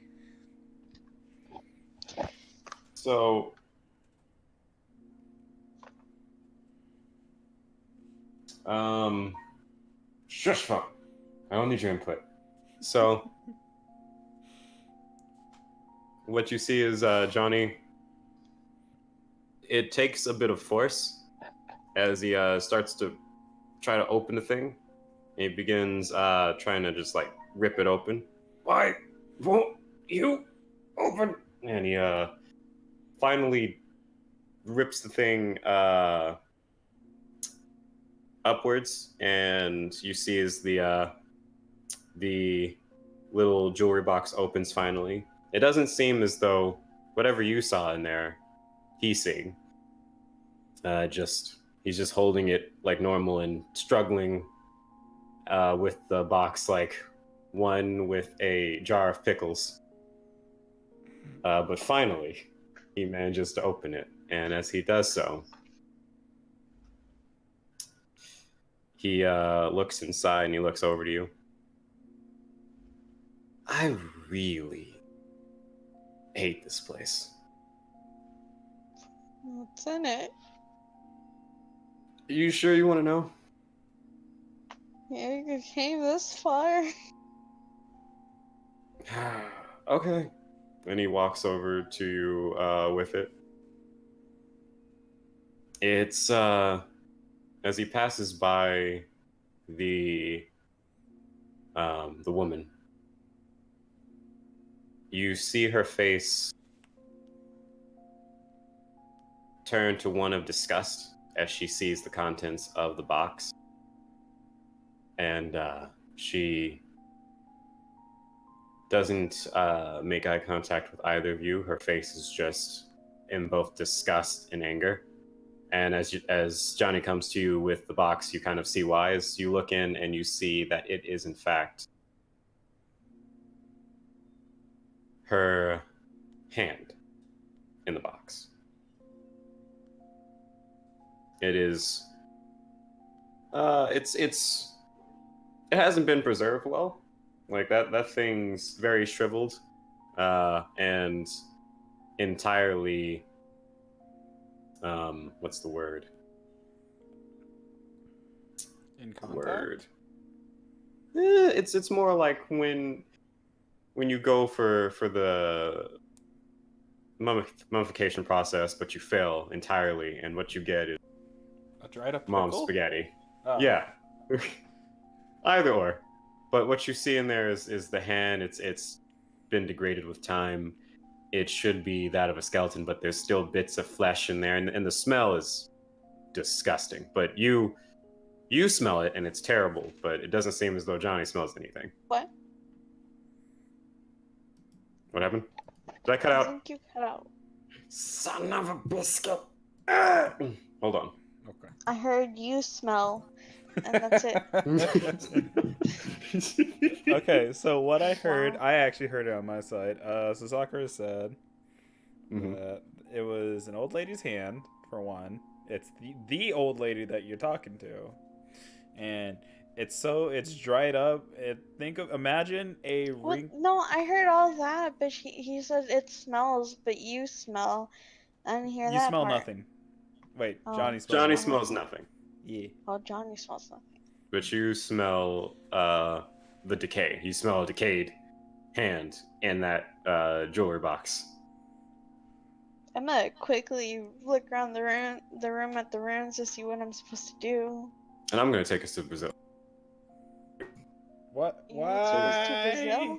So. Shush, phone. I don't need your input. So. What you see is Johnny. It takes a bit of force as he starts to try to open the thing. He begins trying to just like rip it open. Why won't you open? And he finally rips the thing upwards, and you see as the little jewelry box opens finally. It doesn't seem as though whatever you saw in there, he's seeing. He's just holding it like normal and struggling with the box like one with a jar of pickles. But finally, he manages to open it, and as he does so, he looks inside and he looks over to you. I really hate this place. What's in it? Are you sure you want to know? Yeah, you came this far. Okay. And he walks over to you with it. It's as he passes by the woman, you see her face turn to one of disgust as she sees the contents of the box. And she doesn't make eye contact with either of you. Her face is just in both disgust and anger. And as Johnny comes to you with the box, you kind of see why. As you look in and you see that it is in fact her hand in the box. It is. It hasn't been preserved well. Like that thing's very shriveled, and entirely. What's the word? In contact? Word. It's more like when you go for the mummification process, but you fail entirely, and what you get is A dried up mom's pickle? spaghetti. Oh. Yeah. Either or. But what you see in there is the hand. It's been degraded with time. It should be that of a skeleton, but there's still bits of flesh in there, and the smell is disgusting. But you smell it, and it's terrible. But it doesn't seem as though Johnny smells anything. What? What happened? Did I cut I out? think you cut out. Son of a biscuit. Ah! Hold on. Okay. I heard you smell, and that's it. Okay, so what I heard, Wow. I actually heard it on my side. So Sakura said Mhm. that it was an old lady's hand, for one. It's the old lady that you're talking to. And it's dried up. Imagine a What? ring. No, I heard all that, but he said it smells, but you smell. I didn't hear You that smell part. nothing. Wait, Oh. Johnny smells Johnny nothing. smells nothing, Yeah. Oh, Johnny smells nothing. but you smell the decay. You smell a decayed hand in that jewelry box. I'm gonna quickly look around the room at the runes to see what I'm supposed to do. And I'm going to take us to Brazil. What? You want to take us to Brazil? Why?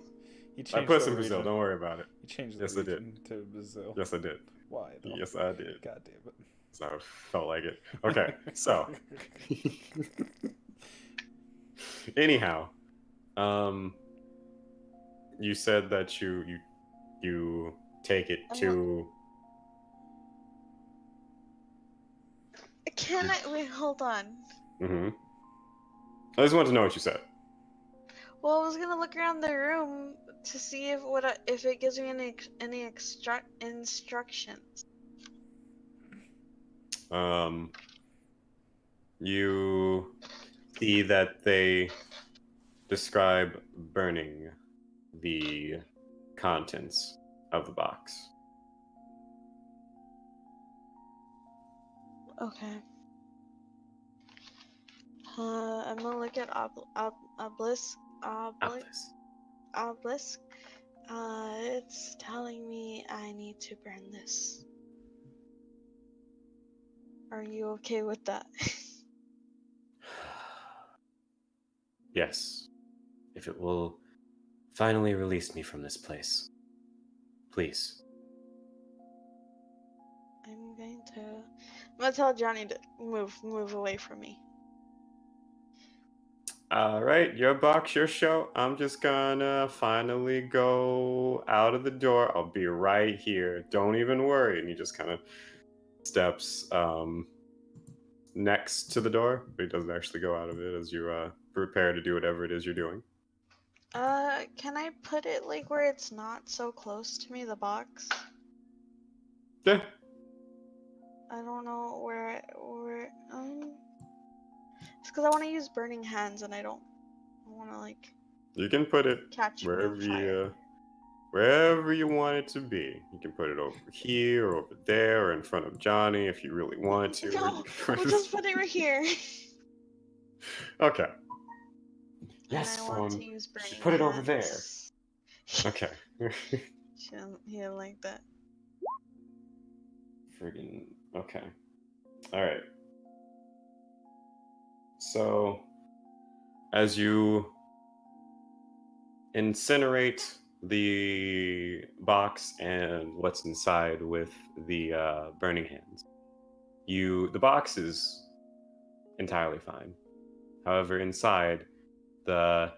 You I changed put us the in Brazil. region. Don't worry about it. You changed the Yes, I did. region to Brazil. Yes, I did. Why though? Yes, I did. God damn it. So I felt like it. Okay, so. Anyhow, you said that you take it to. Can I wait? Hold on. Mm-hmm. I just wanted to know what you said. Well, I was gonna look around the room to see if it gives me any instructions. You see that they describe burning the contents of the box. Okay. I'm gonna look at obelisk. Obelisk. It's telling me I need to burn this. Are you okay with that? Yes, if it will finally release me from this place. Please. I'm gonna tell Johnny to move away from me. All right, your box, your show. I'm just gonna finally go out of the door. I'll be right here. Don't even worry. And he just kind of steps next to the door, but he doesn't actually go out of it as you prepare to do whatever it is you're doing. Can I put it like where it's not so close to me, the box? Yeah. I don't know where it's because I want to use burning hands and I want to like You can put it catch me wherever on fire. wherever you want it to be. You can put it over here, or over there, or in front of Johnny if you really want to. No, we'll just put it right here. Okay. And Yes, I want phone. to use burning Put it over there. hands. Okay. He didn't like that. Friggin' okay. All right. So, as you incinerate the box and what's inside with the burning hands, the box is entirely fine. However, inside, the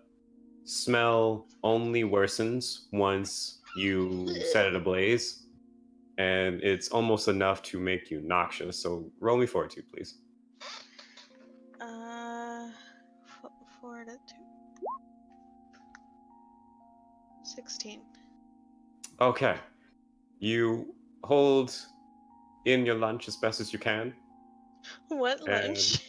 smell only worsens once you set it ablaze, and it's almost enough to make you noxious. So roll me fortitude, please. 4 to 2. 16. Okay. You hold in your lunch as best as you can. What lunch?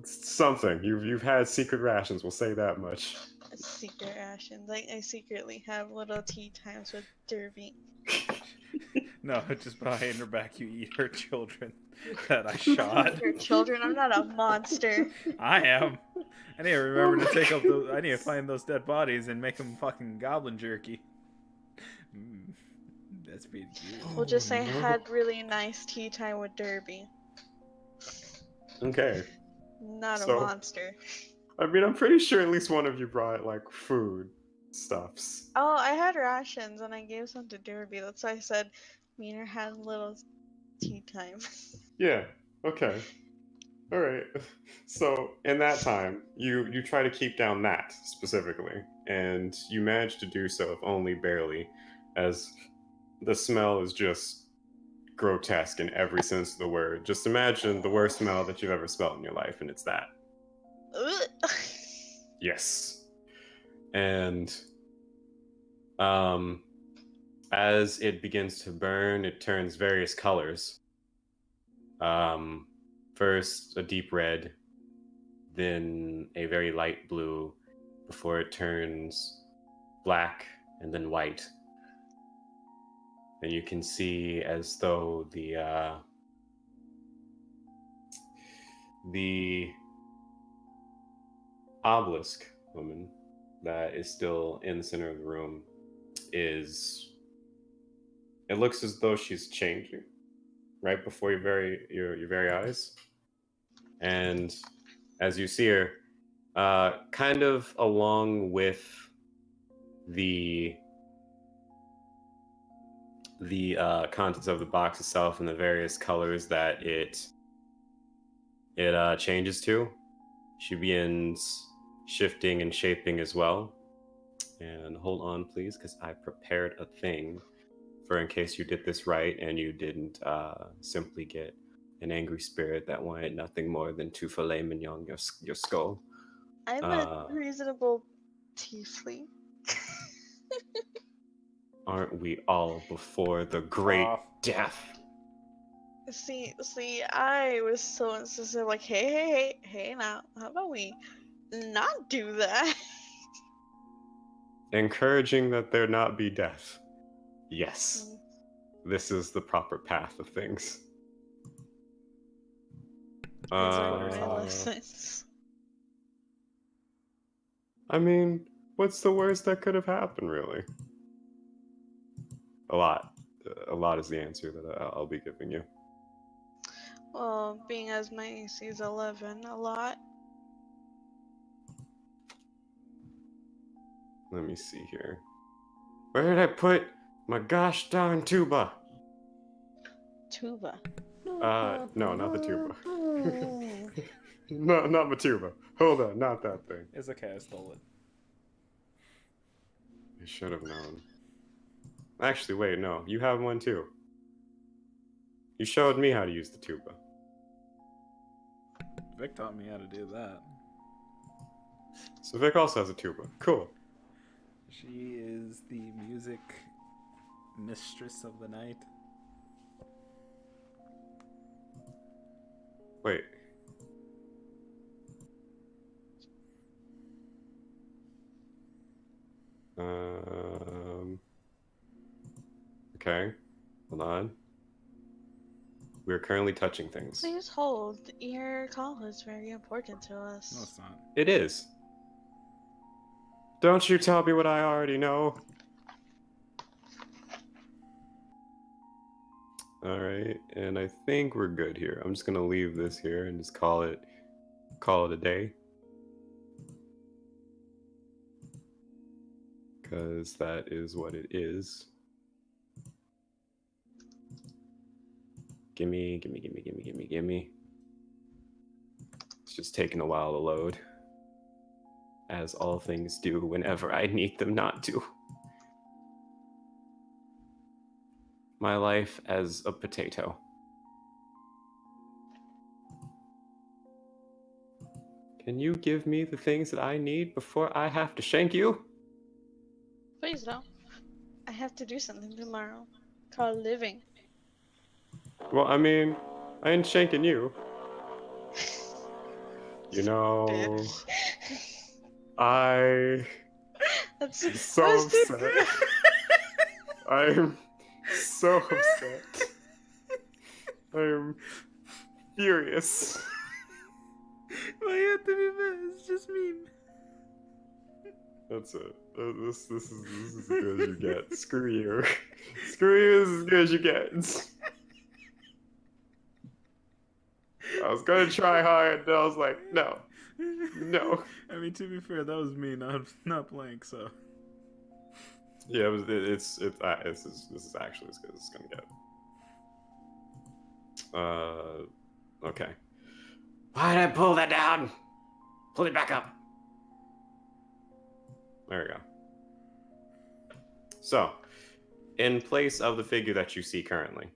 Something. You've had secret rations, we'll say that much. Secret rations. I secretly have little tea times with Derby. No, just behind her back, you eat her children that I shot. Your children? I'm not a monster. I am. I need to remember to take up those. I need to find those dead bodies and make them fucking goblin jerky. That's pretty good. We'll just say I had really nice tea time with Derby. Okay. Not a So- monster. I mean, I'm pretty sure at least one of you brought, like, food stuffs. Oh, I had rations and I gave some to Derby. That's why I said me and her had a little tea time. Yeah, okay. All right. So, in that time, you try to keep down that specifically, and you manage to do so, if only barely, as the smell is just grotesque in every sense of the word. Just imagine the worst smell that you've ever smelled in your life, and it's that. Yes. And as it begins to burn, it turns various colors. First a deep red, then a very light blue, before it turns black and then white. And you can see as though the obelisk woman that is still in the center of the room it looks as though she's changing. right before your very eyes. And as you see her, kind of along with the contents of the box itself and the various colors that it changes to, she begins shifting and shaping as well. And hold on, please, because I prepared a thing for in case you did this right and you didn't simply get an angry spirit that wanted nothing more than to filet mignon your skull. I'm a reasonable tiefling. Aren't we all before the great death? See, I was so insistent, like, hey, now, how about we not do that? Encouraging that there not be death. Yes. This is the proper path of things. These are my lessons. I mean, what's the worst that could have happened, really? A lot. A lot is the answer that I'll be giving you. Well, being as my AC is 11, a lot. Let me see here. Where did I put my gosh darn tuba? Tuba. No, not the tuba. No, not my tuba. Hold on, not that thing. It's okay, I stole it. I should have known. Actually, wait, no. You have one too. You showed me how to use the tuba. Vic taught me how to do that. So Vic also has a tuba. Cool. She is the music mistress of the night. Wait. Okay. Hold on. We're currently touching things. Please hold. Your call is very important to us. No, it's not. It is. Don't you tell me what I already know. All right, and I think we're good here. I'm just gonna leave this here and just call it a day. Because that is what it is. Gimme. It's just taking a while to load. As all things do whenever I need them not to. My life as a potato. Can you give me the things that I need before I have to shank you? Please don't. I have to do something tomorrow. Called living. Well, I mean, I ain't shanking you. You know, Bitch. That's so upset. I'm so upset. I'm furious. Why you have to be mad? It's just mean. That's it. This is as good as you get. Screw you. Screw you is as good as you get. I was gonna try hard, and I was like, no. I mean, to be fair, that was me, not Blank. So. Yeah, this is actually as good as it's gonna get. Okay. Why did I pull that down? Pull it back up. There we go. So, in place of the figure that you see currently,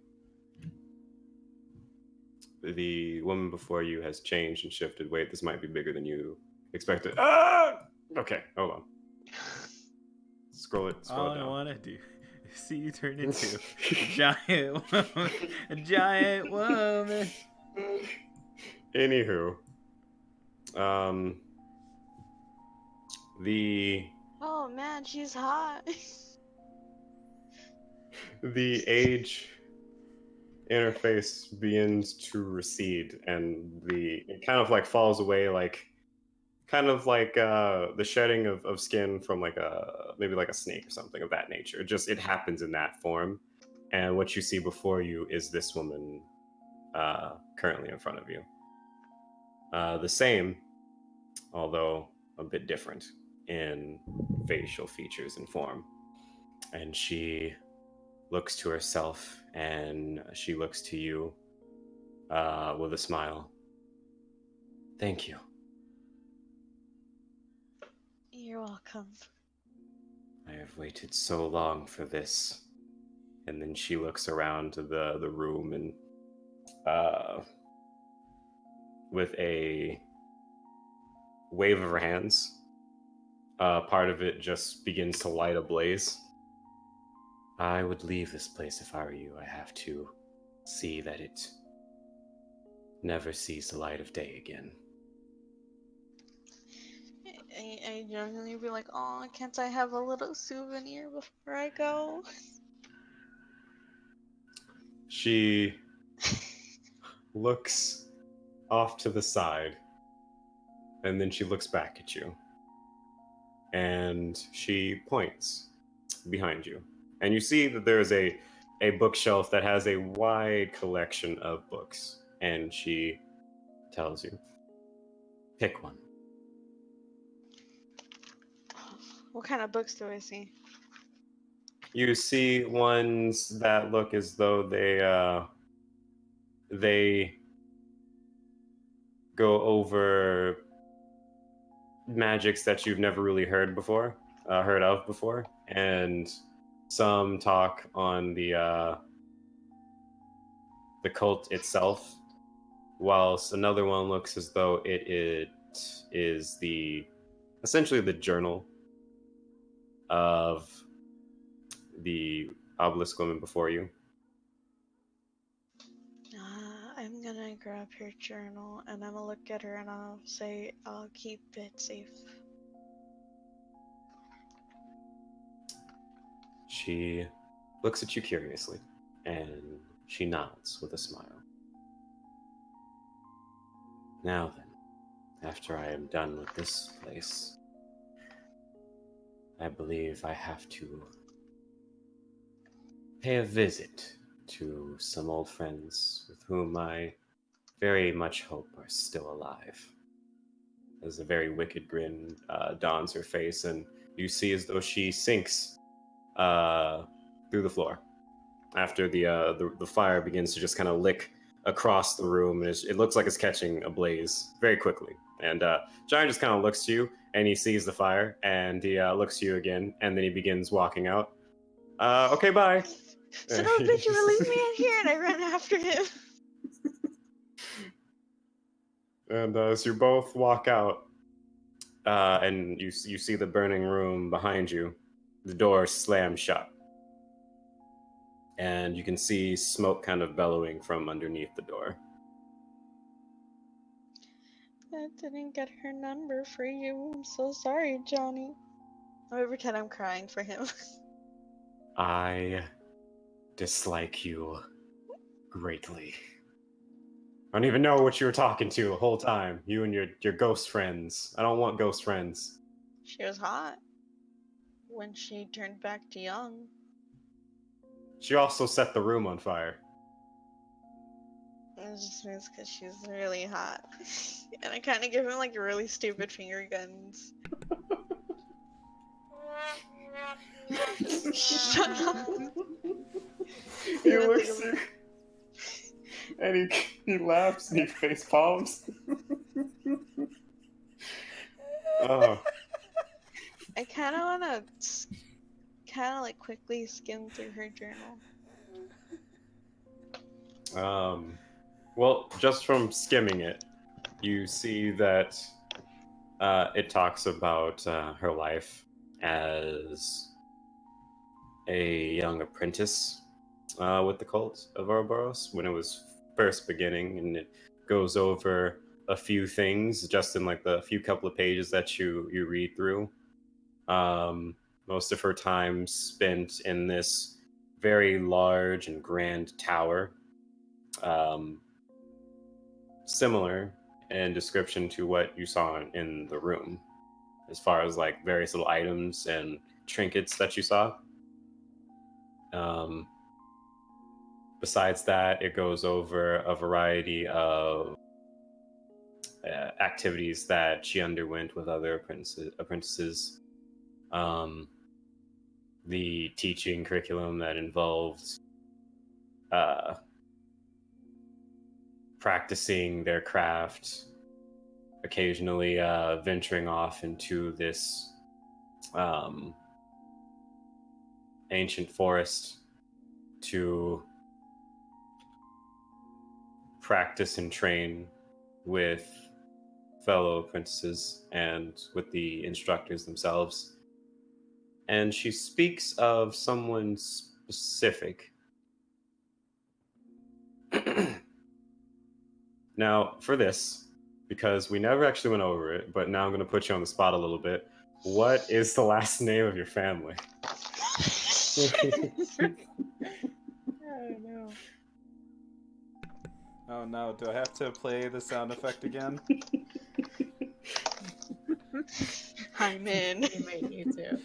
the woman before you has changed and shifted. Wait, this might be bigger than you expected. Ah! Okay, hold on. Scroll it down. All I want to do is see you turn into a giant woman. Anywho, the Oh man, she's hot. the age interface begins to recede, and it kind of like falls away, like kind of like the shedding of skin from like maybe like a snake or something of that nature. It happens in that form, and what you see before you is this woman currently in front of you. The same, although a bit different in facial features and form. And she looks to herself and she looks to you with a smile. Thank you. You're welcome. I have waited so long for this. And then she looks around the room and with a wave of her hands, part of it just begins to light ablaze. I would leave this place if I were you. I have to see that it never sees the light of day again. I generally be like, oh, can't I have a little souvenir before I go? She looks off to the side, and then she looks back at you. And she points behind you. And you see that there is a bookshelf that has a wide collection of books. And she tells you, pick one. What kind of books do I see? You see ones that look as though they go over magics that you've never really heard of before, and some talk on the cult itself, whilst another one looks as though it is essentially the journal of the obelisk woman before you. I'm gonna grab her journal and I'm gonna look at her and I'll say, I'll keep it safe. She looks at you curiously, and she nods with a smile. Now then, after I am done with this place, I believe I have to pay a visit to some old friends with whom I very much hope are still alive. As a very wicked grin dawns her face, and you see as though she sinks through the floor after the fire begins to just kind of lick across the room, and it looks like it's catching a blaze very quickly. And Giant just kind of looks to you, and he sees the fire, and he looks to you again, and then he begins walking out. Okay, bye. Son of a bitch, you leave me in here, and I ran after him. And as you both walk out, and you see the burning room behind you, the door slams shut. And you can see smoke kind of bellowing from underneath the door. I didn't get her number for you. I'm so sorry, Johnny. I'm gonna pretend I'm crying for him. I dislike you greatly. I don't even know what you were talking to the whole time. You and your ghost friends. I don't want ghost friends. She was hot when she turned back to young. She also set the room on fire. It just means because she's really hot. And I kind of give him like really stupid finger guns. Shut up. He looks at you, and he laughs and he face palms. Oh. I kind of want to like quickly skim through her journal. Well, just from skimming it, you see that it talks about her life as a young apprentice with the cult of Ouroboros when it was first beginning, and it goes over a few things just in like the few couple of pages that you read through. Most of her time spent in this very large and grand tower, similar in description to what you saw in the room, as far as like various little items and trinkets that you saw. besides that, it goes over a variety of activities that she underwent with other apprentices. The teaching curriculum that involved uh, practicing their craft, occasionally venturing off into this ancient forest to practice and train with fellow apprentices and with the instructors themselves. And she speaks of someone specific. Now, for this, because we never actually went over it, but now I'm going to put you on the spot a little bit. What is the last name of your family? Oh no. Oh no, do I have to play the sound effect again? I'm in. You might need to.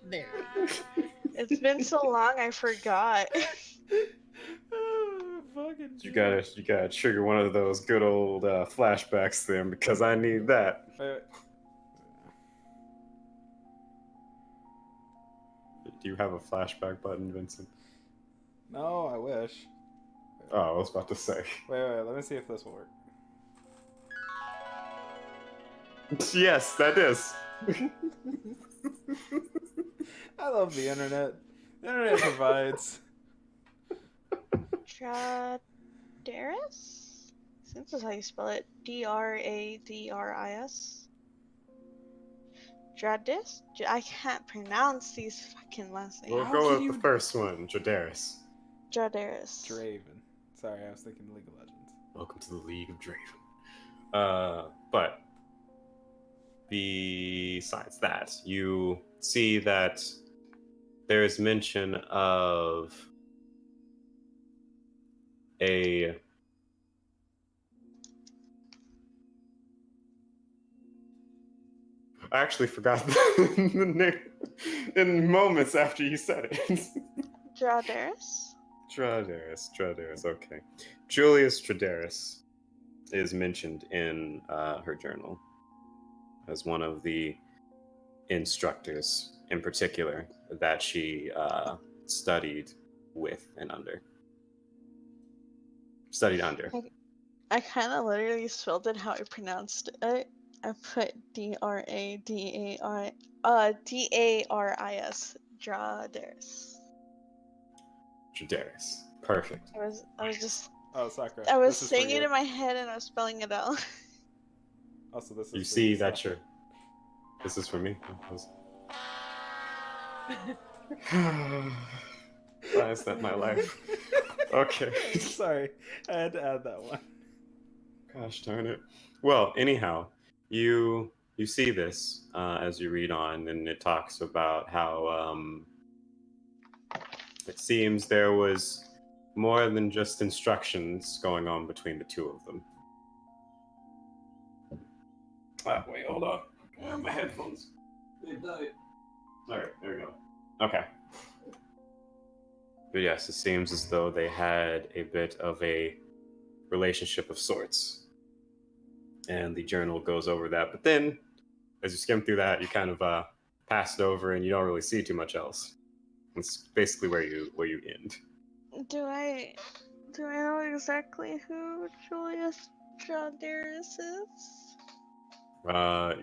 There. It's been so long, I forgot. Oh, fucking You gotta trigger one of those good old flashbacks then, because I need that. Wait. Do you have a flashback button, Vincent? No, I wish. Oh, I was about to say. Wait, let me see if this will work. Yes, that is. I love the internet. The internet provides. Dradaris? I think that's how you spell it. Dradris. Dradis? I can't pronounce these fucking last names. We'll How go can with you- the first one, Dradaris. Dradaris. Draven. Sorry, I was thinking League of Legends. Welcome to the League of Draven. But besides that, you see that there is mention of a I actually forgot the name in moments after you said it. Dradaris? Dradaris, okay. Julius Dradaris is mentioned in her journal as one of the instructors in particular that she studied with and under. Studied under. I kind of literally spelled it how I pronounced it. I put Dradaris. Dradaris. Dradaris. Perfect. I was just Oh, Sakura. I was this is for saying it you. in my head and I was spelling it out. Also, this is You for see you, that Sakura. This is for me. Why is that my life? Okay. Sorry, I had to add that one. Gosh darn it. Well, anyhow, you see this as you read on, and it talks about how it seems there was more than just instructions going on between the two of them. Wait, hold on. I have my headphones. They died. Alright, there we go. Okay. But yes, it seems as though they had a bit of a relationship of sorts. And the journal goes over that. But then, as you skim through that, you kind of pass it over and you don't really see too much else. It's basically where you end. Do I know exactly who Julius Dradaris is?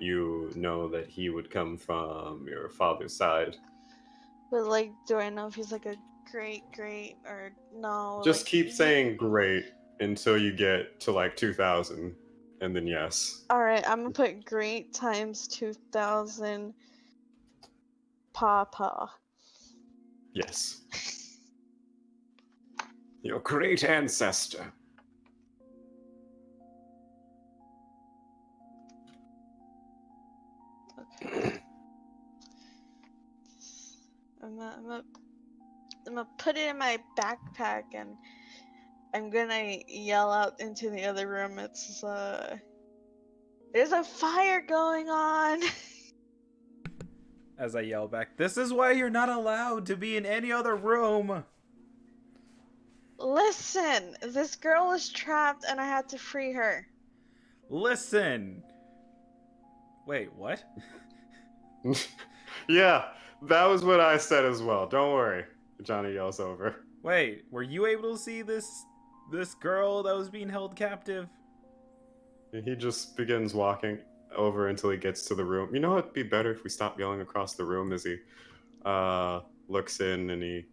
You know that he would come from your father's side. But like, do I know if he's like a great or no? Just like, keep saying great until you get to like 2000, and then yes. Alright, I'm gonna put great times 2000 Papa. Yes. Your great ancestor. Okay. I'm gonna put it in my backpack and I'm gonna yell out into the other room. It's there's a fire going on. As I yell back, "This is why you're not allowed to be in any other room." Listen, this girl is trapped and I had to free her. Listen. Wait, what? Yeah, that was what I said as well. Don't worry. Johnny yells over. Wait, were you able to see this girl that was being held captive? He just begins walking over until he gets to the room. You know what would be better if we stopped yelling across the room as he looks in and he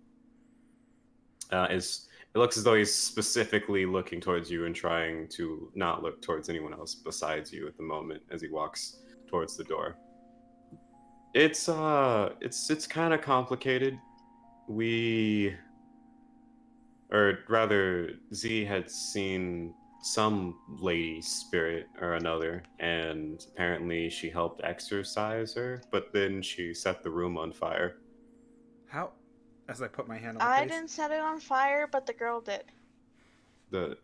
is. It looks as though he's specifically looking towards you and trying to not look towards anyone else besides you at the moment as he walks towards the door. It's kind of complicated. Or rather, Z had seen some lady spirit or another, and apparently she helped exorcise her, but then she set the room on fire. How? As I put my hand on the I face. didn't set it on fire, but the girl did.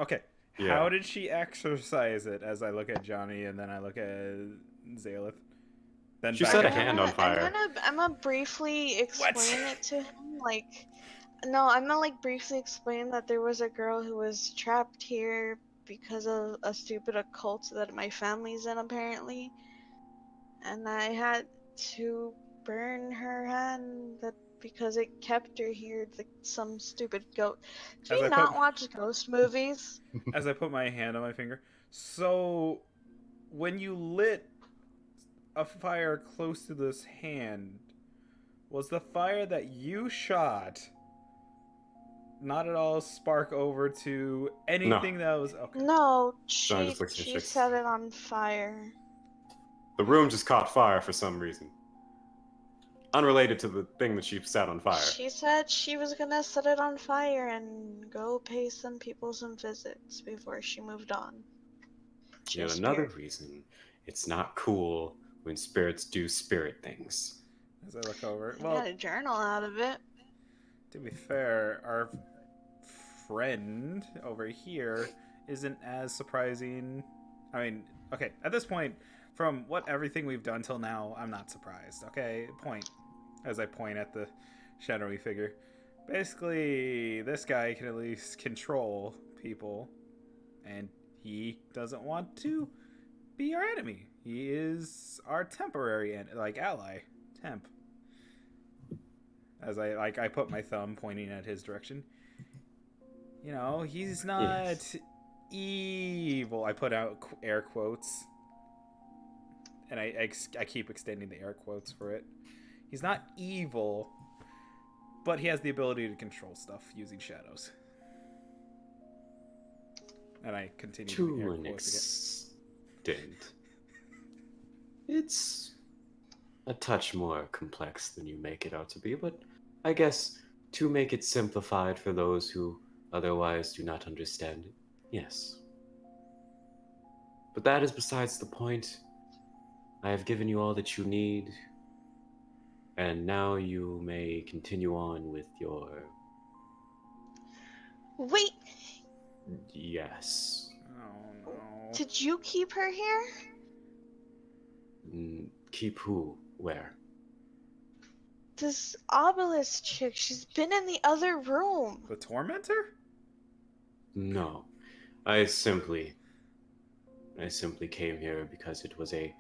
Okay. Yeah. How did she exercise it? As I look at Johnny and then I look at Zaleth. Then She back set a at him. hand on fire. I'm gonna briefly explain it to him. I'm gonna briefly explain that there was a girl who was trapped here because of a stupid occult that my family's in apparently, and I had to burn her hand because it kept her here like some stupid goat. Do As you I not put- watch ghost movies? As I put my hand on my finger. So, when you lit a fire close to this hand, was the fire that you shot not at all spark over to anything that was okay? No, John she just looks at she Shix. set it on fire. The room just caught fire for some reason. Unrelated to the thing that she set on fire. She said she was gonna set it on fire and go pay some people some visits before she moved on. Yet another reason it's not cool when spirits do spirit things. As I look over. I Well, got a journal out of it. to be fair, our friend over here isn't as surprising. I mean, okay, at this point, from what everything we've done till now, I'm not surprised. Okay, point. As I point at the shadowy figure. Basically, this guy can at least control people, and he doesn't want to be our enemy. He is our temporary ally, temp. As I put my thumb pointing at his direction. You know, he's not evil. I put out air quotes. And I keep extending the air quotes for it. He's not evil, but he has the ability to control stuff using shadows. And I continue to To an extent. It's a touch more complex than you make it out to be, but I guess to make it simplified for those who otherwise do not understand it, yes. But that is besides the point. I have given you all that you need, and now you may continue on with your... Wait, Yes. Oh no. did you keep her here? Keep who? Where? This obelisk chick, she's been in the other room. The tormentor? No. I simply came here because it was a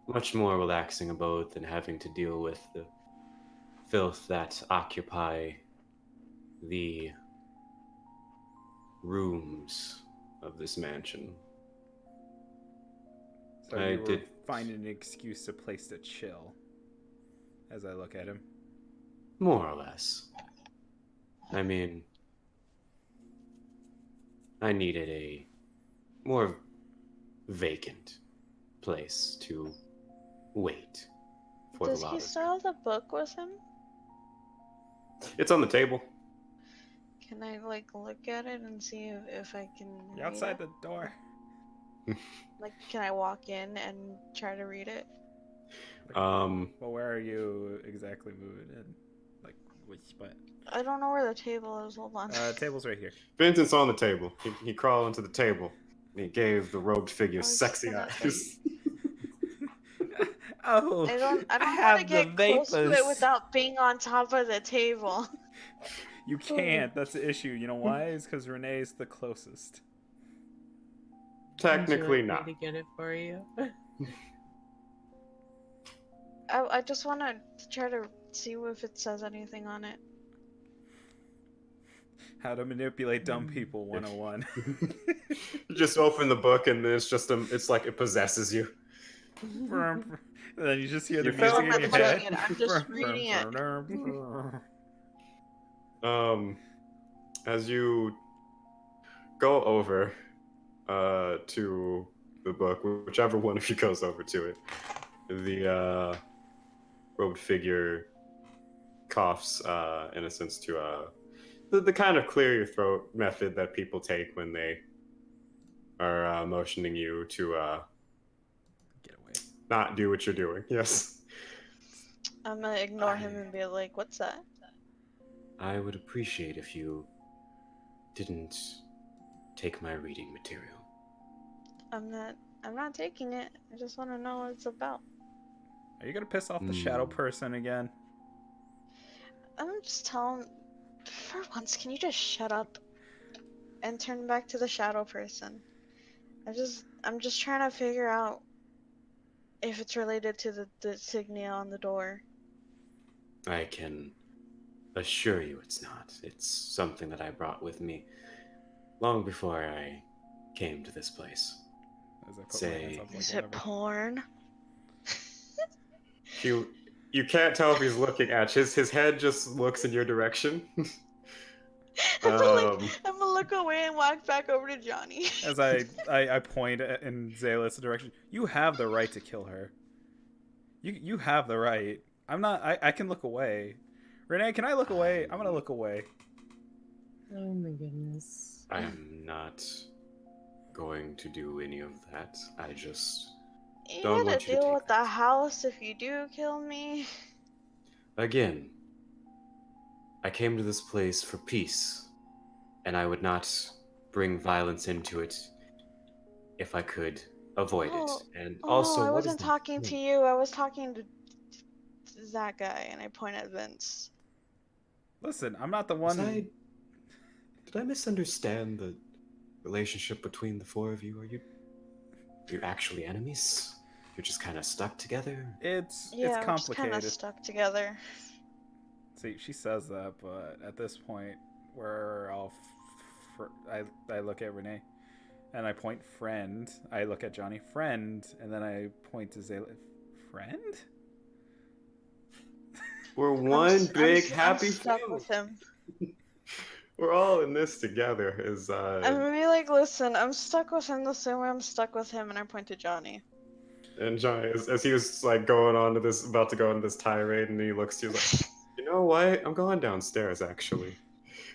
much more relaxing abode than having to deal with the filth that occupy the rooms of this mansion. So I you were did finding an excuse to place to chill. As I look at him. more or less. I mean, I needed a more vacant place to wait for Does the he lot still have the book with him? It's on the table. Can I look at it and see if I can You're read outside it? the door. Can I walk in and try to read it? Um, Well, where are you exactly moving in? Which spot? I don't know where the table is. Hold on. Table's right here. Vincent's on the table. He crawled into the table. And he gave the robed figure I was sexy gonna eyes. Oh, I don't want to have the get close to it vapors. without being on top of the table. You can't. That's the issue. You know why? It's because Renee's the closest. Would you Technically like not. me to get it for you? I just want to try to see if it says anything on it. How to manipulate dumb people 101. You just open the book and it's just it's like it possesses you. And then you just hear the You music felt in I'm your not head. playing it, I'm just reading it. As you go over to the book, whichever one of you goes over to it, the robed figure coughs in a sense to the kind of clear your throat method that people take when they are motioning you to Get away. not do what you're doing. Yes. I'm gonna ignore him and be like, what's that? I would appreciate if you didn't take my reading material. I'm not taking it. I just want to know what it's about. Are you gonna piss off the shadow person again? I'm just telling. For once, can you just shut up and turn back to the shadow person? I'm just trying to figure out if it's related to the insignia on the door. I can assure you it's not. It's something that I brought with me long before I came to this place. As I put my hands up, like, Is it whatever. porn? You can't tell if he's looking at you. His head just looks in your direction. I'm gonna look away and walk back over to Johnny. As I point in Zayla's direction, you have the right to kill her. You have the right. I'm not. I can look away. Renee, can I look away? I'm gonna look away. Oh my goodness. I am not going to do any of that. I just You don't gotta want you to deal take with that. the house if you do kill me. Again, I came to this place for peace, and I would not bring violence into it if I could avoid it. And also, I what is wasn't the talking to point? you. I was talking to that guy, and I point at Vince. Listen, I'm not the Was one. did I misunderstand the relationship between the four of you? Are you actually enemies? You're just kind of stuck together? It's Yeah, we're just kind complicated. of stuck together. See, she says that, but at this point, we're all. I look at Renee, and I point friend. I look at Johnny, friend, and then I point to Zayla, friend. We're one big I'm happy stuck family. with him. We're all in this together. I'm gonna be like, listen, I'm stuck with him the same way I'm stuck with him, and I point to Johnny. And Johnny, as he was like going on to this, about to go on this tirade, and he looks to you like, you know what? I'm going downstairs actually.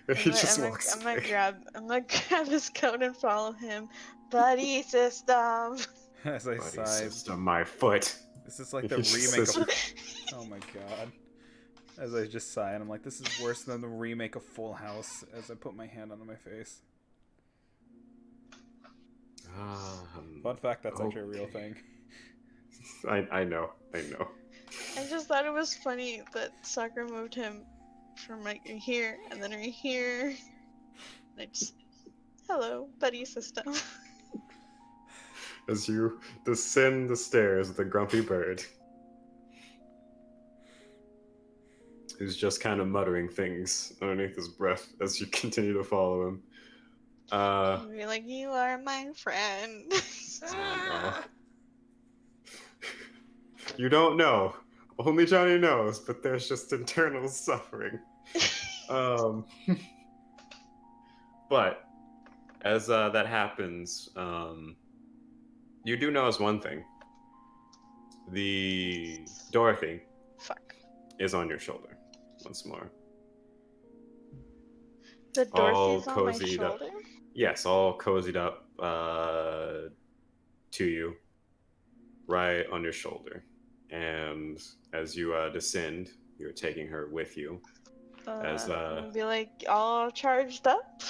And he just walks I'm gonna away. grab his coat and follow him. Buddy system. As I Buddy sigh, system, my foot. this is like He the just remake says, of. Oh my god. As I just sigh, and I'm like, this is worse than the remake of Full House. As I put my hand on my face. Fun fact, that's actually a real thing. I know. I just thought it was funny that Sakura moved him from right here and then right here. And I just, hello, buddy system. As you descend the stairs with a grumpy bird, who's just kind of muttering things underneath his breath as you continue to follow him. Be like, you are my friend. You don't know. Only Johnny knows, but there's just internal suffering. But as that happens, you do notice one thing. The Dorothy Fuck. is on your shoulder once more. The All Dorothy's on my cozied up. shoulder? Yes, all cozied up to you, right on your shoulder. And as you descend, you're taking her with you. As I'm gonna be like, all charged up?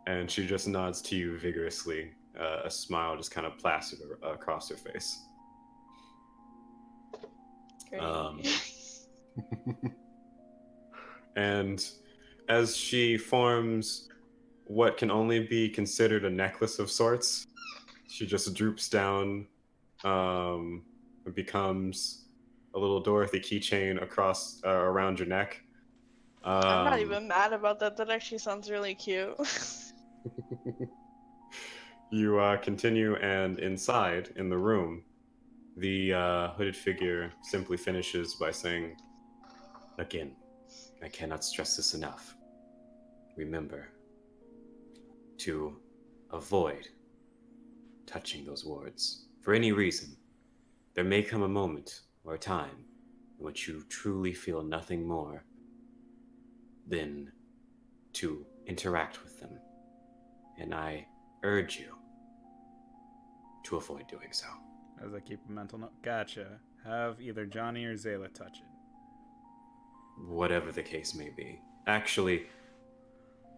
and she just nods to you vigorously. A smile just kind of plastered across her face. Vikkari. And as she forms what can only be considered a necklace of sorts, she just droops down and becomes a little Dorothy keychain across around your neck. I'm not even mad about that. That actually sounds really cute. You continue, and inside in the room, the hooded figure simply finishes by saying, "Again, I cannot stress this enough. Remember to avoid touching those wards for any reason. There may come a moment or a time in which you truly feel nothing more than to interact with them, and I urge you to avoid doing so." As I keep a mental note. Gotcha. Have either Johnny or Zayla touch it. Whatever the case may be. Actually,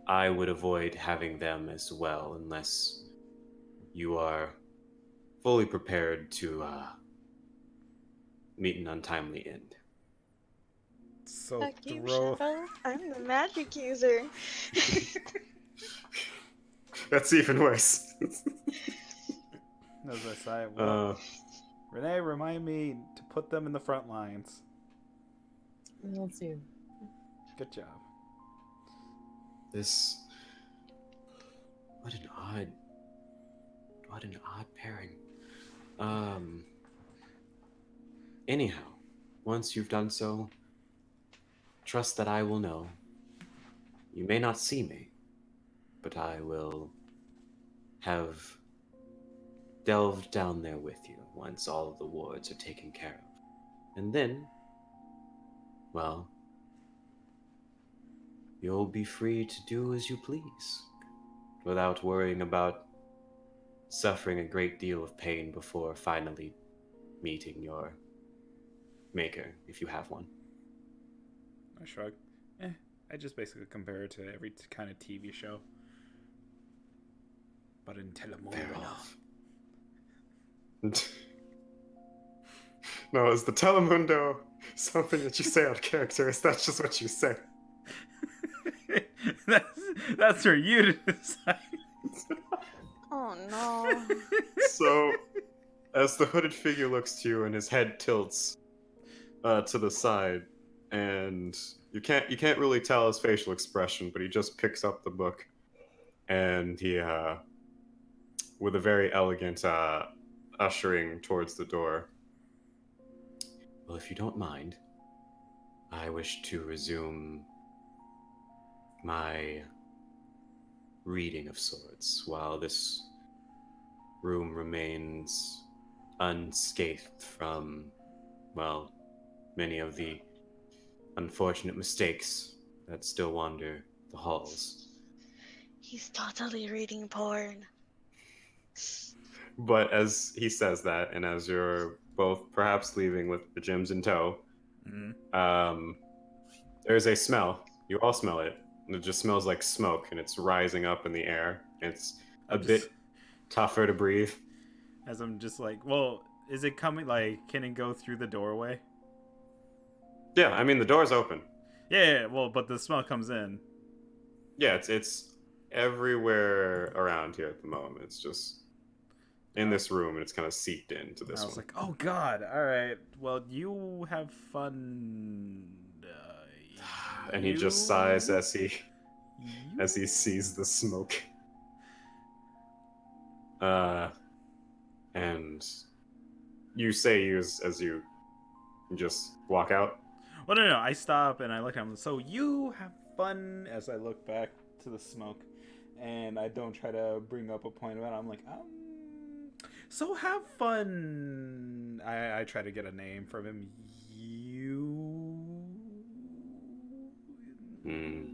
I would avoid having them as well unless you are fully prepared to meet an untimely end. So Fuck you, throw. Shadow. I'm the magic user. That's even worse. As I say, well, Renee, remind me to put them in the front lines. We'll see. Good job. This. What an odd pairing. Anyhow, once you've done so, trust that I will know. You may not see me, but I will have delved down there with you once all of the wards are taken care of. And then, well, you'll be free to do as you please, without worrying about suffering a great deal of pain before finally meeting your maker, if you have one. I shrug. I just basically compare it to every kind of TV show. But in Telemundo. Fair enough. No, is the Telemundo something that you say out of character? Is that just what you say? That's for you to decide. Oh no. So, as the hooded figure looks to you and his head tilts to the side, and you can't really tell his facial expression, but he just picks up the book, and he with a very elegant ushering towards the door. Well, if you don't mind, I wish to resume my reading of sorts while this room remains unscathed from, well, many of the unfortunate mistakes that still wander the halls. He's totally reading porn. But as he says that, and as you're both perhaps leaving with the gems in tow, there's a smell. You all smell it. And it just smells like smoke, and it's rising up in the air. It's a bit tougher to breathe. As I'm just like, well, is it coming? Like, can it go through the doorway? Yeah, I mean the door's open. Yeah, well, but the smell comes in. Yeah, it's everywhere around here at the moment. It's just in this room, and it's kind of seeped into this I one. was like, oh god, all right. Well, you have fun. And he just sighs as he sees the smoke. And you say as you just walk out. Well, no. I stop and I look at him. So you have fun. As I look back to the smoke, and I don't try to bring up a point about it. I'm like, so have fun. I try to get a name from him. Name?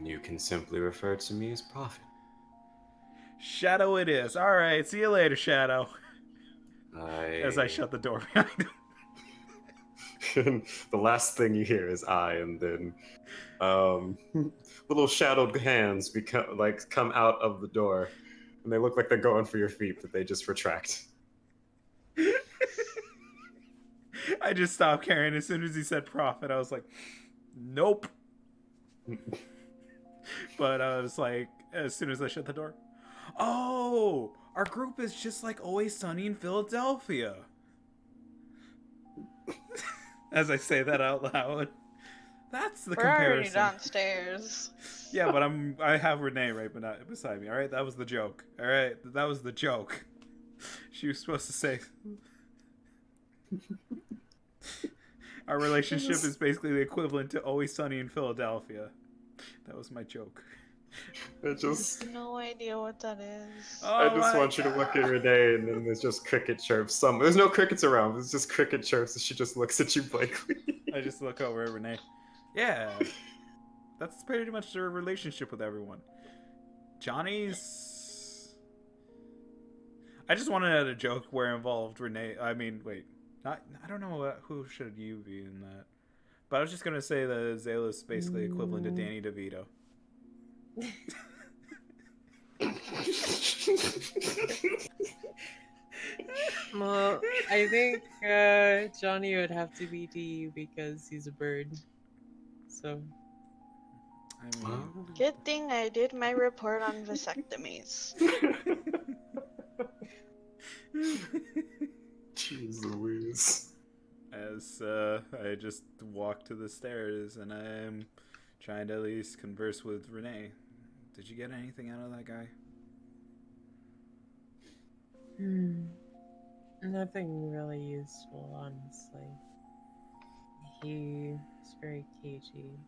You can simply refer to me as Prophet. Shadow it is. All right, see you later, Shadow. As I shut the door behind him. And the last thing you hear is "I," and then little shadowed hands come out of the door, and they look like they're going for your feet, but they just retract. I just stopped caring as soon as he said profit. I was like, nope. But I was like, as soon as I shut the door, oh, our group is just like Always Sunny in Philadelphia. As I say that out loud. That's the We're already comparison. downstairs. Yeah, but I have Renee right beside me. All right, that was the joke. All right, that was the joke. She was supposed to say our relationship is basically the equivalent to Always Sunny in Philadelphia. That was my joke. It just. No idea what that is. Oh, I just my want you to look at Renee, and then there's just cricket chirps. There's no crickets around. There's just cricket chirps, and she just looks at you blankly. I just look over at Renee. Yeah, that's pretty much their relationship with everyone. Johnny's. I just wanted a joke where it involved Renee. I mean, wait, I don't know who should you be in that, but I was just gonna say that Zayla's basically equivalent to Danny DeVito. Well, I think Johnny would have to be to you because he's a bird. So. I mean, Good thing I did my report on vasectomies. Jeez Louise. as I just walk to the stairs and I'm trying to at least converse with Renee. Did you get anything out of that guy? Nothing really useful, honestly. He's very cagey.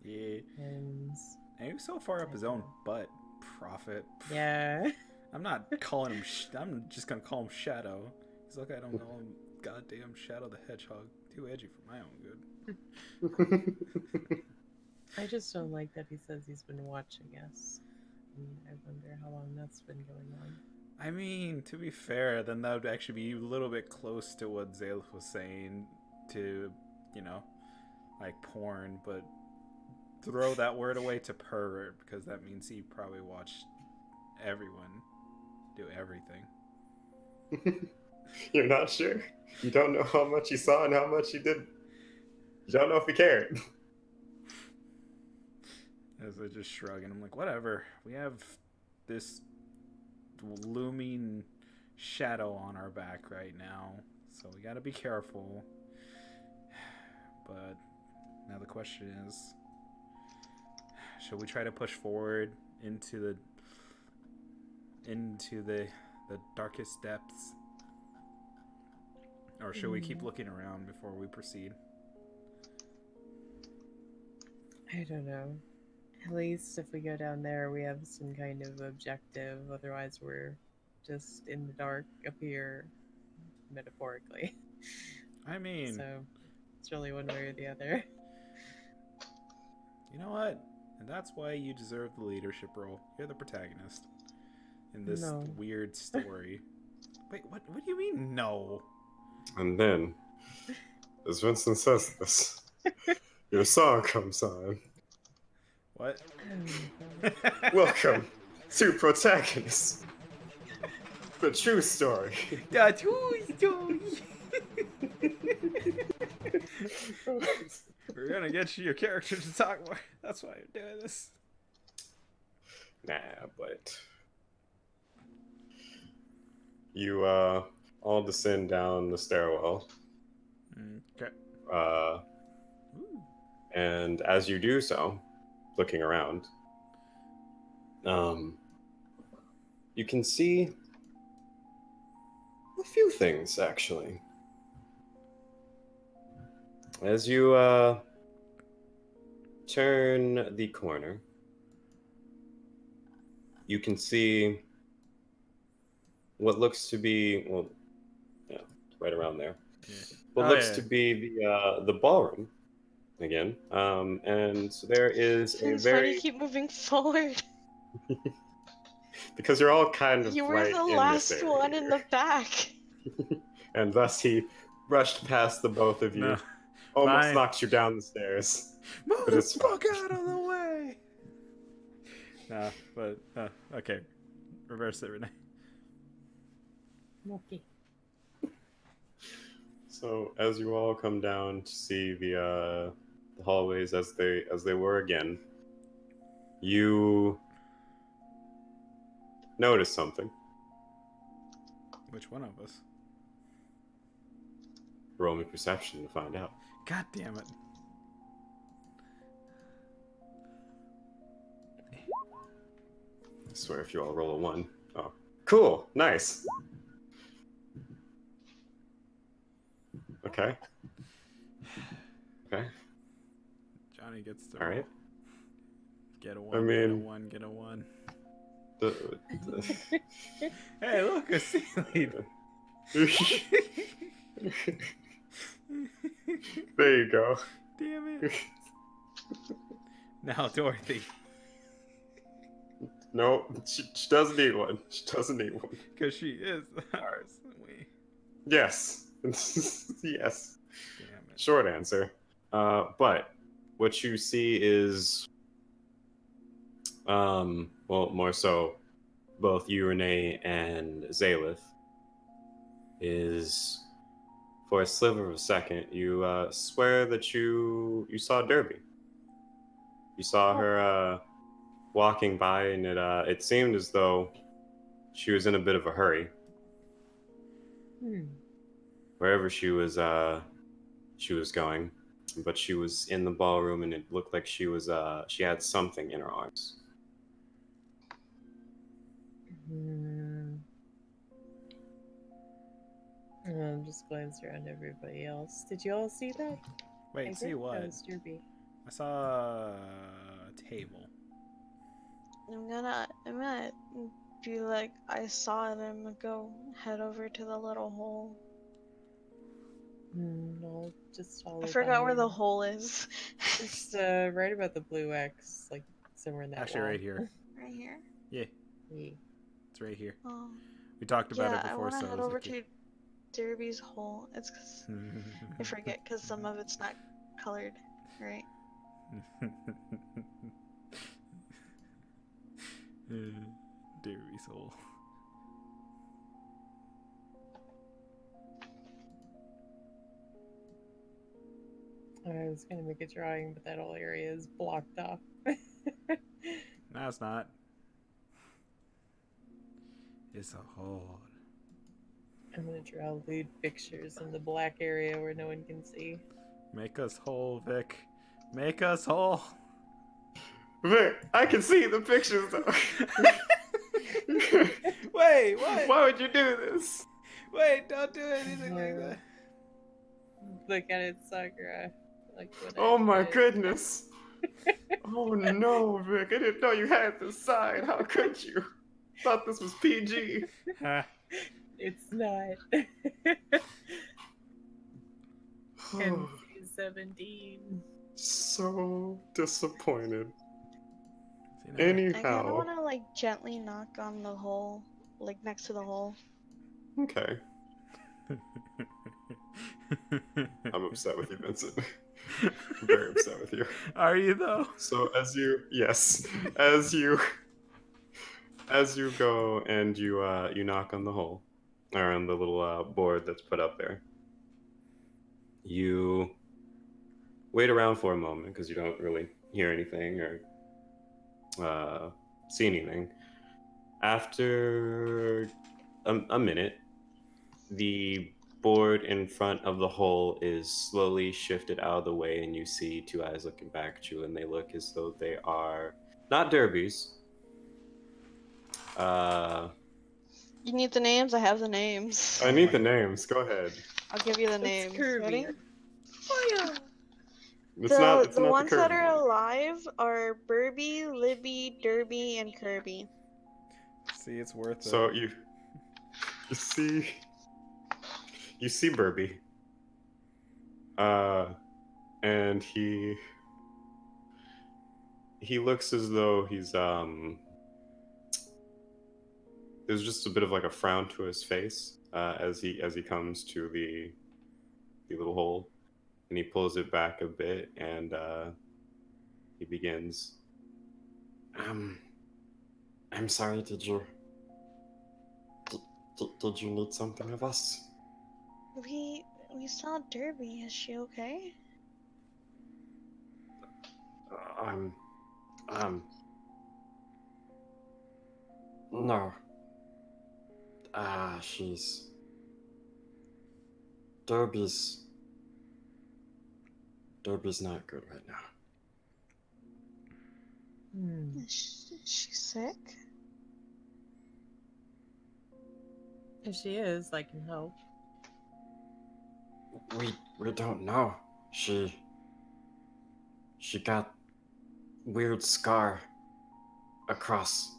Yeah. And he was so far up his own butt. Profit. yeah. I'm not calling him. I'm just gonna call him Shadow. He's like, I don't know him. Goddamn Shadow the Hedgehog. Too edgy for my own good. I just don't like that he says he's been watching us. And I wonder how long that's been going on. I mean, to be fair, then that would actually be a little bit close to what Zayla was saying to, you know, like porn, but throw that word away to pervert because that means he probably watched everyone do everything. You're not sure? You don't know how much he saw and how much he did. You don't know if he cared. As I just shrug and I'm like, whatever. We have this looming shadow on our back right now, so we gotta be careful. But now the question is, should we try to push forward into the darkest depths, or should we keep looking around before we proceed? I don't know. At least if we go down there, we have some kind of objective. Otherwise, we're just in the dark up here, metaphorically. I mean, So it's really one way or the other. you know what? And that's why you deserve the leadership role. You're the protagonist in this No. weird story. Wait, what do you mean, no? And then, as Vincent says this, your song comes on. What? Welcome to Protagonist, the true story. The true story. We're gonna get your character to talk more. That's why you're doing this. Nah, but you all descend down the stairwell. Okay. And as you do so, looking around, you can see a few things, actually. As you turn the corner, you can see what looks to be, well, yeah, right around there. Yeah. What looks to be the ballroom again, and there is Since a why do very you keep moving forward? because you're all kind of You were right the in last this area one in the here. back. And thus he rushed past the both of you, No. almost Fine. knocked you down the stairs. Move But the it's fine. fuck out of the way. Nah, but okay. Reverse it, Renee. Okay. So as you all come down to see the hallways as they were again, you notice something. Which one of us? Roll me perception to find out. God damn it. I swear if you all roll a 1. Oh. Cool. Nice. Okay. Okay. Johnny gets to All right. get a 1, I get a mean- 1, get a 1. The- Hey, look, a sea lead. There you go. Damn it. Now, Dorothy. No, she doesn't need one. She doesn't need one. Because she is. Alright. We. Yes. Yes. Damn it. Short answer. But what you see is, well, more so, both you, Renee, and Zalith, is for a sliver of a second, you swear that you saw Derby. You saw her walking by, and it seemed as though she was in a bit of a hurry. Wherever she was going, but she was in the ballroom, and it looked like she had something in her arms. I'm just glance around everybody else. Did you all see that? Wait, I see think what? that was Derby. I saw a table. I'm gonna be like, I saw it, and I'm gonna go head over to the little hole. I'll just follow. I forgot where the behind. hole is. It's right about the blue X, like somewhere in that Actually, wall. right here. Right here? Yeah, Yeah. it's right here. Oh. We talked about Yeah, it I before, wanna so head it's over okay. to Derby's hole. It's 'cause I forget because some of it's not colored, right? Derby's hole. I was gonna make a drawing, but that whole area is blocked off. No, it's not. It's a hole. I'm gonna draw lewd pictures in the black area where no one can see. Make us whole, Vic. Make us whole. Vic, I can see the pictures though. Wait, what? Why would you do this? Wait, don't do anything like that. Look at it, Sakura. Like what Oh I my did. goodness. Oh no, Vic, I didn't know you had this side. How could you? Thought this was PG. It's not. NC-17. So disappointed. See, now- I kinda Anyhow, wanna like gently knock on the hole, like next to the hole. okay. I'm upset with you, Vincent. I'm very upset with you. Are you though? So as you go and you knock on the hole, or on the little board that's put up there, you wait around for a moment because you don't really hear anything or see anything. After a minute, the board in front of the hole is slowly shifted out of the way, and you see two eyes looking back at you, and they look as though they are not derbies. You need the names? I have the names. I need the names. Go ahead. I'll give you the It's names. curvy. Ready? It's The not the ones that curvy are one. alive are Burby, Libby, Derby, and Kirby. See, it's worth it. So you see Burby. And he looks as though he's there's just a bit of like a frown to his face as he comes to the little hole, and he pulls it back a bit, and he begins. I'm sorry. Did you need something of us? We we saw Derby. Is she okay? No. She's... Derby's not good right now. Is she sick? If she is, I can help. We don't know. She got weird scar across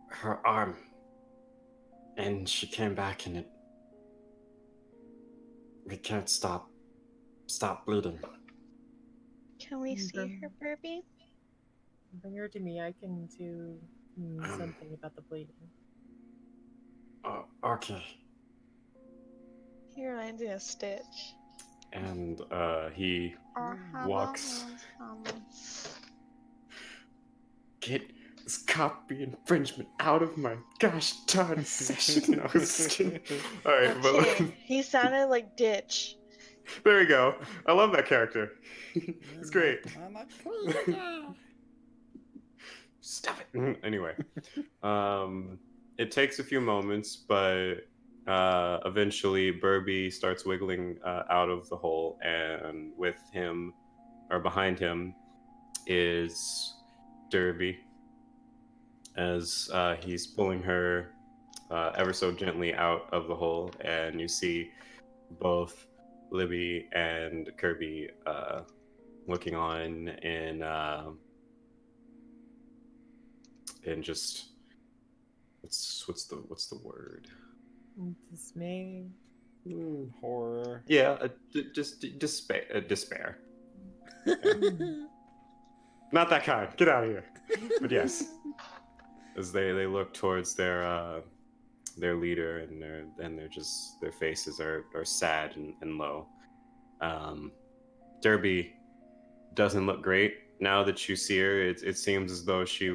her arm, and she came back, and we can't stop bleeding. Can we see her, Burby? Bring her to me. I can do something about the bleeding. Okay. He reminds me of Stitch. And he walks. Get this copy infringement out of my gosh darn session. No, all right, Okay, he sounded like Ditch. There we go. I love that character. It's great. Stop it. Anyway, it takes a few moments, but eventually Burby starts wiggling out of the hole, and with him, or behind him, is Derby, as he's pulling her ever so gently out of the hole, and you see both Libby and Kirby looking on in just what's the word? Dismay. Horror. Yeah, just despair. Not that kind. Get out of here. But yes, as they look towards their leader, and they're just, their faces are sad and low. Derby doesn't look great now that you see her. It seems as though she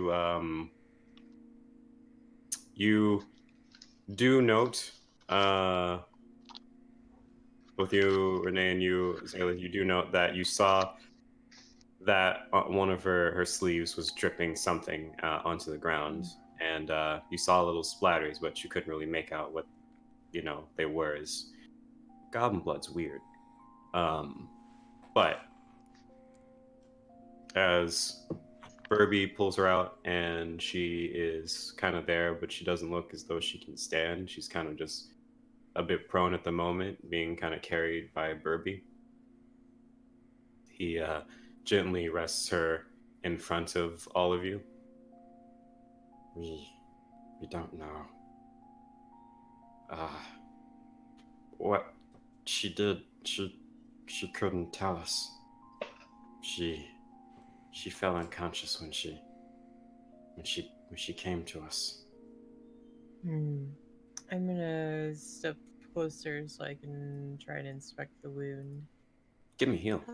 you do note both you, Renee, and you, Zayla, you do note that you saw that one of her sleeves was dripping something onto the ground, and you saw little splatters, but you couldn't really make out what they were. As goblin blood's weird, but as Burby pulls her out, and she is kind of there, but she doesn't look as though she can stand. She's kind of just a bit prone at the moment, being kind of carried by Burby. He gently rests her in front of all of you. We don't know. What she did, she couldn't tell us. She fell unconscious when she came to us. I'm gonna step closer so I can try and inspect the wound. Give me a heal.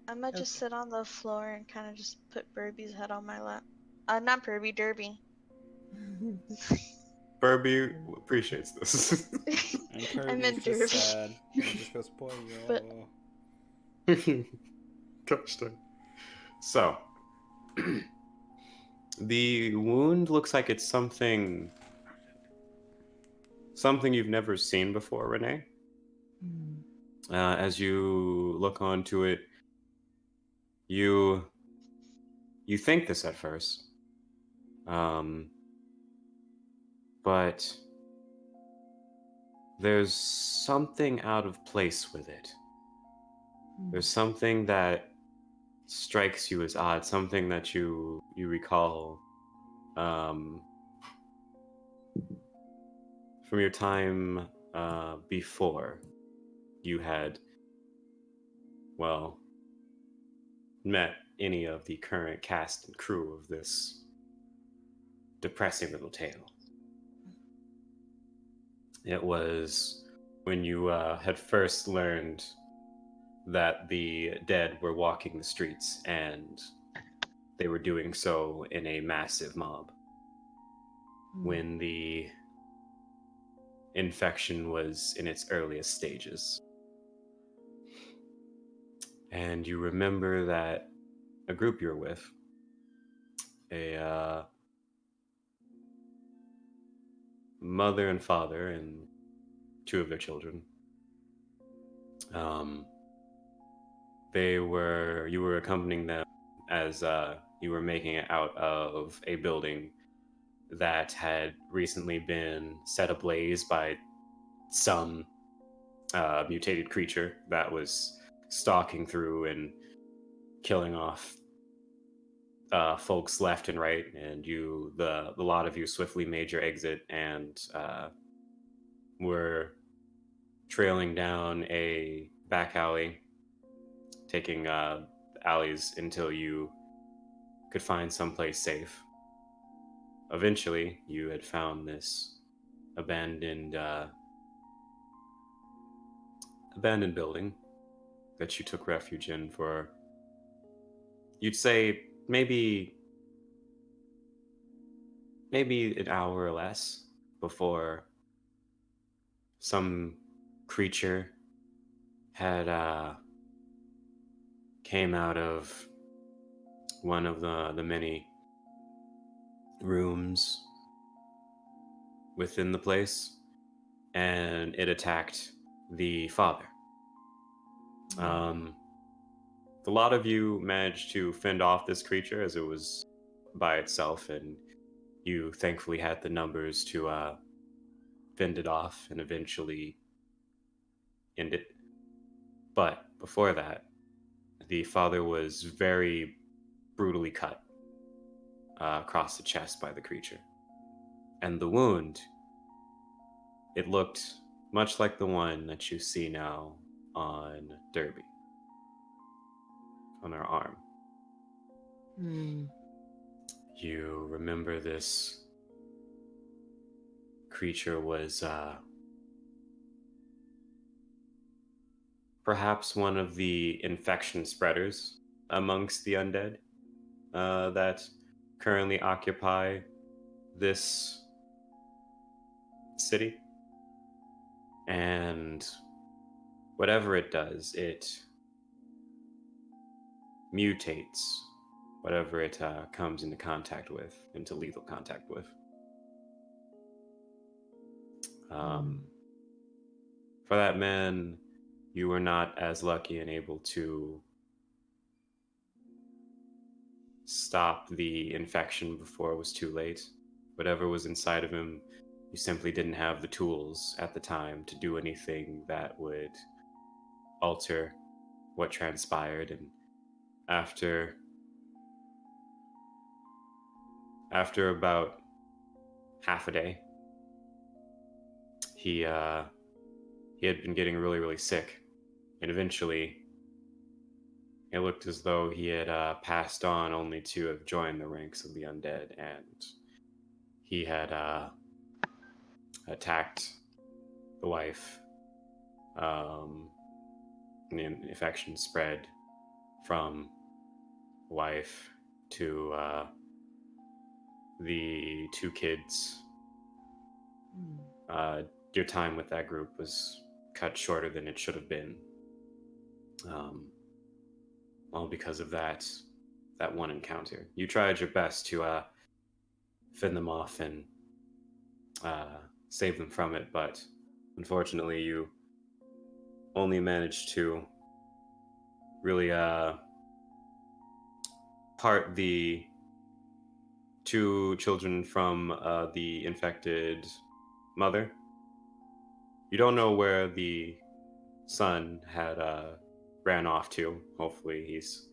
I'm gonna just sit on the floor and kind of just put Burby's head on my lap. Not Burby, Derby. Burby appreciates this. And meant Kirby's just Derby. sad. He just goes, boy, But- Gosh dang. So, the wound looks like it's something you've never seen before, Renee. As you look onto it, you think this at first, but there's something out of place with it. There's something that strikes you as odd, something that you recall from your time before you had, well, met any of the current cast and crew of this depressing little tale. It was when you had first learned that the dead were walking the streets, and they were doing so in a massive mob. When the infection was in its earliest stages. and you remember that a group you're with, a mother and father and two of their children, you were accompanying them as you were making it out of a building that had recently been set ablaze by some mutated creature that was stalking through and killing off folks left and right. And the lot of you swiftly made your exit and were trailing down a back alley, taking alleys until you could find someplace safe. Eventually, you had found this abandoned building that you took refuge in for, you'd say, maybe an hour or less before some creature had came out of one of the many rooms within the place, and it attacked the father. A lot of you managed to fend off this creature as it was by itself, and you thankfully had the numbers to fend it off and eventually end it. But before that, the father was very brutally cut across the chest by the creature. And the wound, it looked much like the one that you see now on Derby, on her arm. You remember this creature was perhaps one of the infection spreaders amongst the undead that currently occupy this city. And whatever it does, it mutates whatever it comes into contact with, into lethal contact with. For that man, you were not as lucky and able to stop the infection before it was too late. Whatever was inside of him, you simply didn't have the tools at the time to do anything that would alter what transpired. And after about half a day, he had been getting really, really sick, and eventually it looked as though he had passed on, only to have joined the ranks of the undead, and he had attacked the wife. And the infection spread from wife to the two kids. Your time with that group was cut shorter than it should have been. All because of that one encounter. You tried your best to fend them off and save them from it, but unfortunately you only managed to really part the two children from the infected mother. You don't know where the son had ran off to. Hopefully he's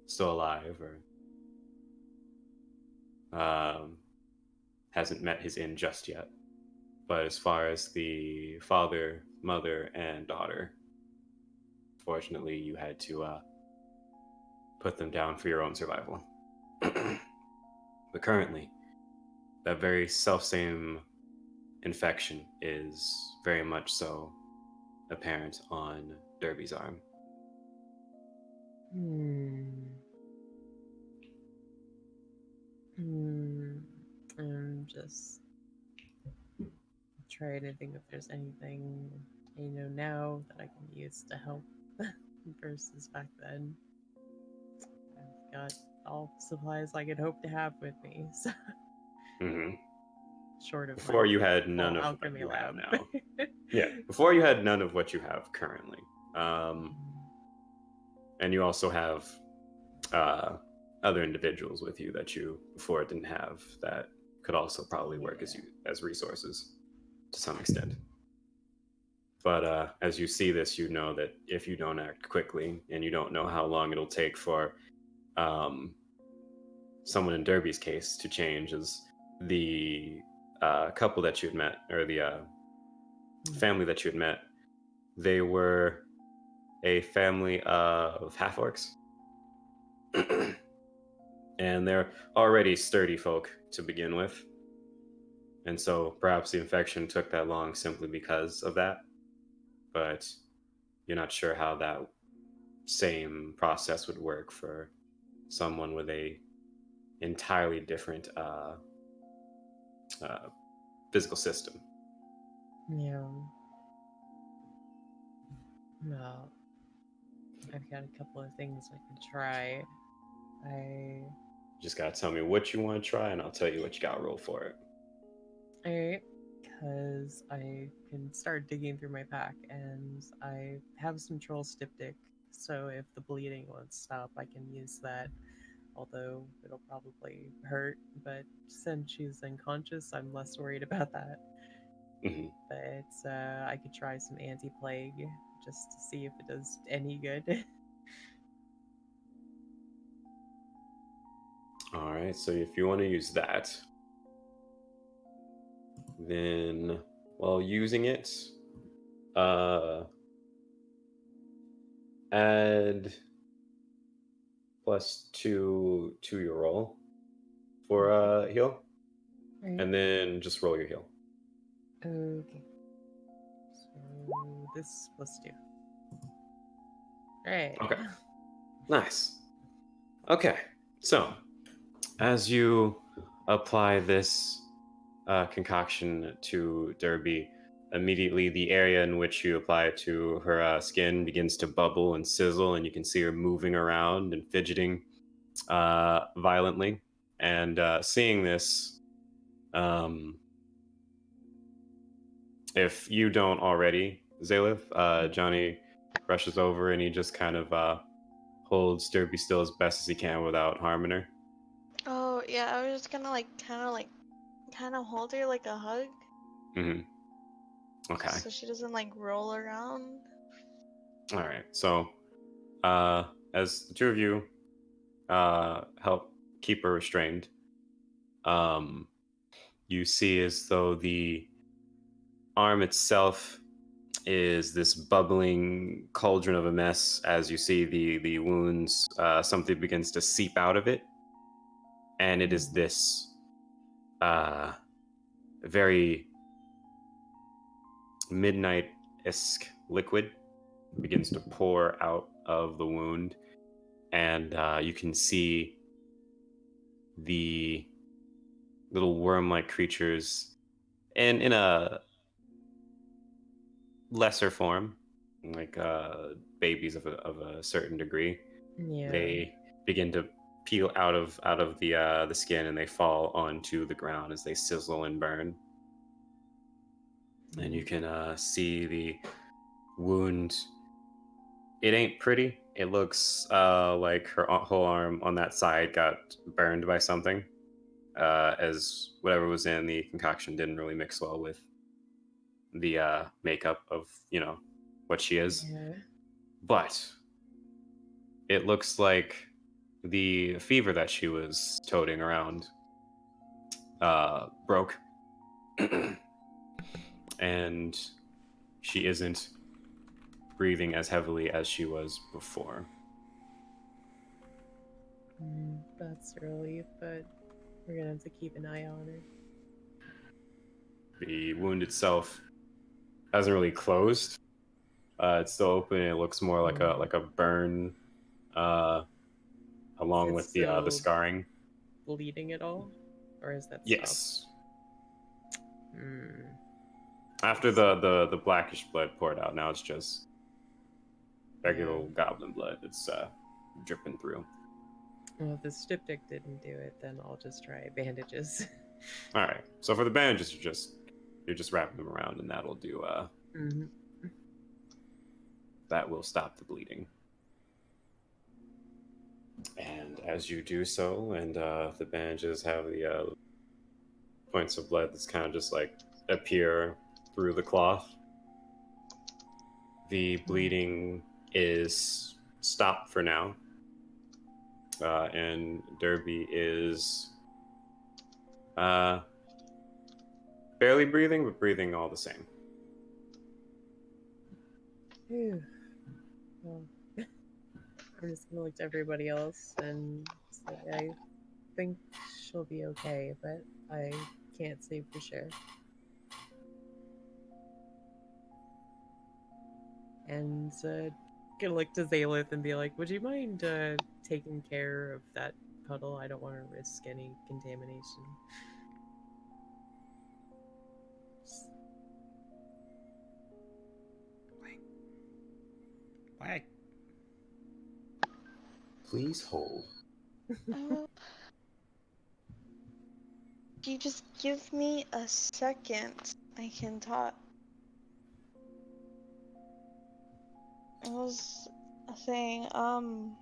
still alive or hasn't met his end just yet. But as far as the father, mother, and daughter, fortunately you had to put them down for your own survival. But currently, that very self-same infection is very much so apparent on Derby's arm. I'm just trying to think if there's anything I know now that I can use to help. versus back then. I've got all supplies I could hope to have with me, so Hmm. short of Before my you had none full of what alchemy you have lab. now. Yeah, before you had none of what you have currently. And you also have other individuals with you that you before didn't have that could also probably work as resources to some extent. But as you see this, you know that if you don't act quickly, and you don't know how long it'll take for someone in Derby's case to change, is the couple that you had met, or the family that you had met, they were a family of half orcs. And they're already sturdy folk to begin with. And so perhaps the infection took that long simply because of that. But you're not sure how that same process would work for someone with a entirely different physical system. Yeah. Well, I've got a couple of things I can try. Just gotta tell me what you want to try, and I'll tell you what you gotta roll for it. Alright, because I can start digging through my pack, and I have some troll styptic, so if the bleeding won't stop, I can use that. Although it'll probably hurt, but since she's unconscious, I'm less worried about that. Mm-hmm. But I could try some anti-plague just to see if it does any good. All right, so if you want to use that, then while using it, add +2 to your roll for heal, Right. and then just roll your heal. Okay. So this +2. Right. Okay. Nice. Okay, so as you apply this concoction to Derby, immediately the area in which you apply it to her skin begins to bubble and sizzle, and you can see her moving around and fidgeting violently. And seeing this, if you don't already, Zalith, Johnny rushes over and he just kind of holds Derby still as best as he can without harming her. Oh yeah, I was just gonna kind of hold her like a hug, Mm-hmm. Okay. so she doesn't like roll around. All right. So, as the two of you help keep her restrained, you see as though the arm itself is this bubbling cauldron of a mess. As you see the wounds, something begins to seep out of it, and it is this very midnight-esque liquid begins to pour out of the wound, and you can see the little worm-like creatures in a lesser form, like babies of a certain degree. Yeah. They begin to peel out of the skin, and they fall onto the ground as they sizzle and burn. And you can see the wound. It ain't pretty. It looks like her whole arm on that side got burned by something, as whatever was in the concoction didn't really mix well with the makeup of what she is. Yeah. But it looks like the fever that she was toting around broke, and she isn't breathing as heavily as she was before. That's a relief, but we're gonna have to keep an eye on her. The wound itself hasn't really closed. It's still open. It looks more like a burn, along It's with the still scarring. bleeding at all, or is that stopped? Yes. Hmm. After the blackish blood poured out, now it's just regular Yeah. old goblin blood that's dripping through. Well, if the styptic didn't do it, then I'll just try bandages. All right. So for the bandages, you're just wrapping them around, and that'll do. Mhm. That will stop the bleeding. And as you do so, and the bandages have the points of blood that's kind of just like appear through the cloth, the bleeding is stopped for now. And Derby is barely breathing, but breathing all the same. Phew. Well, I'm just gonna look to everybody else and say I think she'll be okay, but I can't say for sure. And gonna look to Zalith and be like, "Would you mind taking care of that puddle? I don't want to risk any contamination." Why? Please hold. Uh, if you just give me a second, I can talk. I was saying, I'm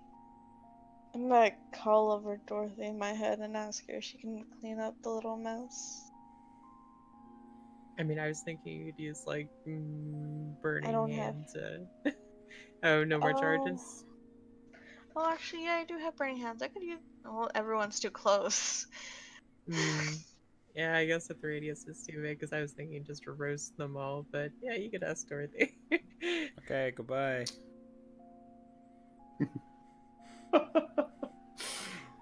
gonna call over Dorothy in my head and ask her if she can clean up the little mess. I mean, I was thinking you'd use like I burning don't have. hands. Oh, no more Oh. charges. Well, actually, yeah, I do have burning hands. I could use. Well, everyone's too close. Yeah, I guess if the radius is too big, because I was thinking just to roast them all. But yeah, you could ask Dorothy. Okay, goodbye.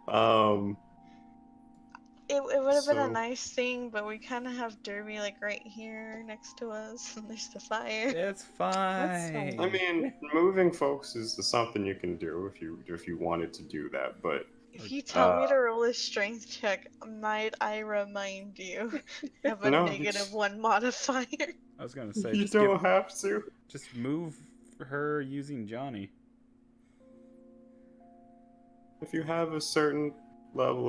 um. It would have been a So- nice thing, but we kind of have Derby like right here next to us, and there's the fire. It's That's fine. fine. I mean, moving folks is something you can do if you wanted to do that, but If you tell me to roll a strength check, might I remind you? Have a No. -1 modifier. I was gonna say you don't have to. just move her using Johnny. If you have a certain level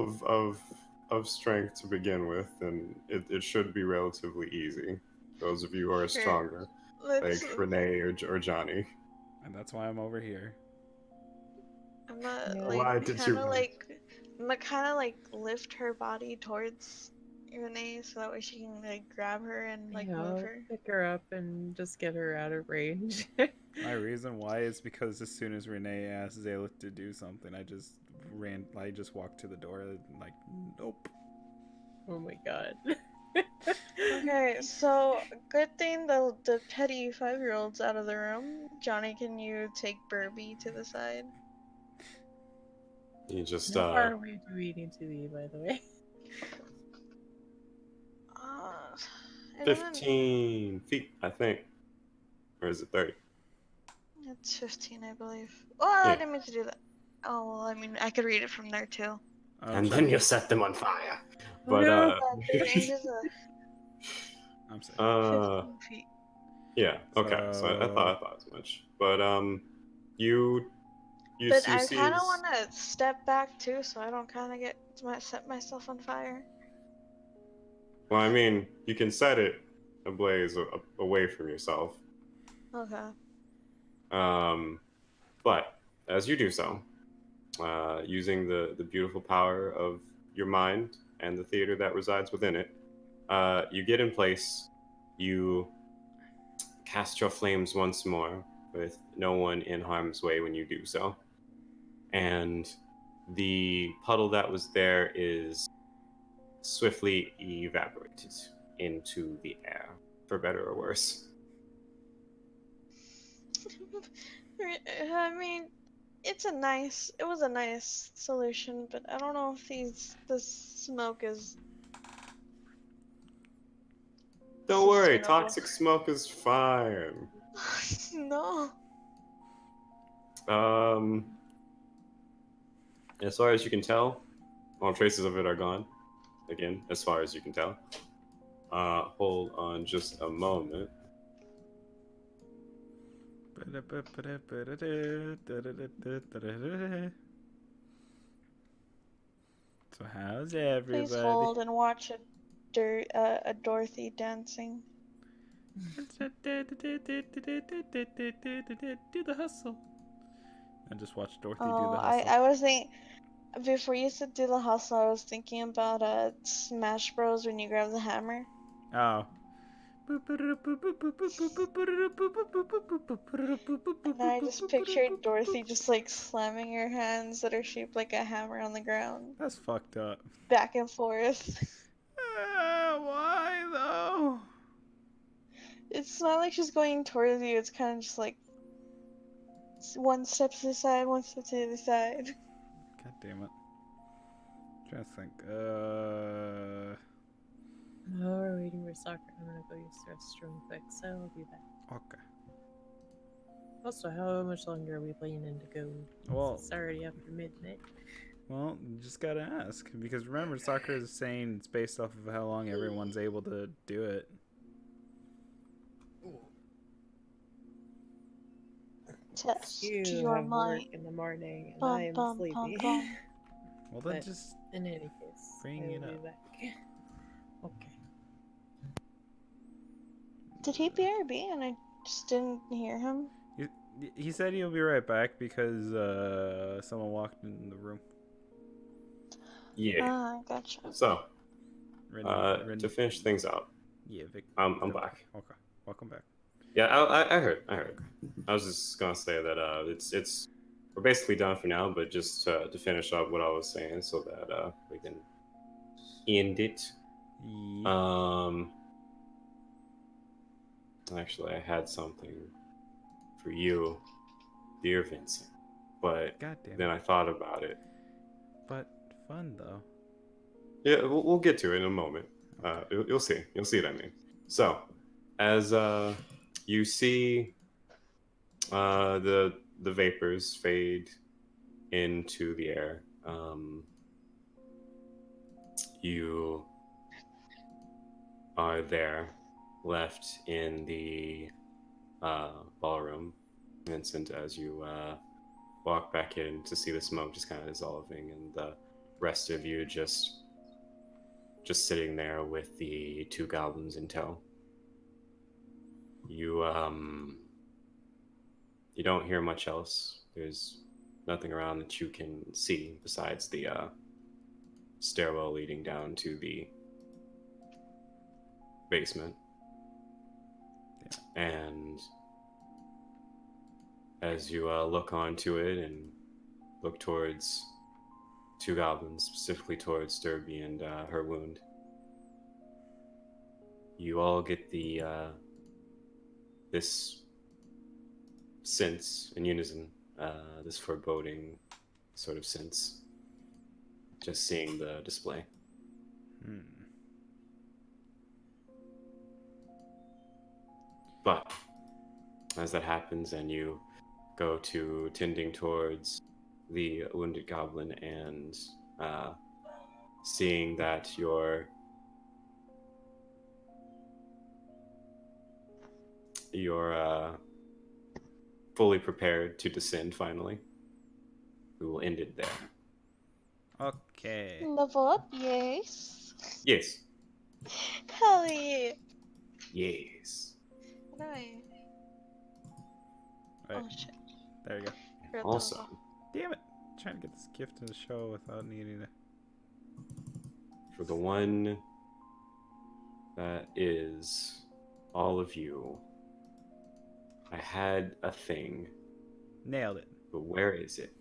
of strength to begin with, then it should be relatively easy. Those of you who are Sure. stronger, Let's. like Renee or Johnny. And that's why I'm over here. I'm gonna Yeah. Why like did kind you- of like. I'm gonna kind of like lift her body towards Renee so that way she can like grab her and like Yeah, move I'll her. pick her up and just get her out of range. My reason why is because as soon as Renee asked Zalith to do something, I just walked to the door and like, nope. Oh my god. Okay, so good thing the petty 5-year-old's out of the room. Johnny, can you take Burby to the side? You just How far away do we need to be, by the way? It doesn't- 15 feet, I think, or is it 30? It's 15, I believe. Oh, I Yeah. didn't mean to do that. Oh, well, I mean, I could read it from there too. And then you set them on fire. But no. The range is I'm sorry. 15 feet. yeah, okay. So I thought as much. But you But you I see kind of as- want to step back too, so I don't kind of set myself on fire. Well, I mean, you can set it ablaze away from yourself. Okay. But as you do so, using the beautiful power of your mind and the theater that resides within it, you get in place. You cast your flames once more, with no one in harm's way when you do so. And the puddle that was there is swiftly evaporated into the air, for better or worse. I mean, it was a nice solution, but I don't know if this smoke is Don't worry, sustainable. toxic smoke is fine. No. As far as you can tell, all traces of it are gone. Again, as far as you can tell. Hold on just a moment. So how's Please everybody? hold and watch a Dorothy dancing. Do the hustle. And just watch Dorothy do Oh, the hustle. I was thinking before you said do the hustle, I was thinking about Smash Bros when you grab the hammer. Oh. And then I just pictured Dorothy just like slamming her hands that are shaped like a hammer on the ground, That's fucked up. back and forth. Why though? It's not like she's going towards you, it's kind of just like one step to the side, one step to the other side. God damn it. I'm trying to think. Oh, we're waiting for soccer. I'm gonna go use the restroom quick, so I'll be back. Okay. Also, how much longer are we planning to go? Well, It's already after midnight. Well, you just gotta ask. Because remember, Sakura is saying it's based off of how long everyone's able to do it. Test You your have work mind. in the morning, and Bum, I am bum, sleepy. bum, bum. Well, then But just in any case, bring I it will be up. back. Okay. Did he BRB and I just didn't hear him? He said he'll be right back because someone walked in the room. Yeah. Ah, gotcha. So, Ren, to finish things out, yeah, Vic. I'm back. Okay, welcome back. Yeah, I heard. I was just gonna say that it's we're basically done for now, but just to finish up what I was saying, so that we can end it. Yeah. Actually, I had something for you, dear Vincent, but God damn then it. I thought about it. But fun though. Yeah, we'll get to it in a moment. You'll see. You'll see what I mean. So, as you see the vapors fade into the air, you are there, left in the ballroom, Vincent, as you walk back in to see the smoke just kind of dissolving, and the rest of you just sitting there with the two goblins in tow. You you don't hear much else. There's nothing around that you can see besides the stairwell leading down to the basement. Yeah. And as you look onto it and look towards two goblins, specifically towards Derby and her wound, you all get the this sense in unison, this foreboding sort of sense, just seeing the display. But as that happens and you go to tending towards the wounded goblin and seeing that you're fully prepared to descend finally, we will end it there. Okay. Level up, yes. Yes. Hell yeah. Yes. What do I? Right. Oh shit. There you go. Forgot that was Also, off. Damn it. I'm trying to get this gift to the show without needing to. for the one that is all of you, I had a thing, Nailed it. but where is it?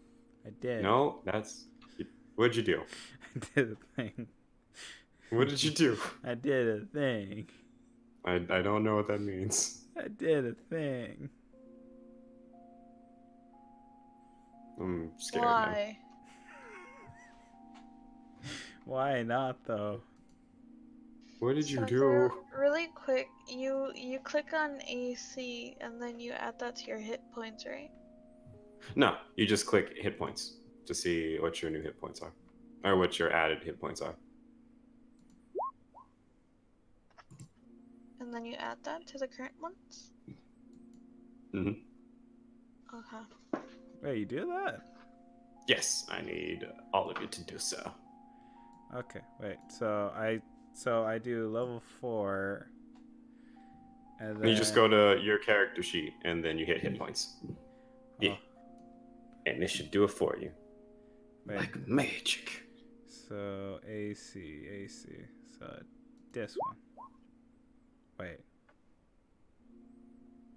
I did. No, that's... What'd you do? I did a thing. What did you do? I did a thing. I don't know what that means. I did a thing. I'm scared now. Why? Why not though? What did you Sakura, do? really quick, you click on AC and then you add that to your hit points, right? No, you just click hit points to see what your new hit points are. Or what your added hit points are. And then you add that to the current ones? Mm-hmm. Okay. Wait, you do that? Yes, I need all of you to do so. Okay, wait. So I do level 4, and then You just go to your character sheet and then you hit hit points. Yeah. Oh, And this should do it for you. wait. Like magic. So AC. So this one. Wait.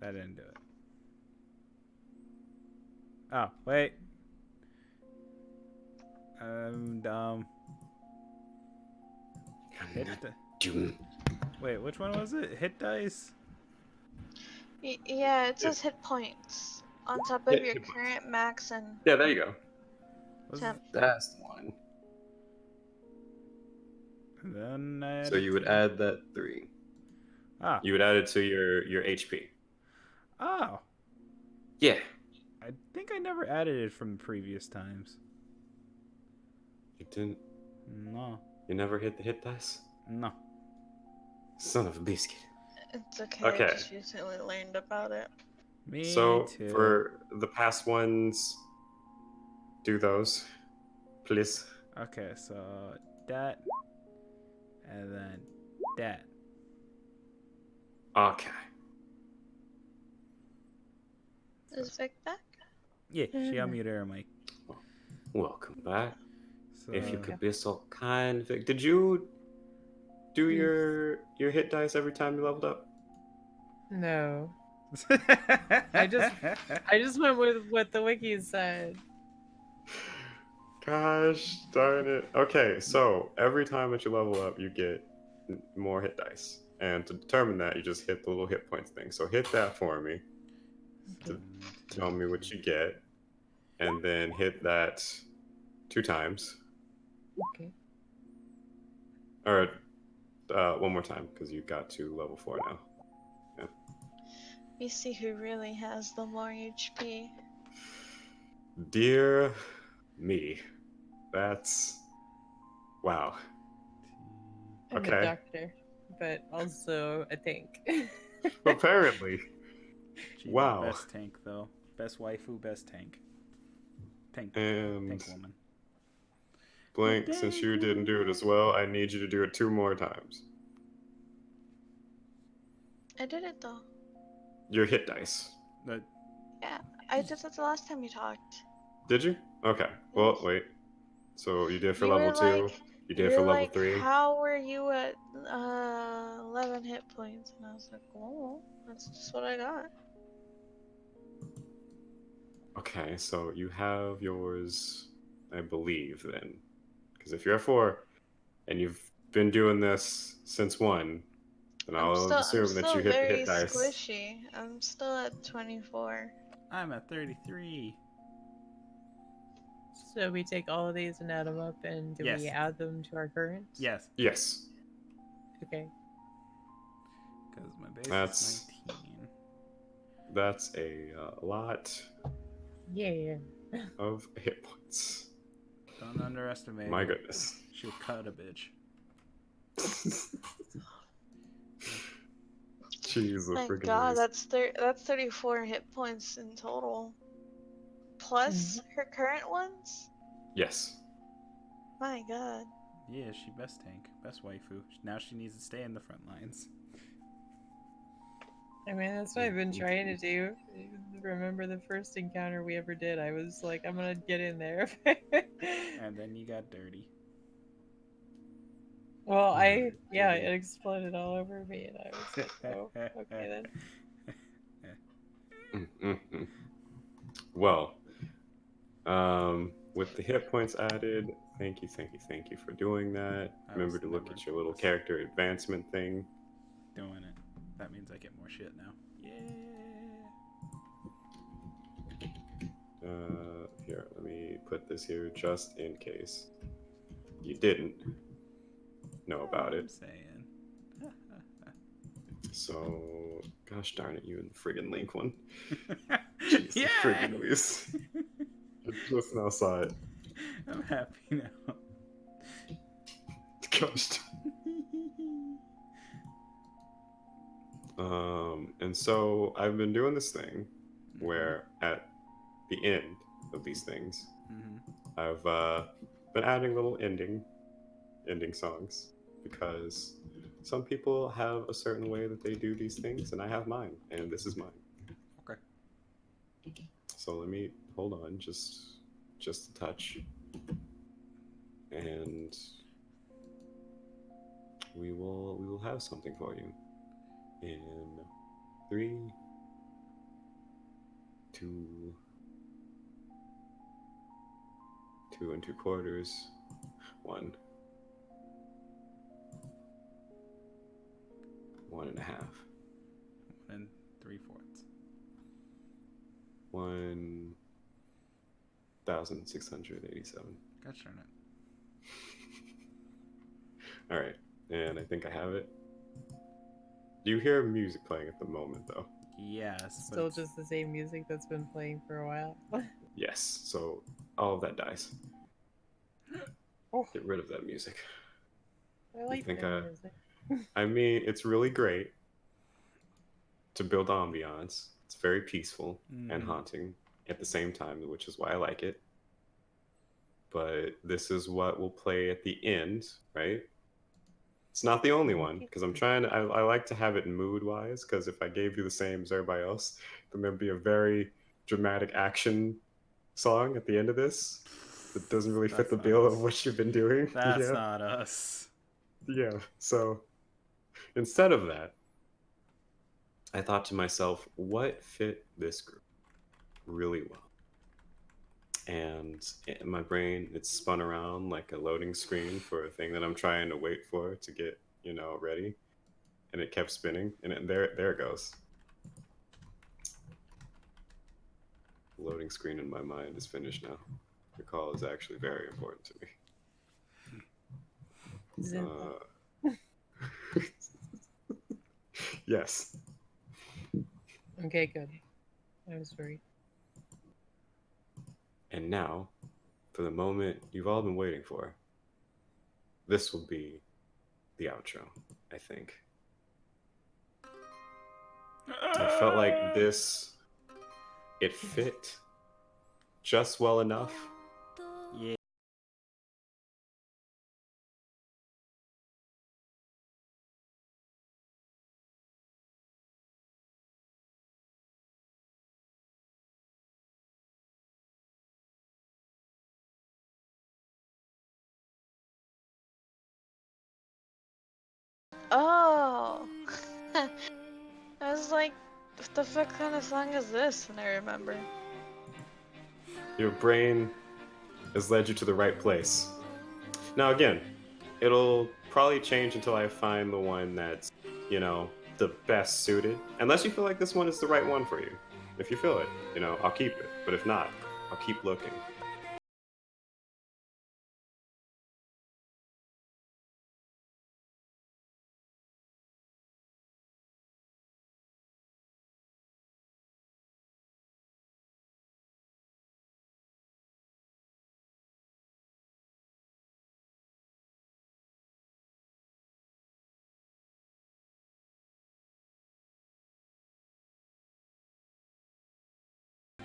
That didn't do it. Oh, wait. I'm dumb. Hit Wait, which one was it? Hit dice? Yeah, it says hit points on top of Hit your points. current max and Yeah, there you go. Was temp. That's the one. Then I So you would add that 3. Ah. You would add it to your HP. Oh. Yeah. I think I never added it from previous times. You didn't. No. You never hit the hit dice? No. Son of a biscuit. It's okay. Okay. I just recently learned about it. Me So too. for the past ones, do those, please. Okay, so that, and then that. Okay. Is Vic back? Yeah, she unmuted her mic. Welcome back. So, If you could be so kind, Vic. Did you do Yes. your hit dice every time you leveled up? No. I just went with what the wiki said. Gosh darn it. Okay, so every time that you level up, you get more hit dice. And to determine that, you just hit the little hit points thing. So hit that for me to tell me what you get. And then hit that 2 times. Okay. Or one more time, because you got to level 4 now. Yeah. We see who really has the more HP. Dear me. That's... Wow. I'm Okay. a doctor, but also a tank. Apparently. She the Wow. best tank though. Best waifu, best tank. Tank And woman. Blank, since you didn't do it as well, I need you to do it 2 more times. I did it though. Your hit dice. Yeah, I did that the last time you talked. Did you? Okay. Well, Yes. wait. So you did it for You level were 2. like, You did it for level 3. how were you at 11 hit points? And I was like, oh, that's just what I got. Okay, so you have yours, I believe, then. Because if you're at 4, and you've been doing this since 1, then I'm I'll assume that still you hit the very hit dice. squishy. I'm still at 24. I'm at 33. So we take all of these and add them up, and do we Yes. add them to our current? Yes. Yes. Okay. Because my base That's- is 19. That's a lot Yeah. of hit points. Don't underestimate My her. goodness. She'll cut a bitch. Jeez, My freaking God, Louise. that's 34 hit points in total. Plus her current ones? Yes. My God. Yeah, she best tank. Best waifu. Now she needs to stay in the front lines. I mean, that's what I've been trying to do. Remember the first encounter we ever did? I was like, I'm gonna get in there. And then you got dirty. Well, it exploded all over me, and I was like, oh, okay then. Well, with the hit points added, thank you for doing that. I Remember was to look never at your little close. character advancement thing. Doing it. That means I get more shit now. Yeah. Here, let me put this here just in case you didn't know about I'm it. saying. So, gosh darn it, you and the friggin' Link one. Jesus Yeah. friggin' Louise. I just now saw it. I'm happy now. Gosh. And so I've been doing this thing where at the end of these things, Mm-hmm. I've been adding little ending songs because some people have a certain way that they do these things, and I have mine, and this is mine. Okay. So let me hold on just a touch, and we will have something for you in 3, 2, 2 2/4, 1, 1 1/2, 1 3/4. 1,687. Gosh darn it. All right, and I think I have it. Do you hear music playing at the moment, though? Yes, but Still it's- just the same music that's been playing for a while. Yes. So all of that dies. Oh, Get rid of that music. I like think that music. I mean, it's really great to build ambiance. It's very peaceful and Mhm. haunting at the same time, which is why I like it. But this is what we'll play at the end, right? It's not the only one because I'm trying to. I like to have it mood wise because if I gave you the same as everybody else, then there'd be a very dramatic action song at the end of this that doesn't really fit That's the not bill us. of what you've been doing. That's Yeah, not us. yeah. So instead of that, I thought to myself, what fit this group really well? And in my brain, it's spun around like a loading screen for a thing that I'm trying to wait for to get, ready. And it kept spinning, and there it goes. The loading screen in my mind is finished now. The call is actually very important to me. Yes. Okay, good. I was worried. And now, for the moment you've all been waiting for, this will be the outro, I think. I felt like this, it fit just well enough. Yeah. Oh. I was like, what the fuck kind of song is this? And I remember. Your brain has led you to the right place. Now, again, it'll probably change until I find the one that's, the best suited. Unless you feel like this one is the right one for you. If you feel it, I'll keep it. But if not, I'll keep looking.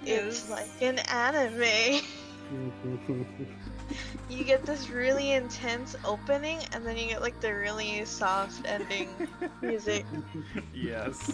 It's like an anime. You get this really intense opening, and then you get like the really soft ending music. Yes.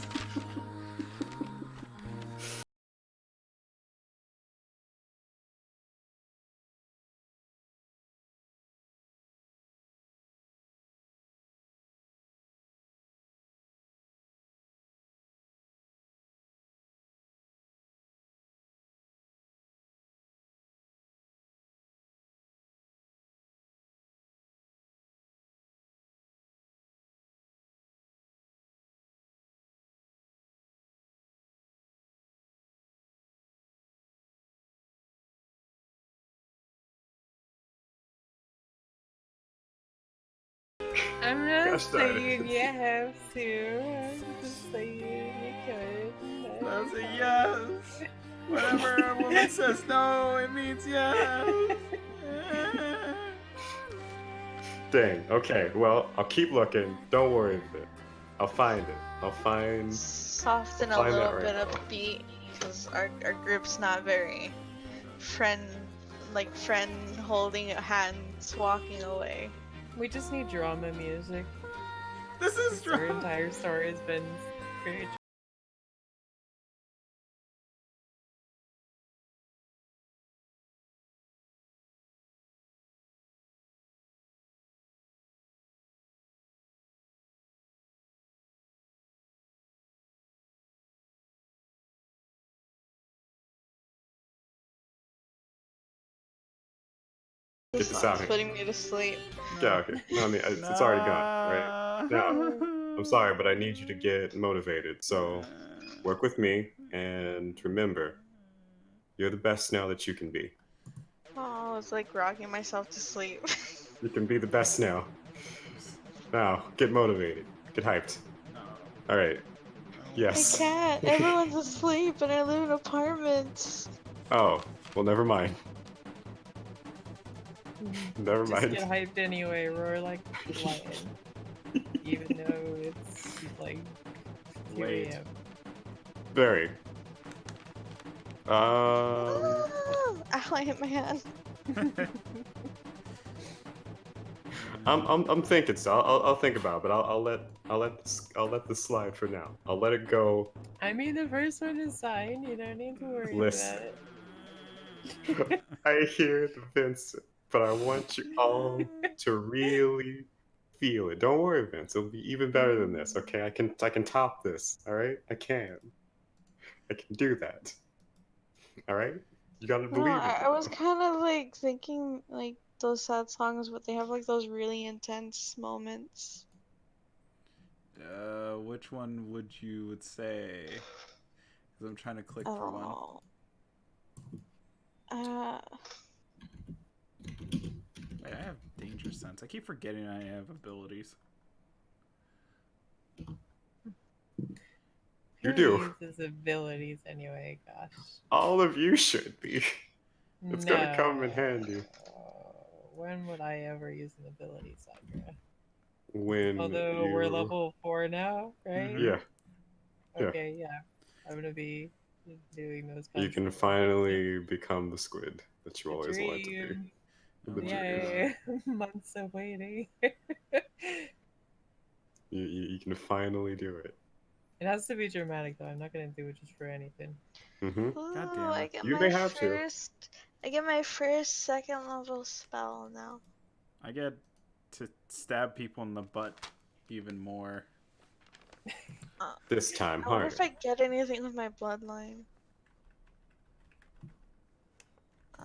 I'm not Gosh darn it. saying you have to. I'm just saying you could. That's a yes. Whenever a woman says no, it means yes. Dang. Okay. Well, I'll keep looking. Don't worry about it. I'll find it. I'll find Soften a that little right bit now. of beat. because our group's not very friend holding hands walking away. We just need drama music. This is Our drama. entire story has been very This this song's out here. putting me to sleep. Yeah, okay. No, I mean, it's already gone, right? Now, I'm sorry, but I need you to get motivated. So work with me, and remember, you're the best now that you can be. Oh, I was like rocking myself to sleep. You can be the best now. Now, get motivated. Get hyped. All right. I Yes. can't. Everyone's asleep and I live in apartments. Oh, well, never mind. Never Just mind. get hyped anyway, roar like a lion. Even though it's like 2 Late. a.m. Very. Ow, I hit my hand. I'm thinking. So I'll think about it, but I'll let this slide for now. I'll let it go. I mean, the first one is signed. You don't need to worry Listen. about it. I hear the Vincent, but I want you all to really feel it. Don't worry, Vince. It'll be even better than this. Okay, I can top this. All right, I can do that. All right, you gotta No, believe it. I was kind of like thinking like those sad songs, but they have like those really intense moments. Which one would you say? Because I'm trying to click I for don't one. know. Wait, I have danger sense. I keep forgetting I have abilities. You Who do. uses abilities anyway? Gosh. All of you should be. It's No. gonna come in handy When would I ever use an ability, Sakura? when Although we're you. level 4 now, right? Mhm. Yeah, yeah. Okay, yeah. I'm gonna be doing those You can constantly. finally become the squid that you The always wanted to be. dream. Oh The my dream. Yay. Months of waiting. You can finally do it. It has to be dramatic though. I'm not gonna do it just for anything. Mm-hmm. God Ooh, damn I it. get You my may have to. first second level spell now. I get to stab people in the butt even more. This time I wonder harder. if I get anything with my bloodline.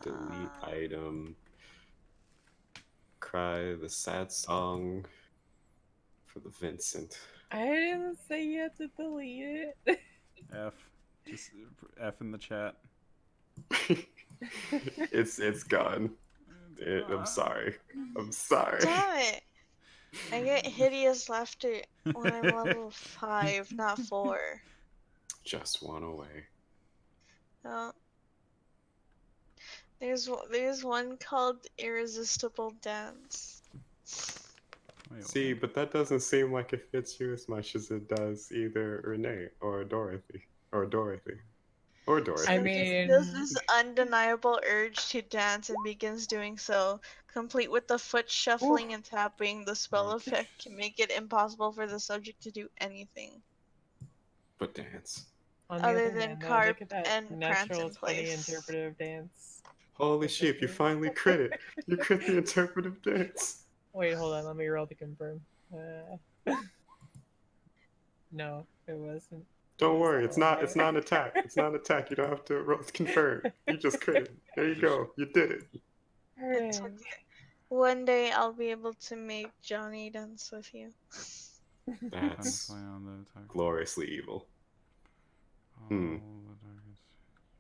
Delete item. Cry the sad song for the Vincent. I didn't say you had to delete it. F. Just F in the chat. It's gone. I'm sorry. I'm sorry. Damn it! I get hideous laughter when I'm level 5, not 4. Just one away. No. There's one called Irresistible Dance. Wait, See, what? but that doesn't seem like it fits you as much as it does either Renee or Dorothy. Or Dorothy. Or Dorothy. I Since it mean, feels this undeniable urge to dance and begins doing so, complete with the foot shuffling and tapping, the spell effect can make it impossible for the subject to do anything But dance. on the other other than hand, though, carp look at that and prance natural in 20 place. interpretive dance. Holy With the sheep, you feet. finally crit it. You crit the interpretive dance. Wait, hold on. Let me roll to confirm. No, it wasn't. Don't It was worry, not it's on not there. it's not an attack. It's not an attack. You don't have to roll confirm. You just crit it. There you go. You did it. It's Alright. okay. One day I'll be able to make Johnny dance with you. That's Play on the attack. gloriously evil. Oh, Hmm. the darkest.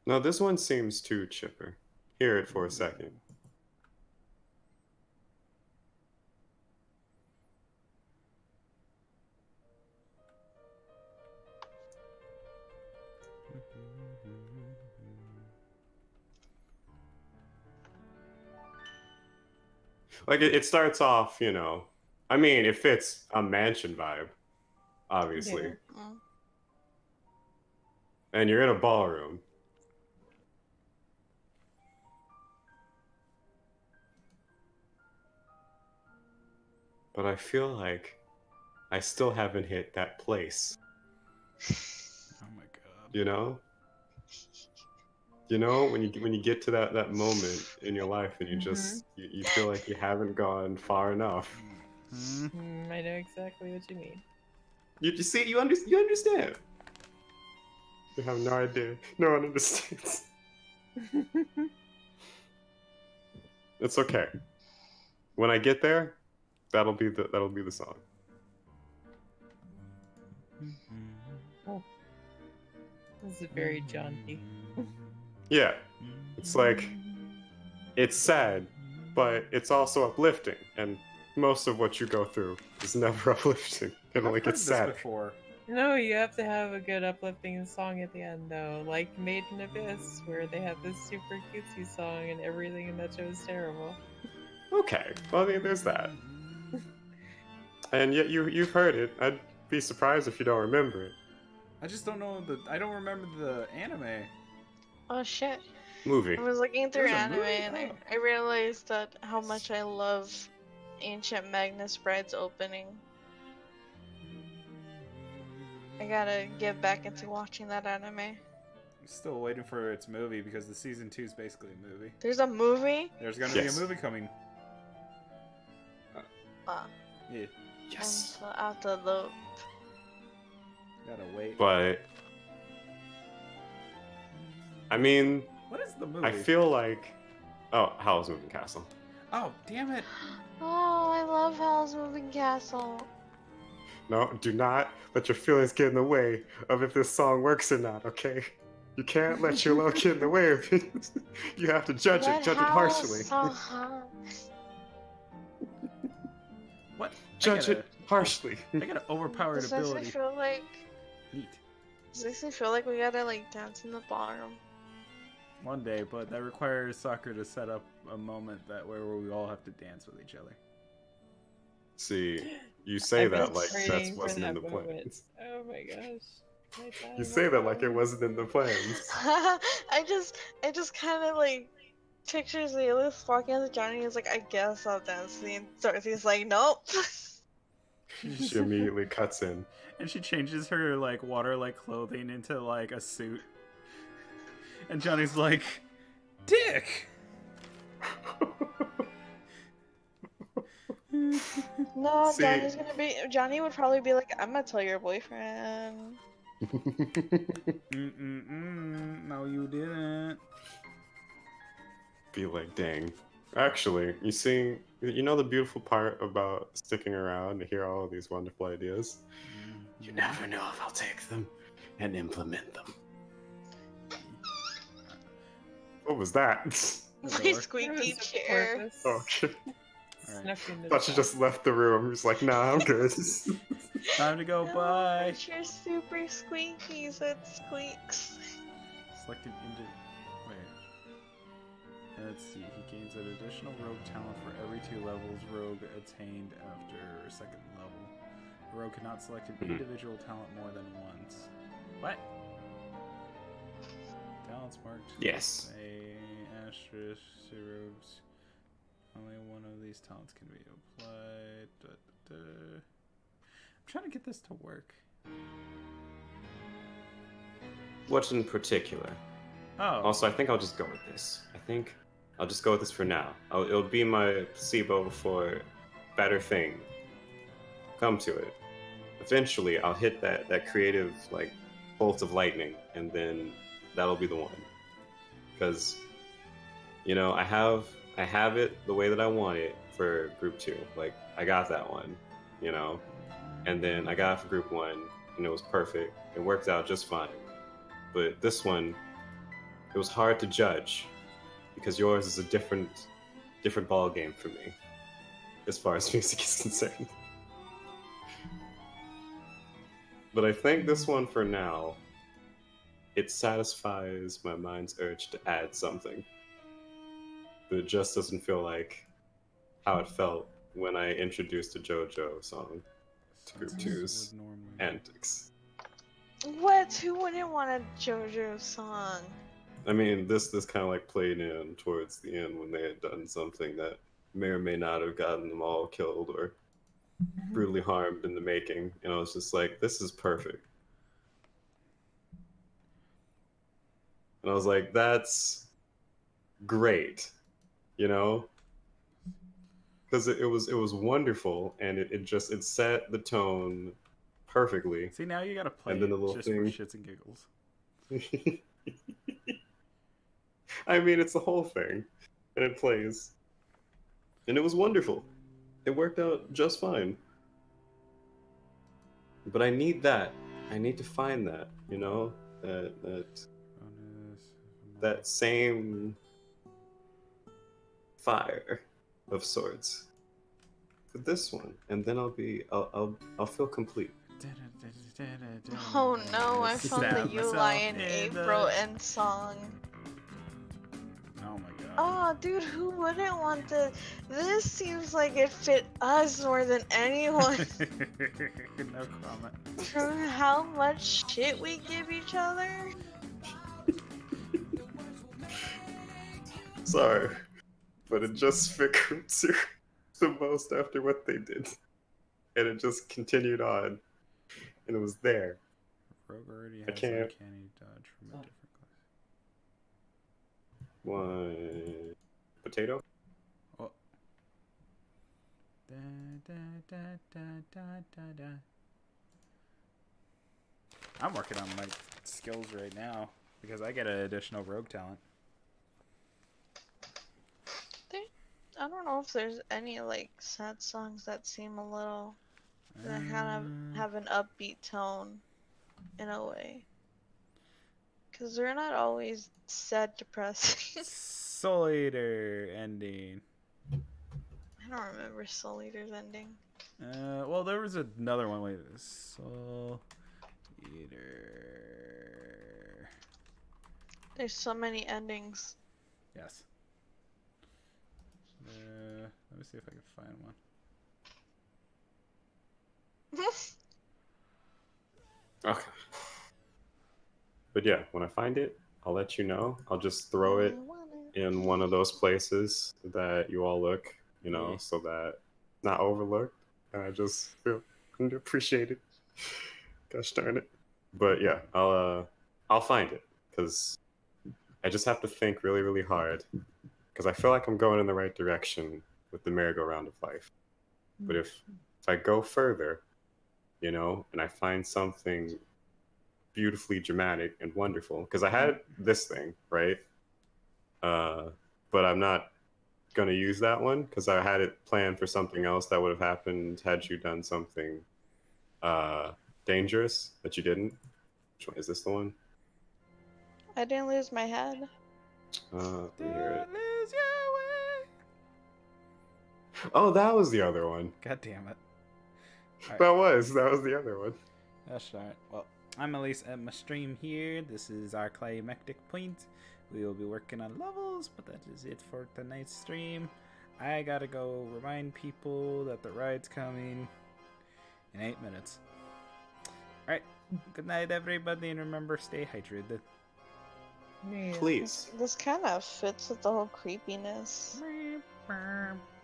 No, this one seems too chipper. Hear it for a second. Like it starts off, you know. I mean, it fits a mansion vibe, obviously. Yeah. Mm. and you're in a ballroom. But I feel like I still haven't hit that place. Oh my god. You know? You know, when you get to that moment in your life and you feel like you haven't gone far enough. I know exactly what you mean. You see, you understand. You have no idea. No one understands. It's okay. When I get there, that'll be the song. Oh, this is very jaunty. Yeah. It's like it's sad, but it's also uplifting, and most of what you go through is never uplifting. It I've only heard gets this sadder. before. No, you have to have a good uplifting song at the end, though. Like Made in Abyss, where they have this super cutesy song and everything in that show is terrible. Okay, well, I mean, there's that. And yet you've heard it. I'd be surprised if you don't remember it. I just don't know I don't remember the anime. Oh shit. Movie. I was looking through There's a anime movie? and Oh. I realized that how much I love Ancient Magnus Bride's opening. I gotta get back into watching that anime. I'm still waiting for its movie because the season 2 is basically a movie. There's a movie? There's gonna Yes. be a movie coming. Yeah, Yes. I'm so out the loop. gotta wait. But I mean, What is the movie? I feel like Howl's Moving Castle. Oh, damn it! Oh, I love Howl's Moving Castle. No, do not let your feelings get in the way of if this song works or not, okay? You can't let your love get in the way of it. You have to judge it harshly. What? Judge it harshly. I got an overpowered This makes me ability. feel like Neat. we gotta like dance in the ballroom. One day, but that requires Sakura to set up a moment where we all have to dance with each other. See, you say I've been that like that waiting for wasn't in that the moment. plans. Oh my gosh. You say that like it wasn't in the plans. I just kind of like pictures Alice walking out to Johnny and he's like, I guess I'll dance. And Dorothy's like, nope. She immediately cuts in. And she changes her like water-like clothing into like a suit. And Johnny's like, Dick! No, See- Johnny would probably be like, I'm gonna tell your boyfriend. No, you didn't. Be like, dang. Actually, you know the beautiful part about sticking around to hear all of these wonderful ideas? You never know if I'll take them and implement them. What was that? My squeaky chair. Okay. Alright. Thought she just left the room. Just like, nah, I'm good. Time to go, No, bye! my chair's super squeaky, so it squeaks. Selected wait. Let's see. He gains an additional rogue talent for every 2 levels rogue attained after second level. A rogue cannot select an individual talent more than once. What? Talents marked. Yes. A asterisk to rogues. Only one of these talents can be applied. I'm trying to get this to work. What in particular? Oh. Also, I think I'll just go with this. I think I'll just go with this for now. It'll be my placebo for better thing. Come to it. Eventually, I'll hit that creative like bolt of lightning, and then that'll be the one. Because, you know, I have it the way that I want it for group 2. Like, I got that one, you know, and then I got it for group 1, and it was perfect. It worked out just fine. But this one, it was hard to judge because yours is a different ball game for me as far as music is concerned. But I think this one for now, it satisfies my mind's urge to add something. But it just doesn't feel like how it felt when I introduced the JoJo song to Group 2's Antics. What? Who wouldn't want a JoJo song? I mean, this kind of like played in towards the end when they had done something that may or may not have gotten them all killed or brutally harmed in the making. And I was just like, this is perfect. And I was like, that's great, you know? Because it was wonderful, and it set the tone perfectly. See, now you gotta play And then it the little just for thing. shits and giggles. I mean, it's the whole thing, and it plays, and it was wonderful. It worked out just fine. But I need that. I need to find that. You know, that same fire of sorts for this one, and then I'll feel complete. Oh no, I found the Stab You myself Lion in April the- end song. Oh my god. Oh, dude, who wouldn't want to? This seems like it fit us more than anyone. No comment. From how much shit we give each other. Sorry, but it just fit Kutsu the most after what they did, and it just continued on, and it was there. Rogue already I has can't. uncanny dodge from a different class. One potato. Oh. Da, da, da, da, da, da, da. I'm working on my skills right now because I get an additional rogue talent. I don't know if there's any like sad songs that seem a little that kind of have an upbeat tone in a way. Cause they're not always sad, depressing. Soul Eater ending. I don't remember Soul Eater's ending. Well, there was another one. Wait, Soul Eater. There's so many endings. Yes. Let me see if I can find one. Okay. But yeah, when I find it, I'll let you know. I'll just throw it in one of those places that you all look, you know, Yeah. so that it's not overlooked. And I just feel underappreciated. Gosh darn it. But yeah, I'll find it because I just have to think really, really hard because I feel like I'm going in the right direction with the merry-go-round of life. But if I go further, you know, and I find something beautifully dramatic and wonderful, because I had this thing, right? But I'm not gonna use that one because I had it planned for something else that would have happened had you done something dangerous that you didn't. Which one is this? The one? I didn't lose my head. Let me hear it. Don't lose your way. Oh, that was the other one. God damn it. That was the other one. That's right. Well, I'm at least at my stream here. This is our climactic point. We will be working on levels, but that is it for tonight's stream. I gotta go remind people that the ride's coming in 8 minutes. Alright, good night everybody, and remember, stay hydrated. Yeah. Please. This kind of fits with the whole creepiness. Beep, beep.